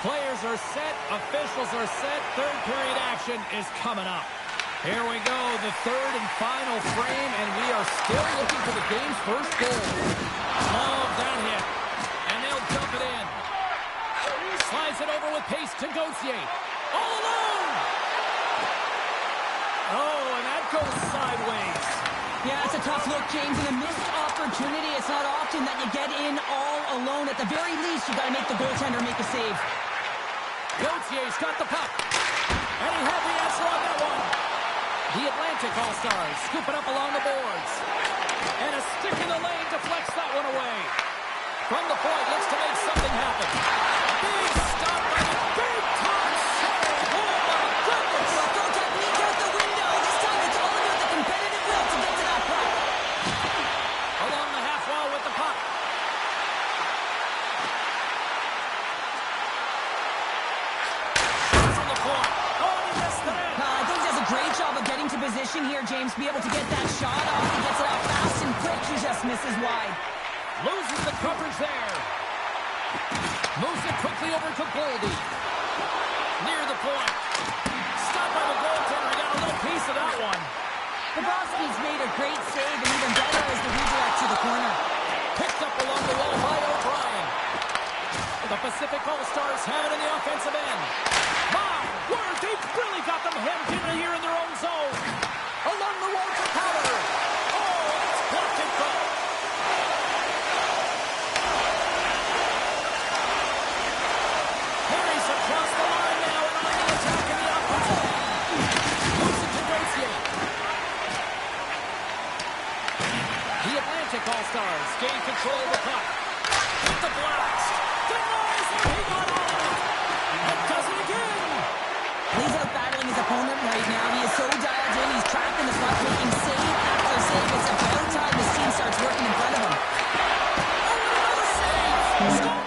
Players are set, officials are set, third period action is coming up. Here we go, the third and final frame, and we are still looking for the game's first goal. Love that hit, and they'll dump it in. Slides it over with pace to Gauthier. All alone! Oh, and that goes sideways. Yeah, it's a tough look, James, and a missed opportunity. It's not often that you get in all alone. At the very least, you got to make the goaltender make a save. Gautier's got the puck. And he had the answer on that one. The Atlantic All-Stars scoop it up along the boards. And a stick in the lane deflects that one away. From the point, looks to make something happen. Big stop by the big-time shot. Oh, my goodness. Well, throw technique out the window. This time it's all about the competitive will to get to that puck. Along the half wall with the puck. From the point. Oh, he missed the net. I think he does a great job of getting to position here, James. Be able to get that shot off. He gets it out fast and quick. He just misses wide. Loses the coverage there. Moves it quickly over to Goldie. Near the point. Stopped by the goaltender. He got a little piece of that one. Bobrovsky's made a great save, and even better is the redirect to the corner. Picked up along the wall by O'Brien. The Pacific All-Stars have it in the offensive end. My word, they've really got them hemmed in here in their own zone. Along the wall for Power. Oh, it's blocked in front. Harry's across the line now and on the attack in the offensive end. Moves it to Gauthier. The Atlantic All-Stars gain control of the puck. With the blast. Denies him. He got all of it. And does it again. He's out battling his opponent right now. He is so dialed in. He's tracking the puck, making save after save. It's about time his team starts working in front of him. Oh, another save. Score.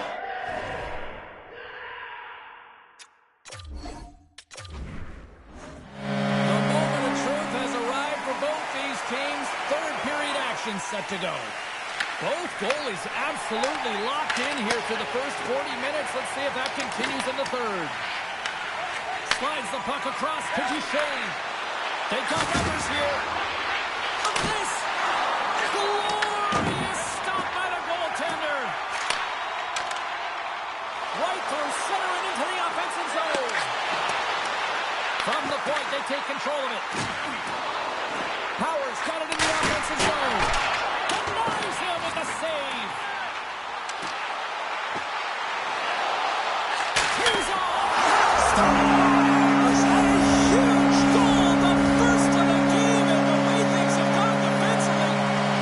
The moment of truth has arrived for both these teams. Third period action set to go. Both goalies absolutely locked in here through the first 40 minutes. Let's see if that continues in the third. Slides the puck across to Duchesne. They got numbers here. Look at this. Glorious stop by the goaltender. Right through center and into the offensive zone. From the point, they take control of it. Powers got it in the offensive zone. Denies him with the save. He's off. A huge goal, the first of the game, and the way things have gone defensively,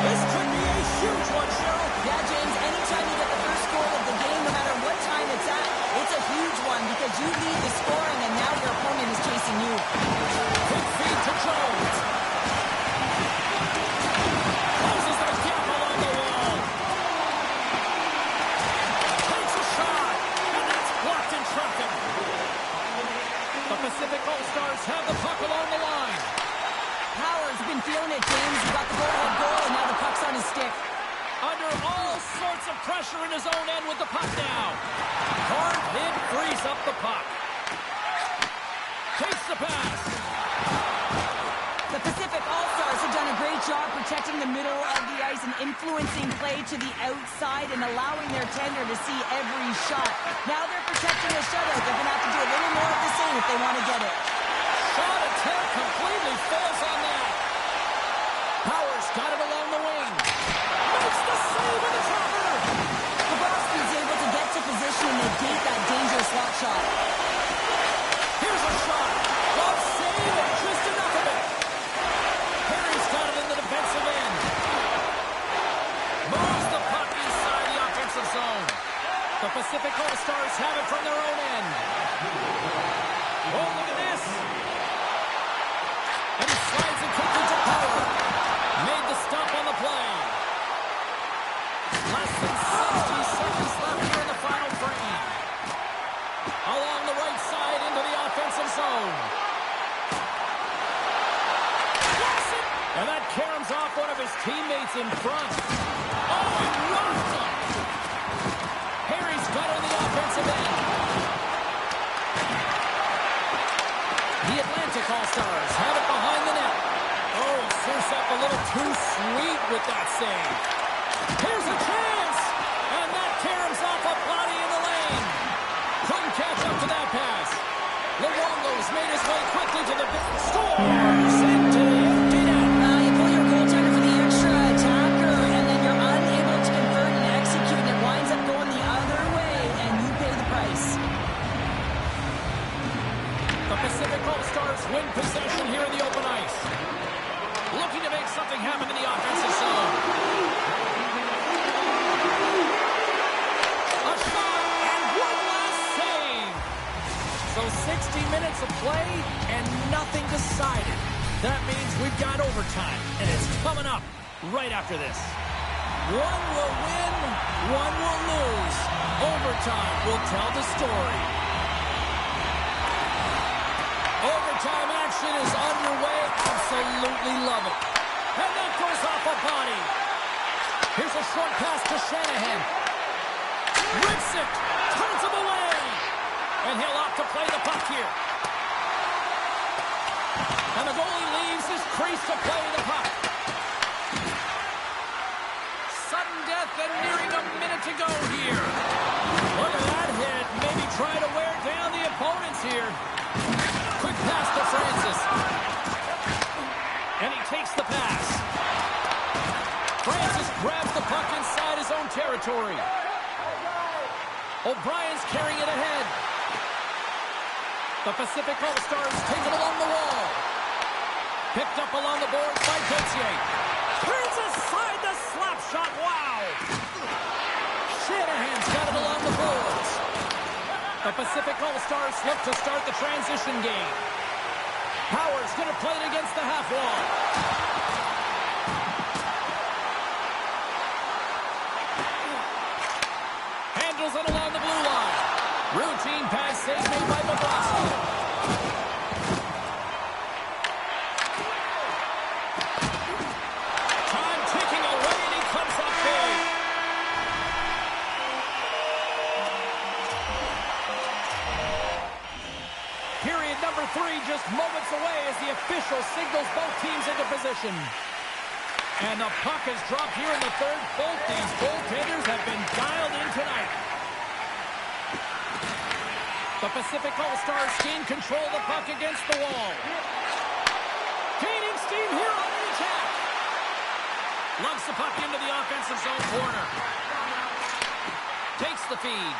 this could be a huge one, Cheryl. Yeah, James, anytime you get the first goal of the game, no matter what time it's at, it's a huge one because you lead the scoring and now your opponent is chasing you. Quick feed to Jones. Closes the gap along the wall. Takes a shot, and that's blocked in traffic. The Pacific All-Stars have the puck along the line. Power's been feeling it, James. He got the go-ahead goal, and now the puck's on his stick. Under all sorts of pressure in his own end with the puck now. Hard hit frees up the puck. Takes the pass. The Pacific All-Stars have done a great job protecting the middle of the ice and influencing play to the outside and allowing their tender to see every shot. Now they're protecting a shutout. They're going to have to do a little more of the same if they want to get it. Shot attempt completely fails on that. Powers got it along the wing. Makes the save with the trapper. Bobrovsky's able to get to position and negate that dangerous slot shot. Here's a shot. Glove save and just enough of it. Harry's got it in the defensive end. Moves the puck inside the offensive zone. The Pacific All-Stars have it from their own end. Oh, look at this. And he slides it quickly to Power. Made the stop on the play. Less than 60 seconds left here in the final frame. Along the right side into the offensive zone. And that caroms off one of his teammates in front. Oh, he rocked him. Harry's got it in the offensive end. The Atlantic All-Stars have it behind the net. Oh, Surf up a little too sweet with that save. Here's a chance. And that caroms off a body in the lane. Couldn't catch up to that pass. Luongo's made his way quickly to the scores into the empty net. You pull your goaltender for the That means we've got overtime, and it's coming up right after this. One will win, one will lose. Overtime will tell the story. Overtime action is underway. Absolutely love it. And that goes off a body. Here's a short pass to Shanahan. Rips it. Turns him away. And he'll opt to play the puck here. And the goalie leaves his crease to play the puck. Sudden death and nearing a minute to go here. Look at that hit. Maybe try to wear down the opponents here. Quick pass to Francis. And he takes the pass. Francis grabs the puck inside his own territory. O'Brien's carrying it ahead. The Pacific All-Stars take it along the wall. Picked up along the boards by Gauthier. Turns aside the slap shot. Wow! Shanahan's got it along the boards. The Pacific All-Stars look to start the transition game. Howard's going to play it against the half wall. Handles it along the blue line. Routine pass save made by Bobrovsky. Time ticking away, and he comes up big. Period number 3 just moments away as the official signals both teams into position. And the puck is dropped here in the third. Both these goaltenders have been dialed in tonight. The Pacific All-Stars gain control of the puck against the wall. Gaining steam here on the attack. Lugs the puck into the offensive zone corner. Takes the feed.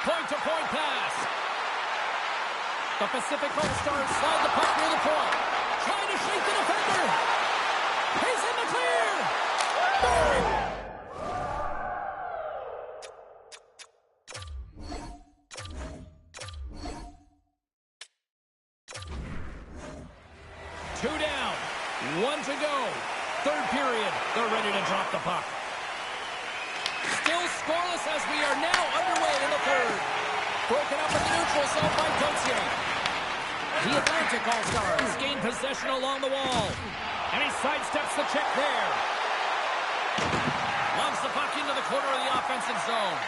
Point-to-point pass. The Pacific All-Stars slide the puck near the point. Trying to shake the defender. He's in the clear. Boom! 2 down, 1 to go. Third period, they're ready to drop the puck. Still scoreless as we are now underway in the third. Broken up in the neutral zone by Gauthier. The Atlantic All-Stars gain possession along the wall. And he sidesteps the check there. Lumps the puck into the corner of the offensive zone.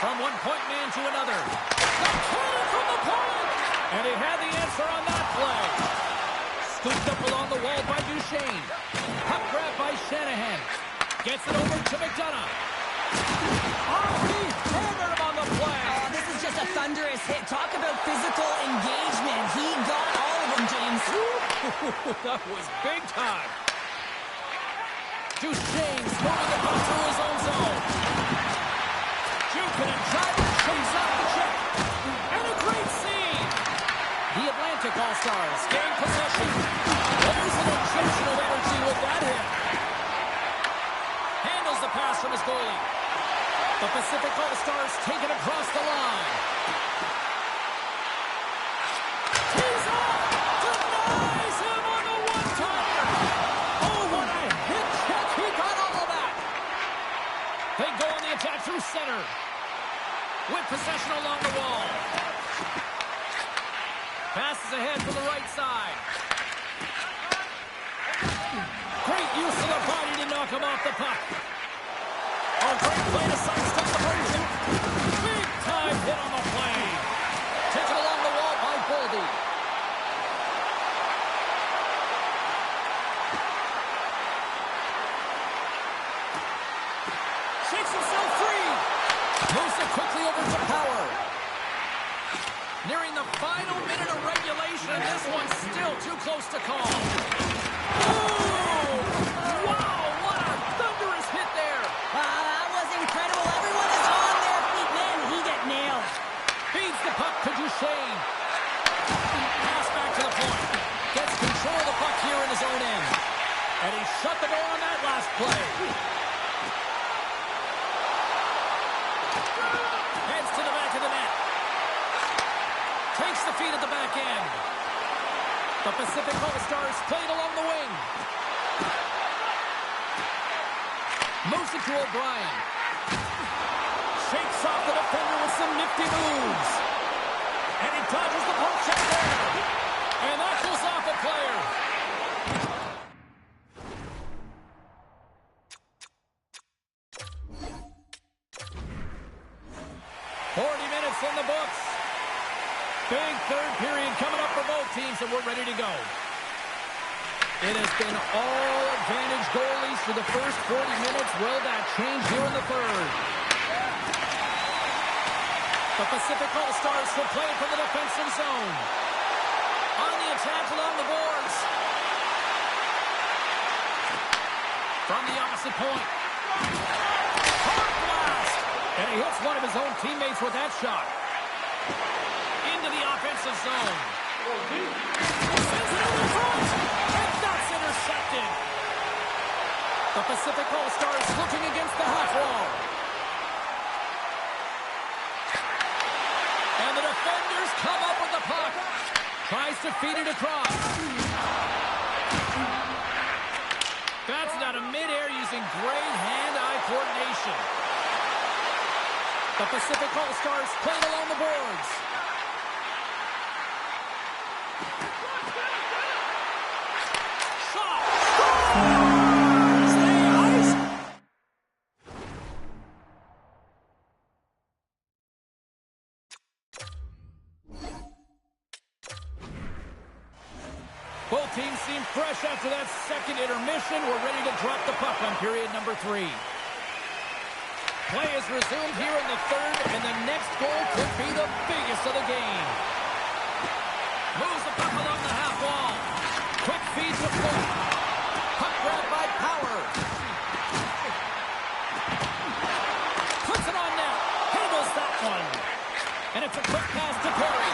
From one point man to another. The corner from the point! And he had the answer on that play. Scooped up along the wall by Duchesne. Puck grab by Shanahan. Gets it over to McDonough. Oh, he hammered him on the play. Oh, this is just a thunderous hit. Talk about physical engagement. He got all of them, James. That was big time. Duchesne's moving the puck through his own zone. Jukin and Driver chase out the check. And a great scene. The Atlantic All-Stars gain possession. There's an injection of energy with that hit. Handles the pass from his goalie. The Pacific All-Stars take it across the line. He's up! Denies him on the one-timer! Oh, what a hit check! He got all of that! They go on the attack through center. With possession along the wall. Passes ahead from the right side. Great use of the body to knock him off the puck. Oh, great play to sidestep the motion. Big time hit on the play. Taken along the wall by Boldy. Shakes himself free. Moves it quickly over to Power. Nearing the final minute of regulation, and this one's still too close to call. Boom! Wow, what a thunderous hit there. That was incredible. Everyone is on their feet. Man, he got nailed. Feeds the puck to Duchesne. Pass back to the point. Gets control of the puck here in his own end. And he shut the door on that last play. Heads to the back of the net. The Pacific All-Stars played along the wing. Moves it to O'Brien. Shakes off the defender with some nifty moves. And he dodges the poke check there. And that pulls off a player. In the books. Big third period coming up for both teams, and we're ready to go. It has been all advantage goalies for the first 40 minutes. Will that change here in the third? The Pacific All-Stars will play from the defensive zone. On the attack along the boards. From the opposite point. Hard blast! And he hits one of his own teammates with that shot. Into the offensive zone. Sends it over the front. And that's intercepted. The Pacific All-Stars looking against the half wall. And the defenders come up with the puck. Tries to feed it across. That's out of midair using great hand-eye coordination. The Pacific All-Stars played along the boards. Shot! Scores! The ice! Both teams seem fresh after that second intermission. We're ready to drop the puck on period number 3. Play is resumed here in the third, and the next goal could be the biggest of the game. Moves the puck along the half wall. Quick feed to Foot. Puck grab by Power. Puts it on net. Handles that one. And it's a quick pass to Perry.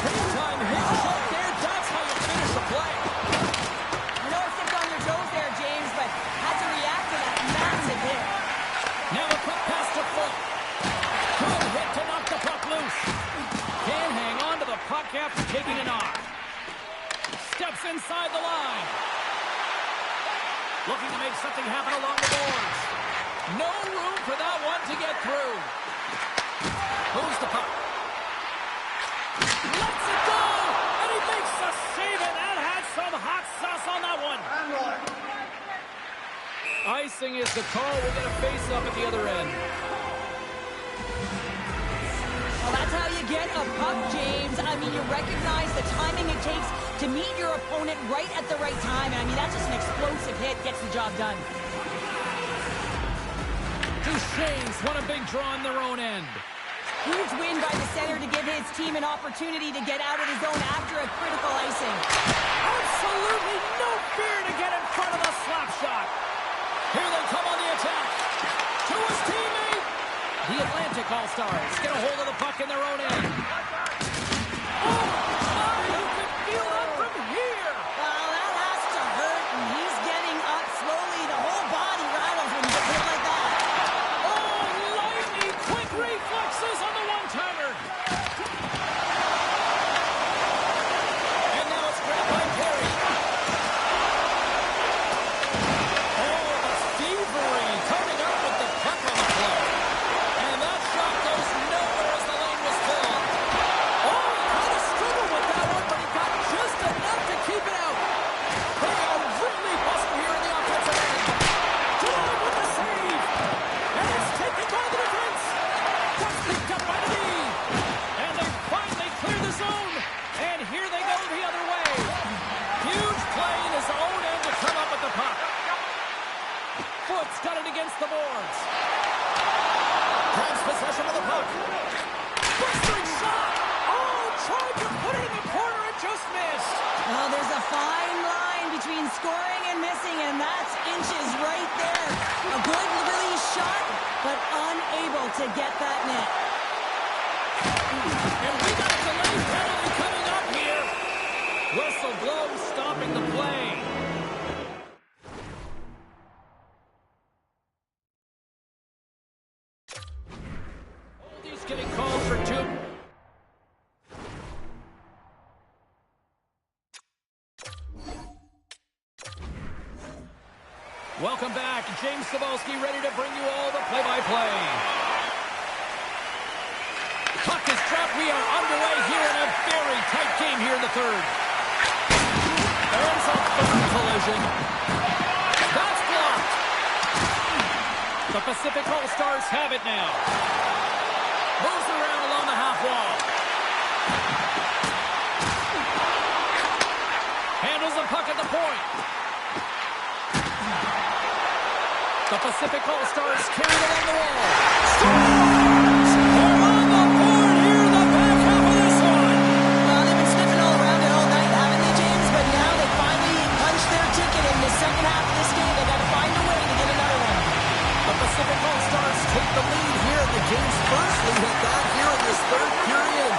Big time hit shot there. That's how you finish a play. I know I stepped on your toes there, James, but had to react to that massive hit. Now a quick pass to Foot. Good hit to knock the puck loose. Can't hang on to the puck after taking it off. Steps inside the line. Looking to make something happen along the boards. No room for that one to get through. Moves the puck. Lets it go! And he makes the save, and that had some hot sauce on that one. Icing is the call. We're going to face up at the other end. Well, that's how you get a puck, James. I mean, you recognize the timing it takes to meet your opponent right at the right time. And I mean, that's just an explosive hit. Gets the job done. Duchesne's won a big draw in their own end. Huge win by the center to give his team an opportunity to get out of his zone after a critical icing. Absolutely no fear to get in front of the slap shot. Here they come on the attack. To his teammate. The Atlantic All-Stars get a hold of the puck in their own end. Oh, my, you can feel that from here. Well, that has to hurt, and he's getting up slowly. The whole body rattles when you get hit like that. Oh, lightning quick reflexes on the one-timer. And now it's grabbed by Perry. Coming up with the puck on the play. And that shot goes nowhere as the lane was filled. Oh, he kind of struggled with that one, but he got just enough to keep it out. They are really busting here in the offensive end. Good with the save. And it's taken by the defense. Just picked up by the D. And they finally clear the zone. And here they go the other way. Huge play in his own end to come up with the puck. Foot's got it against the boards. Grabs possession of the puck. Blistering shot. Oh, tried to put it in the corner and just missed. Well, there's a fine line between scoring and missing, and that's inches right there. A good release shot, but unable to get that net. And we got a delayed penalty coming up here. Whistle blows, stopping the play. Getting called for two. Welcome back. James Cebulski ready to bring you all the play-by-play. Puck is dropped. We are underway here in a very tight game here in the third. There's a third collision. That's blocked. The Pacific All-Stars have it now. Moves around along the half wall. Handles the puck at the point. The Pacific All-Stars carried along the wall. Scores! They're on the board here in the back half of this one. Well, they've been sniffing all around it all night, haven't they, James? But now they finally punched their ticket in the second half of this game. They got to find a way to get another one. The Pacific All-Stars take the lead here in the game's first lead at that here in this third period.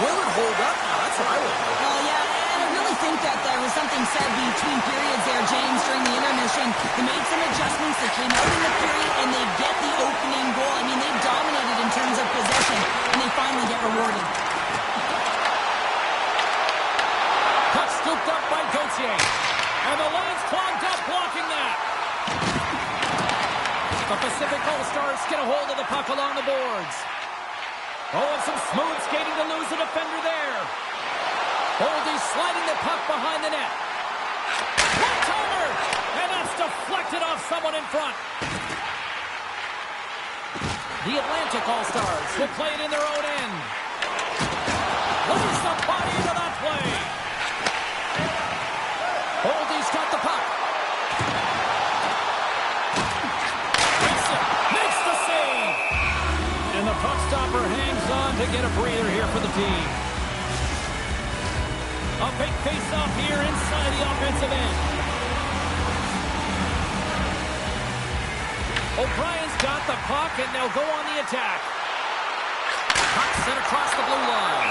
Will it hold up now? That's what I would know. Well, yeah, and I really think that there was something said between periods there, James, during the intermission. They made some adjustments. They came out in the period, and they get the opening goal. I mean, they dominated in terms of possession, and they finally get rewarded. Puck scooped up by Gauthier. And the lane's clogged up, blocking that. The Pacific All-Stars get a hold of the puck along the boards. Oh, and some smooth skating to lose a defender there. Boldy sliding the puck behind the net. One-timer! And that's deflected off someone in front. The Atlantic All-Stars will play it in their own end. Lays the body into that play. Boldy's got the puck. Makes the save. And the puck stopper hangs on to get a breather here for the team. A big face-off here inside the offensive end. O'Brien's got the puck, and they'll go on the attack. Puck sent across the blue line.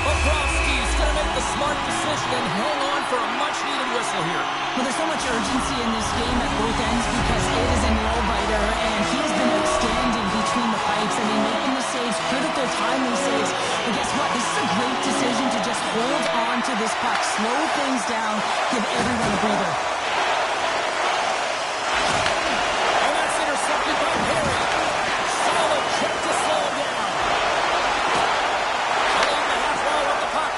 Bobrovsky's going to make the smart decision and hang on for a much-needed whistle here. Well, there's so much urgency in this game at both ends because it is a nail-biter, and he's been outstanding between the pipes. I mean, making the saves, critical, timely saves. But guess what? This is a great decision to just hold on to this puck, slow things down, give everyone a breather. And that's intercepted by Perry. Solid check to slow him down. Along the half wall with the puck.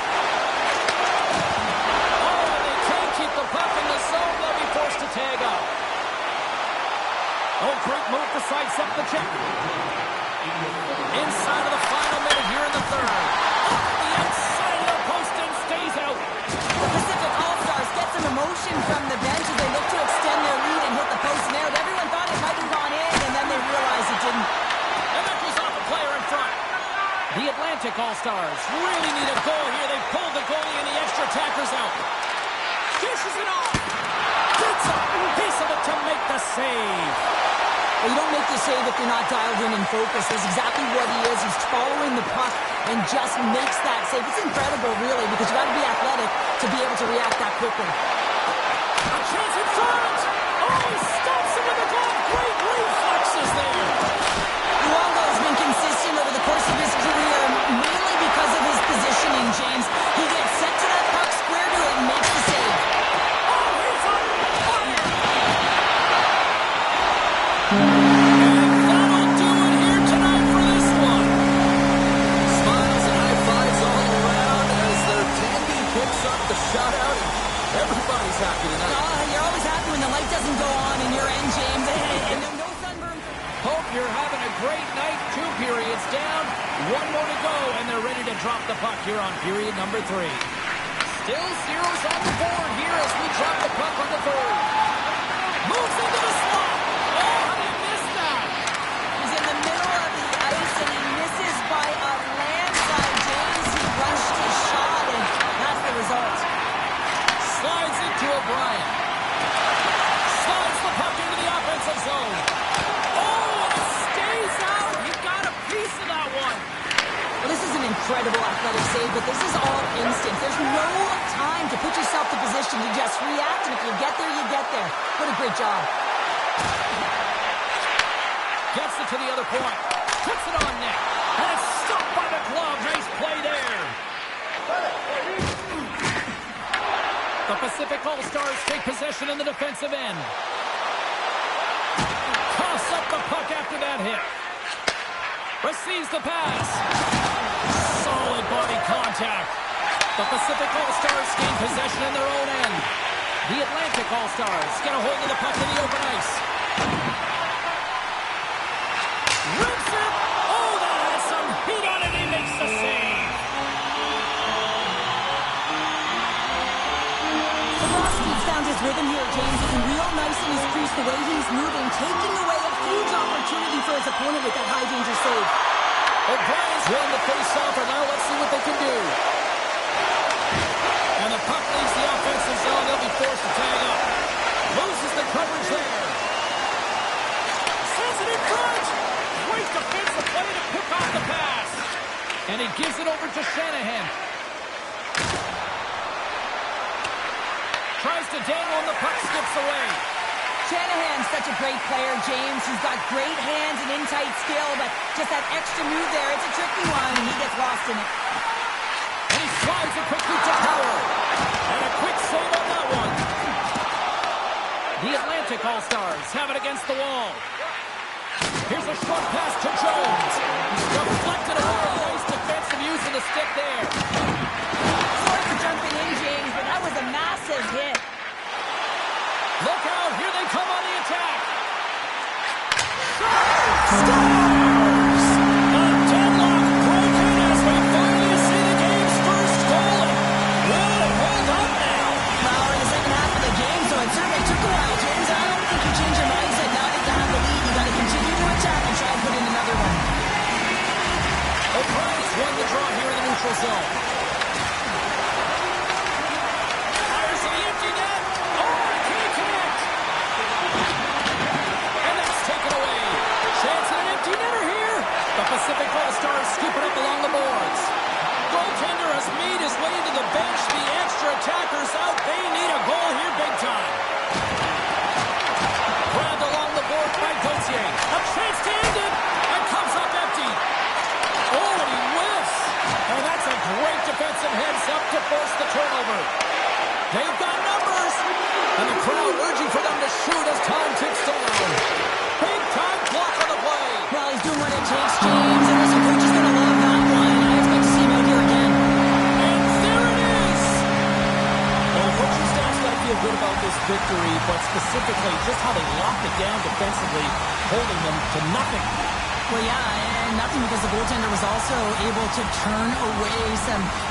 Oh, and they can't keep the puck in the zone. They'll be forced to tag up. Oh, great move to sidestep the check. Inside of the final minute here in the third. Off the outside of the post and stays out. The Pacific All-Stars get some emotion from the bench as they look to extend their lead and hit the post and out. Everyone thought it might have gone in, and then they realized it didn't. And that was off a player in front. The Atlantic All-Stars really need a goal here. They pulled the goalie and the extra attacker's out. Dishes it off. Gets a piece of it to make the save. Well, you don't make the save if you're not dialed in and focused. That's exactly what he is. He's following the puck and just makes that save. It's incredible, really, because you got to be athletic to be able to react that quickly. A chance in front. Oh, he stops him with the glove. Great reflexes there. Luongo has been consistent over the course of his career, mainly because of his positioning, James. He gets set to that puck, square to it, and makes the save. Oh, he's on fire. And that'll do it here tonight for this one. Smiles and high fives all around as their Tandy picks up the shutout. Everybody's happy tonight. You're always happy when the light doesn't go on in your end, James. And no sunburn. Hope you're having a great night. 2 periods down, 1 more to go, and they're ready to drop the puck here on period number 3. Still zeros on the board here as we drop the puck on the third. Moves into the slot. Oh, how do you miss that? He's in the middle of the ice, and he misses by a landslide. James, he rushed his shot, and that's the result. Slides into O'Brien. Slides the puck into the offensive zone. Oh, it stays out. He got a piece of that one. Well, this is an incredible athletic save, but this is all instinct. There's no time to put yourself in position to just react, and if you get there, you get there. What a great job. Gets it to the other point. Puts it on net. And it's stopped by the glove. Nice play there. The Pacific All-Stars take possession in the defensive end. after that hit. Receives the pass. Solid body contact. The Pacific All-Stars gain possession in their own end. The Atlantic All-Stars get a hold of the puck in the open ice. Rips it! Oh, that has some heat on it. He makes the save. Bobrovsky's found his rhythm here, James. Looking real nice in his crease, the way he's moving, taking away a huge opportunity for his opponent with that high-danger save. O'Brien's won the face-off, and now let's see what they can do. And the puck leaves the offensive zone. They'll be forced to tag up. Loses the coverage there. Sends it in front. Great defensive play to pick off the pass. And he gives it over to Shanahan. Tries to dangle, and the puck skips away. Shanahan's such a great player, James. He's got great hands and in-tight skill, but just that extra move there, it's a tricky one, and he gets lost in it. And he slides it quickly to Power. And a quick save on that one. The Atlantic All-Stars have it against the wall. Here's a short pass to Jones. Deflected away. Nice defensive use of the stick there. Sorry for jumping in, James, but that was a massive hit. Look out. Here they come on the attack. Scores! A deadlock broken as we finally see the game's first goal. Whoa, hold up now. Well, in the second half of the game, so it certainly took a while, James. I don't think you change your mindset now that you have the lead. You got to continue to attack and try and put in another one. O'Brien's won the draw here in the neutral zone. Fires to the empty net. Oh, can't connect. And that's taken away. Chance at an empty netter here. The Pacific All-Stars scoop it up along the boards. Goaltender has made his way to the bench. The extra attackers out. They need a goal here big time. Grabbed along the board by Gauthier. A chance to end it. And comes up empty. Oh, and he whiffs. And that's a great defensive heads-up to force the turnover. They've got numbers. And the crowd urging for them to shoot as time ticks down. Big-time block on the play. Well, he's doing what it takes, James, and listen, coach is going to love that one. I expect to see him out here again. And there it is. Well, the coaching staff's got to feel good about this victory, but specifically just how they locked it down defensively, holding them to nothing. Well, yeah, and nothing because the goaltender was also able to turn away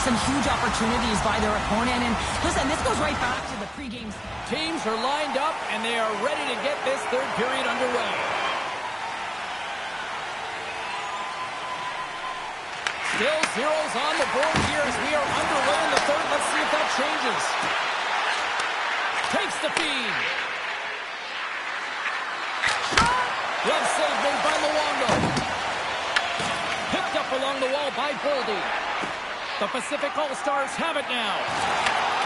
some huge opportunities by their opponent. And listen, this goes right back to the pregame. Teams are lined up, and they are ready to get this third period underway. Still zeros on the board here as we are underway in the third. Let's see if that changes. Takes the feed. Well save made by Luongo. Picked up along the wall by Boldy. The Pacific All-Stars have it now.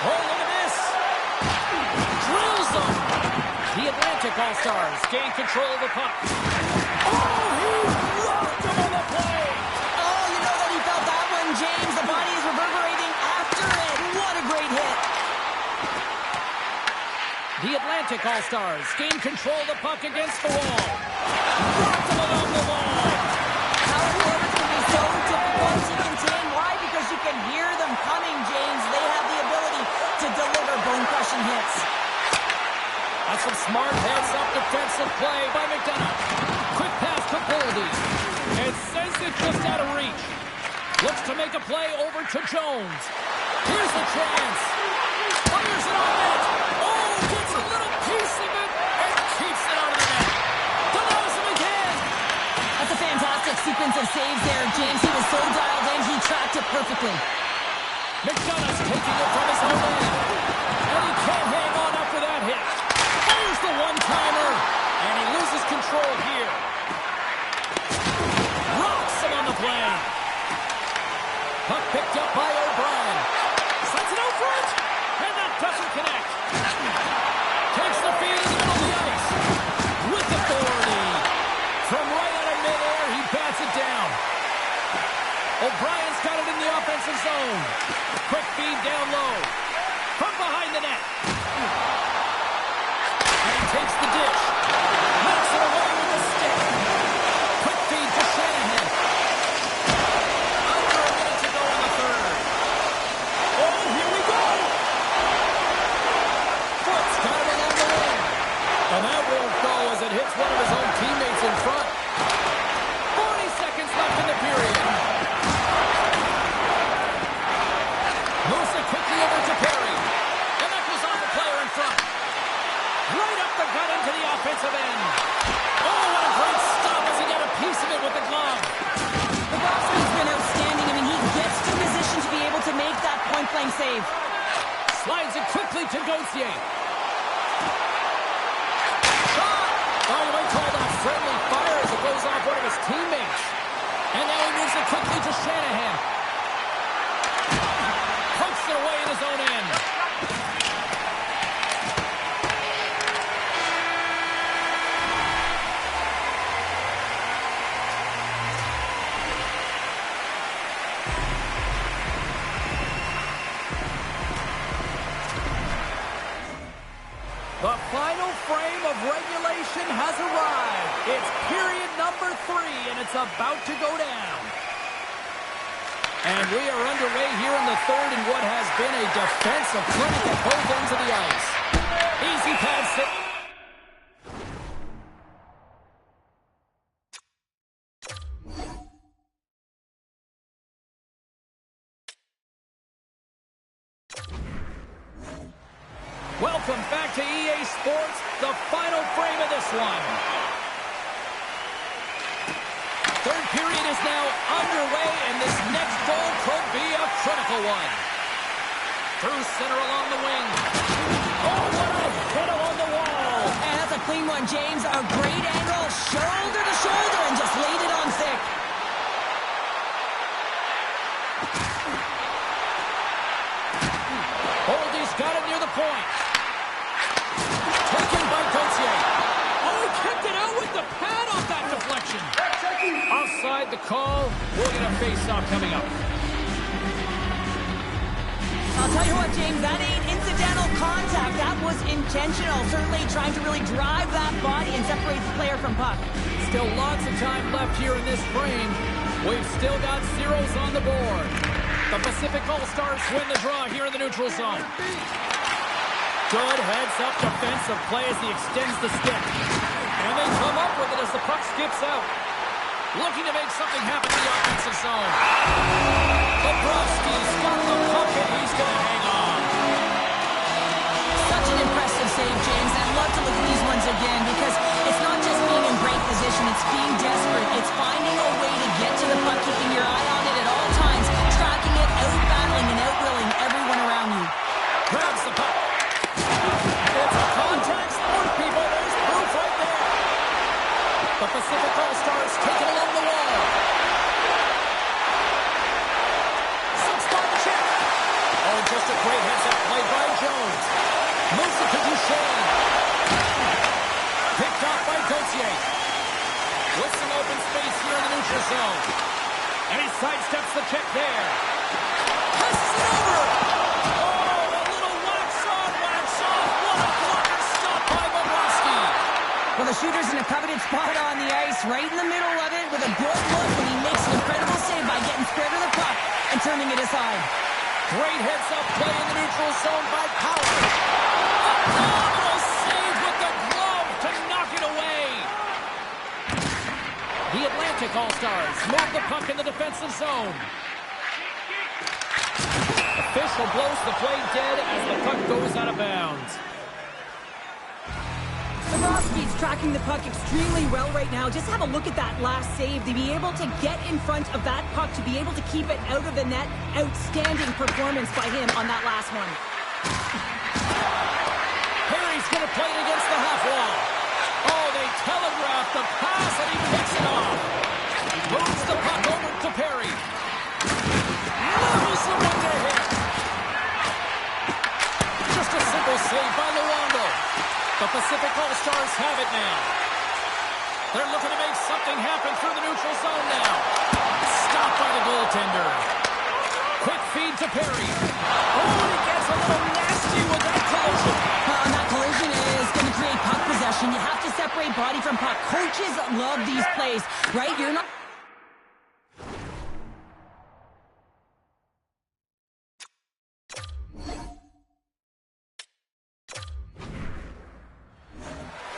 Oh, look at this. Drills them. The Atlantic All-Stars gain control of the puck. Oh, he rocked him on the play. Oh, you know that he felt that one, James. The body is reverberating after it. What a great hit. The Atlantic All-Stars gain control of the puck against the wall. Rocked him along the wall. Power forwards can be so difficult to contain. Why? Because you can hear them coming, James. They have the ability to deliver bone-crushing hits. That's some smart heads-up defensive play by McDonough. Quick pass to Boldy. And sends it just out of reach. Looks to make a play over to Jones. Here's the chance. Fires it on net. Oh, gets a little piece of it and keeps it out of the net. Denies him again. That's a fantastic sequence of saves there, James. He was so dialed in, he tracked it perfectly. McDonough's taking it from his own end. And he can't hang on after that hit. Fires the one-timer. And he loses control here. Rocks him on the play. Puck picked up by O'Brien. Sends it out front. And that doesn't connect. Takes the feed in the middle of the ice. With authority. From right out of midair, he bats it down. O'Brien's got it in the offensive zone. Quick feed down low. Slides it quickly to Gauthier. Shot! Oh, you might call that friendly fire as it goes off one of his teammates. And now he moves it quickly to Shanahan. Pokes it away in his own end. The final frame of regulation has arrived. It's period number 3, and it's about to go down. And we are underway here in the third in what has been a defensive clinic at both ends of the ice. Easy pass. Welcome back to EA Sports, the final frame of this one. Third period is now underway, and this next goal could be a critical one. Through center along the wing. Oh, what a hit along the wall. And that's a clean one, James. A great angle, shoulder to shoulder, and just laid it on thick. Boldy's got it near the point. Taken by Gauthier. Oh, he kicked it out with the pad off that deflection. Offside the call. We'll get a face-off coming up. I'll tell you what, James, that ain't incidental contact. That was intentional. Certainly trying to really drive that body and separate the player from puck. Still lots of time left here in this frame. We've still got zeros on the board. The Pacific All-Stars win the draw here in the neutral zone. Good heads-up defensive play as he extends the stick. And they come up with it as the puck skips out. Looking to make something happen in the offensive zone. Bobrovsky's got the puck and he's going to hang on. Such an impressive save, James. I'd love to look at these ones again because it's not just being in great position. It's being desperate. It's finding a way to get to the puck, keeping your eye on it at all times, tracking it, out-battling and out-willing everyone around you. Grabs the puck. It's a contact sport, people. There's proof right there. The Pacific All-Stars take it along the wall. Six-spot check. Oh, just a great heads-up play by Jones. Moves it to Duchesne. Picked off by Gauthier. With some open space here in the neutral zone. And he sidesteps the check there. Passes it over. Oh, a little wax on, wax off. What a blocker stop by Bobrovsky. Well, the shooter's in a coveted spot on the ice, right in the middle of it, with a good look when he makes an incredible save by getting square to the puck and turning it aside. Great heads-up play in the neutral zone by Power. Phenomenal save with the glove to knock it away. The Atlantic All-Stars move the puck in the defensive zone. Official blows the play dead as the puck goes out of bounds. Bobrovsky's tracking the puck extremely well right now. Just have a look at that last save. To be able to get in front of that puck, to be able to keep it out of the net. Outstanding performance by him on that last one. Perry's going to play it against the half wall. Oh, they telegraph the pass and he picks it off. He moves the puck over to Perry. Levels the one to hit. Just a simple save by Luongo. The Pacific All-Stars have it now. They're looking to make something happen through the neutral zone now. Stopped by the goaltender. Quick feed to Perry. Oh, he gets a little nasty with that collision. And that collision is going to create puck possession. You have to separate body from puck. Coaches love these plays, right? You're not...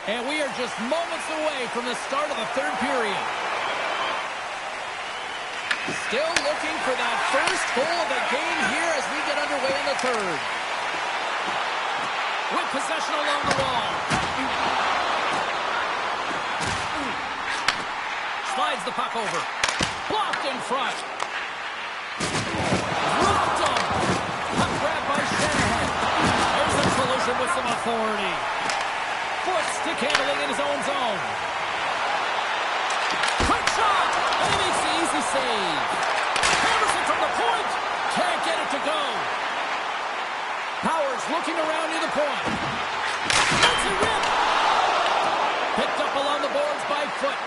And we are just moments away from the start of the third period. Still looking for that first goal of the game here as we get underway in the third. With possession along the wall. Slides the puck over. Blocked in front. Rocked him. Puck grab by Shanahan. authority. Foot stick handling in his own zone. Quick shot, and he makes the easy save. Hammers it from the point. Can't get it to go. Powers looking around near the point. That's a rip. Picked up along the boards by Foot.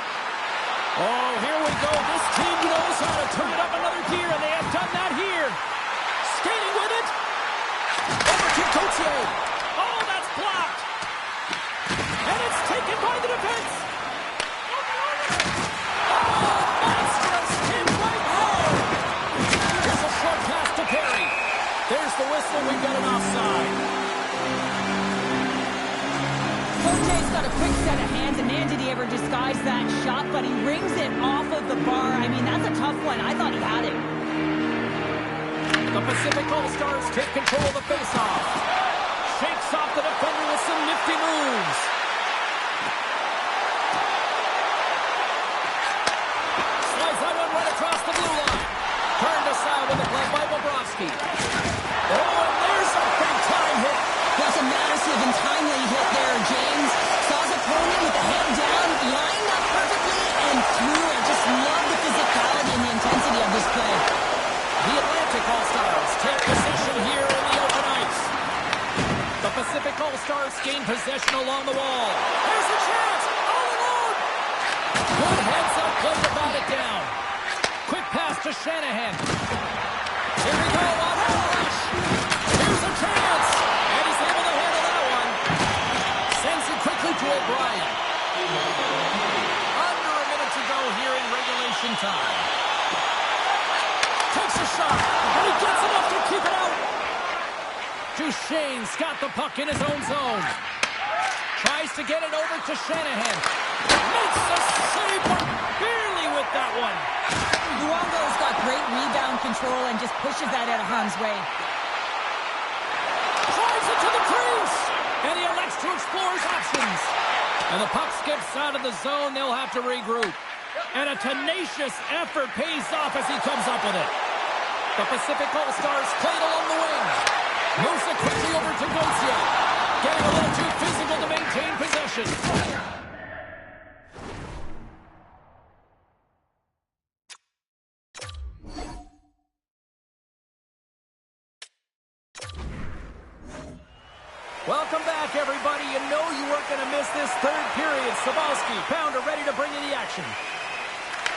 Oh, here we go. This team knows how to turn it up another gear, and they have done that here. Skating with it. Over to Gauthier. Oh, that's blocked. And it's taken by the defense. Oh, monstrous hit right home. Here's a short pass to Perry. There's the whistle. We've got an offside. Gautier's got a quick set of hands, and man, did he ever disguise that shot, but he rings it off of the bar. I mean, that's a tough one. I thought he had it. The Pacific All-Stars take control of the faceoff. Shakes off the defender with some nifty moves. Slides that one right across the blue line. Turned aside with a play by Bobrovsky. Oh, and there's a big-time hit. That's a massive and timely hit there, James. Saw his opponent with the hand down, lined up perfectly, and threw it. Just love the physicality and the intensity of this play. The Atlantic All-Stars take possession here in the open ice. The Pacific All-Stars gain possession along the wall. There's a chance! All alone! Good heads-up play to bat it down. Quick pass to Shanahan. Here we go on the rush. Here's a chance! And he's able to handle that one. Sends it quickly to O'Brien. Under a minute to go here in regulation time. Takes a shot, and he gets enough to keep it out. Duchesne's got the puck in his own zone. Tries to get it over to Shanahan. Makes the save, but barely with that one. Luongo's got great rebound control and just pushes that out of harm's way. Drives it to the crease, and he elects to explore his options. And the puck skips out of the zone. They'll have to regroup. And a tenacious effort pays off as he comes up with it. The Pacific All-Stars played along the wing. Moves it quickly over to Gauthier. Getting a little too physical to maintain possession. Welcome back, everybody. You know you weren't going to miss this third period. Sabalski, Pounder ready to bring you the action.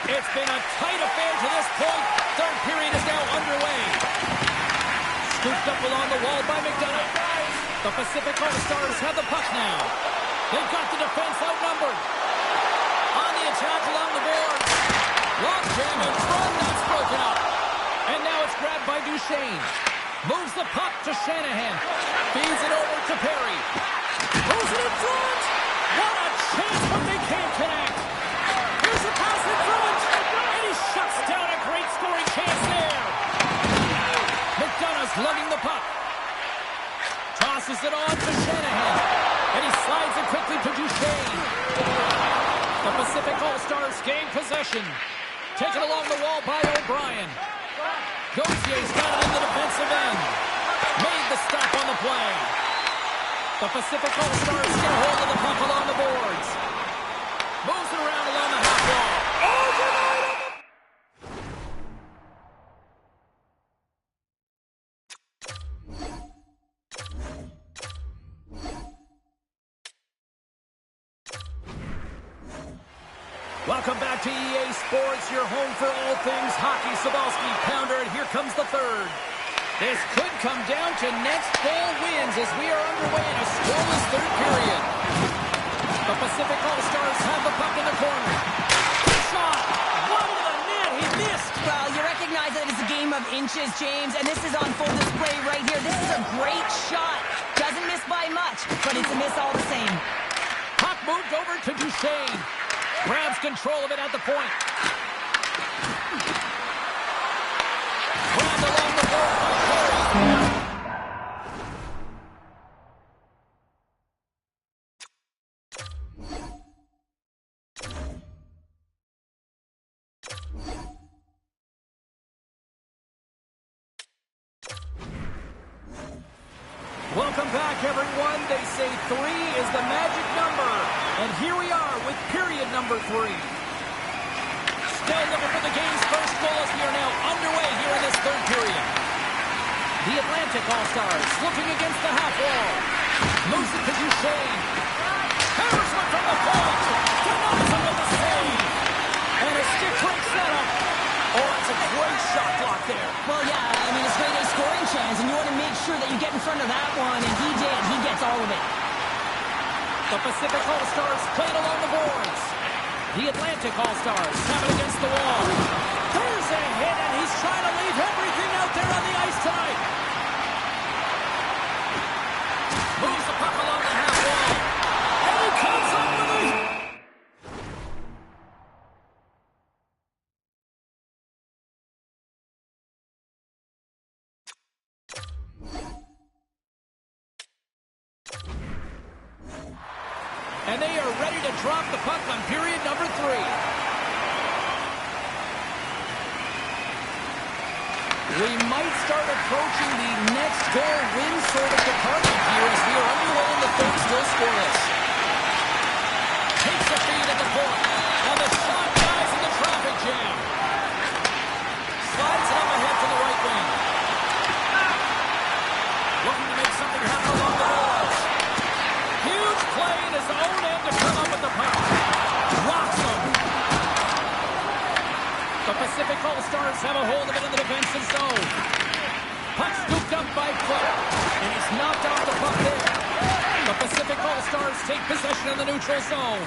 It's been a tight affair to this point. Third period is now underway. Scooped up along the wall by McDonough. The Pacific All-Stars have the puck now. They've got the defense outnumbered. On the attack along the boards. Long jam in front. That's broken up. And now it's grabbed by Duchesne. Moves the puck to Shanahan. Feeds it over to Perry. Moves it in front. What a chance, but they can't connect. Here's a pass in front. And he shuts down a great scoring chance there. McDonough's lugging the puck. Tosses it on to Shanahan. And he slides it quickly to Duchesne. The Pacific All-Stars gain possession. Taken along the wall by O'Brien. Gauthier's got it in the defensive end. Made the stop on the play. The Pacific All-Stars get hold of the puck along the boards. Moves it around along the half wall. Overnight! Welcome back to EA Sports, your home for all things hockey. Sabalski, Pounder, and here comes the third. This could come down to next ball wins as we are underway in a scoreless third period. The Pacific All-Stars have the puck in the corner. Shot! One to the net, he missed! Well, you recognize that it's a game of inches, James, and this is on full display right here. This is a great shot. Doesn't miss by much, but it's a miss all the same. Puck moved over to Duchesne. Grabs control of it at the point. Grabbed along the board by Perry. Welcome back, everyone. They say 3 is the magic number. And here we are with period number 3. Still looking for the game's first goal as we are now underway here in this third period. The Atlantic All-Stars looking against the half wall. Moves it to Duchesne. Hammers one from the point. Denies him with the save. And a stick breaks that up. Oh, that's a great shot block there. Well, yeah, I mean, it's grade A scoring chance, and you want to make sure that you get in front of that one, and he did. He gets all of it. The Pacific All-Stars played along the boards. The Atlantic All-Stars have it against the wall. There's a hit, and he's trying to leave everything out there on the ice tonight. Moves the puck along the half wall. And he comes up with it. And they are ready to drop the puck on period number 3. We might start approaching the next goal win sort of department here as we are underway in the third, still scoreless. Takes a feed at the point. And the shot dies in the traffic jam. Slides it up ahead to the right wing. Looking to make something happen along the walls. Huge play in his own end to come up with the puck. Rocks him. The Pacific All-Stars have a hold of it in the defensive zone. Puck scooped up by Foot. And he's knocked off the puck there. The Pacific All-Stars take possession in the neutral zone.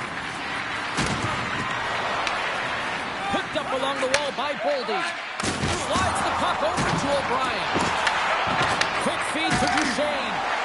Picked up along the wall by Boldy. Slides the puck over to O'Brien. Quick feed to Duchesne.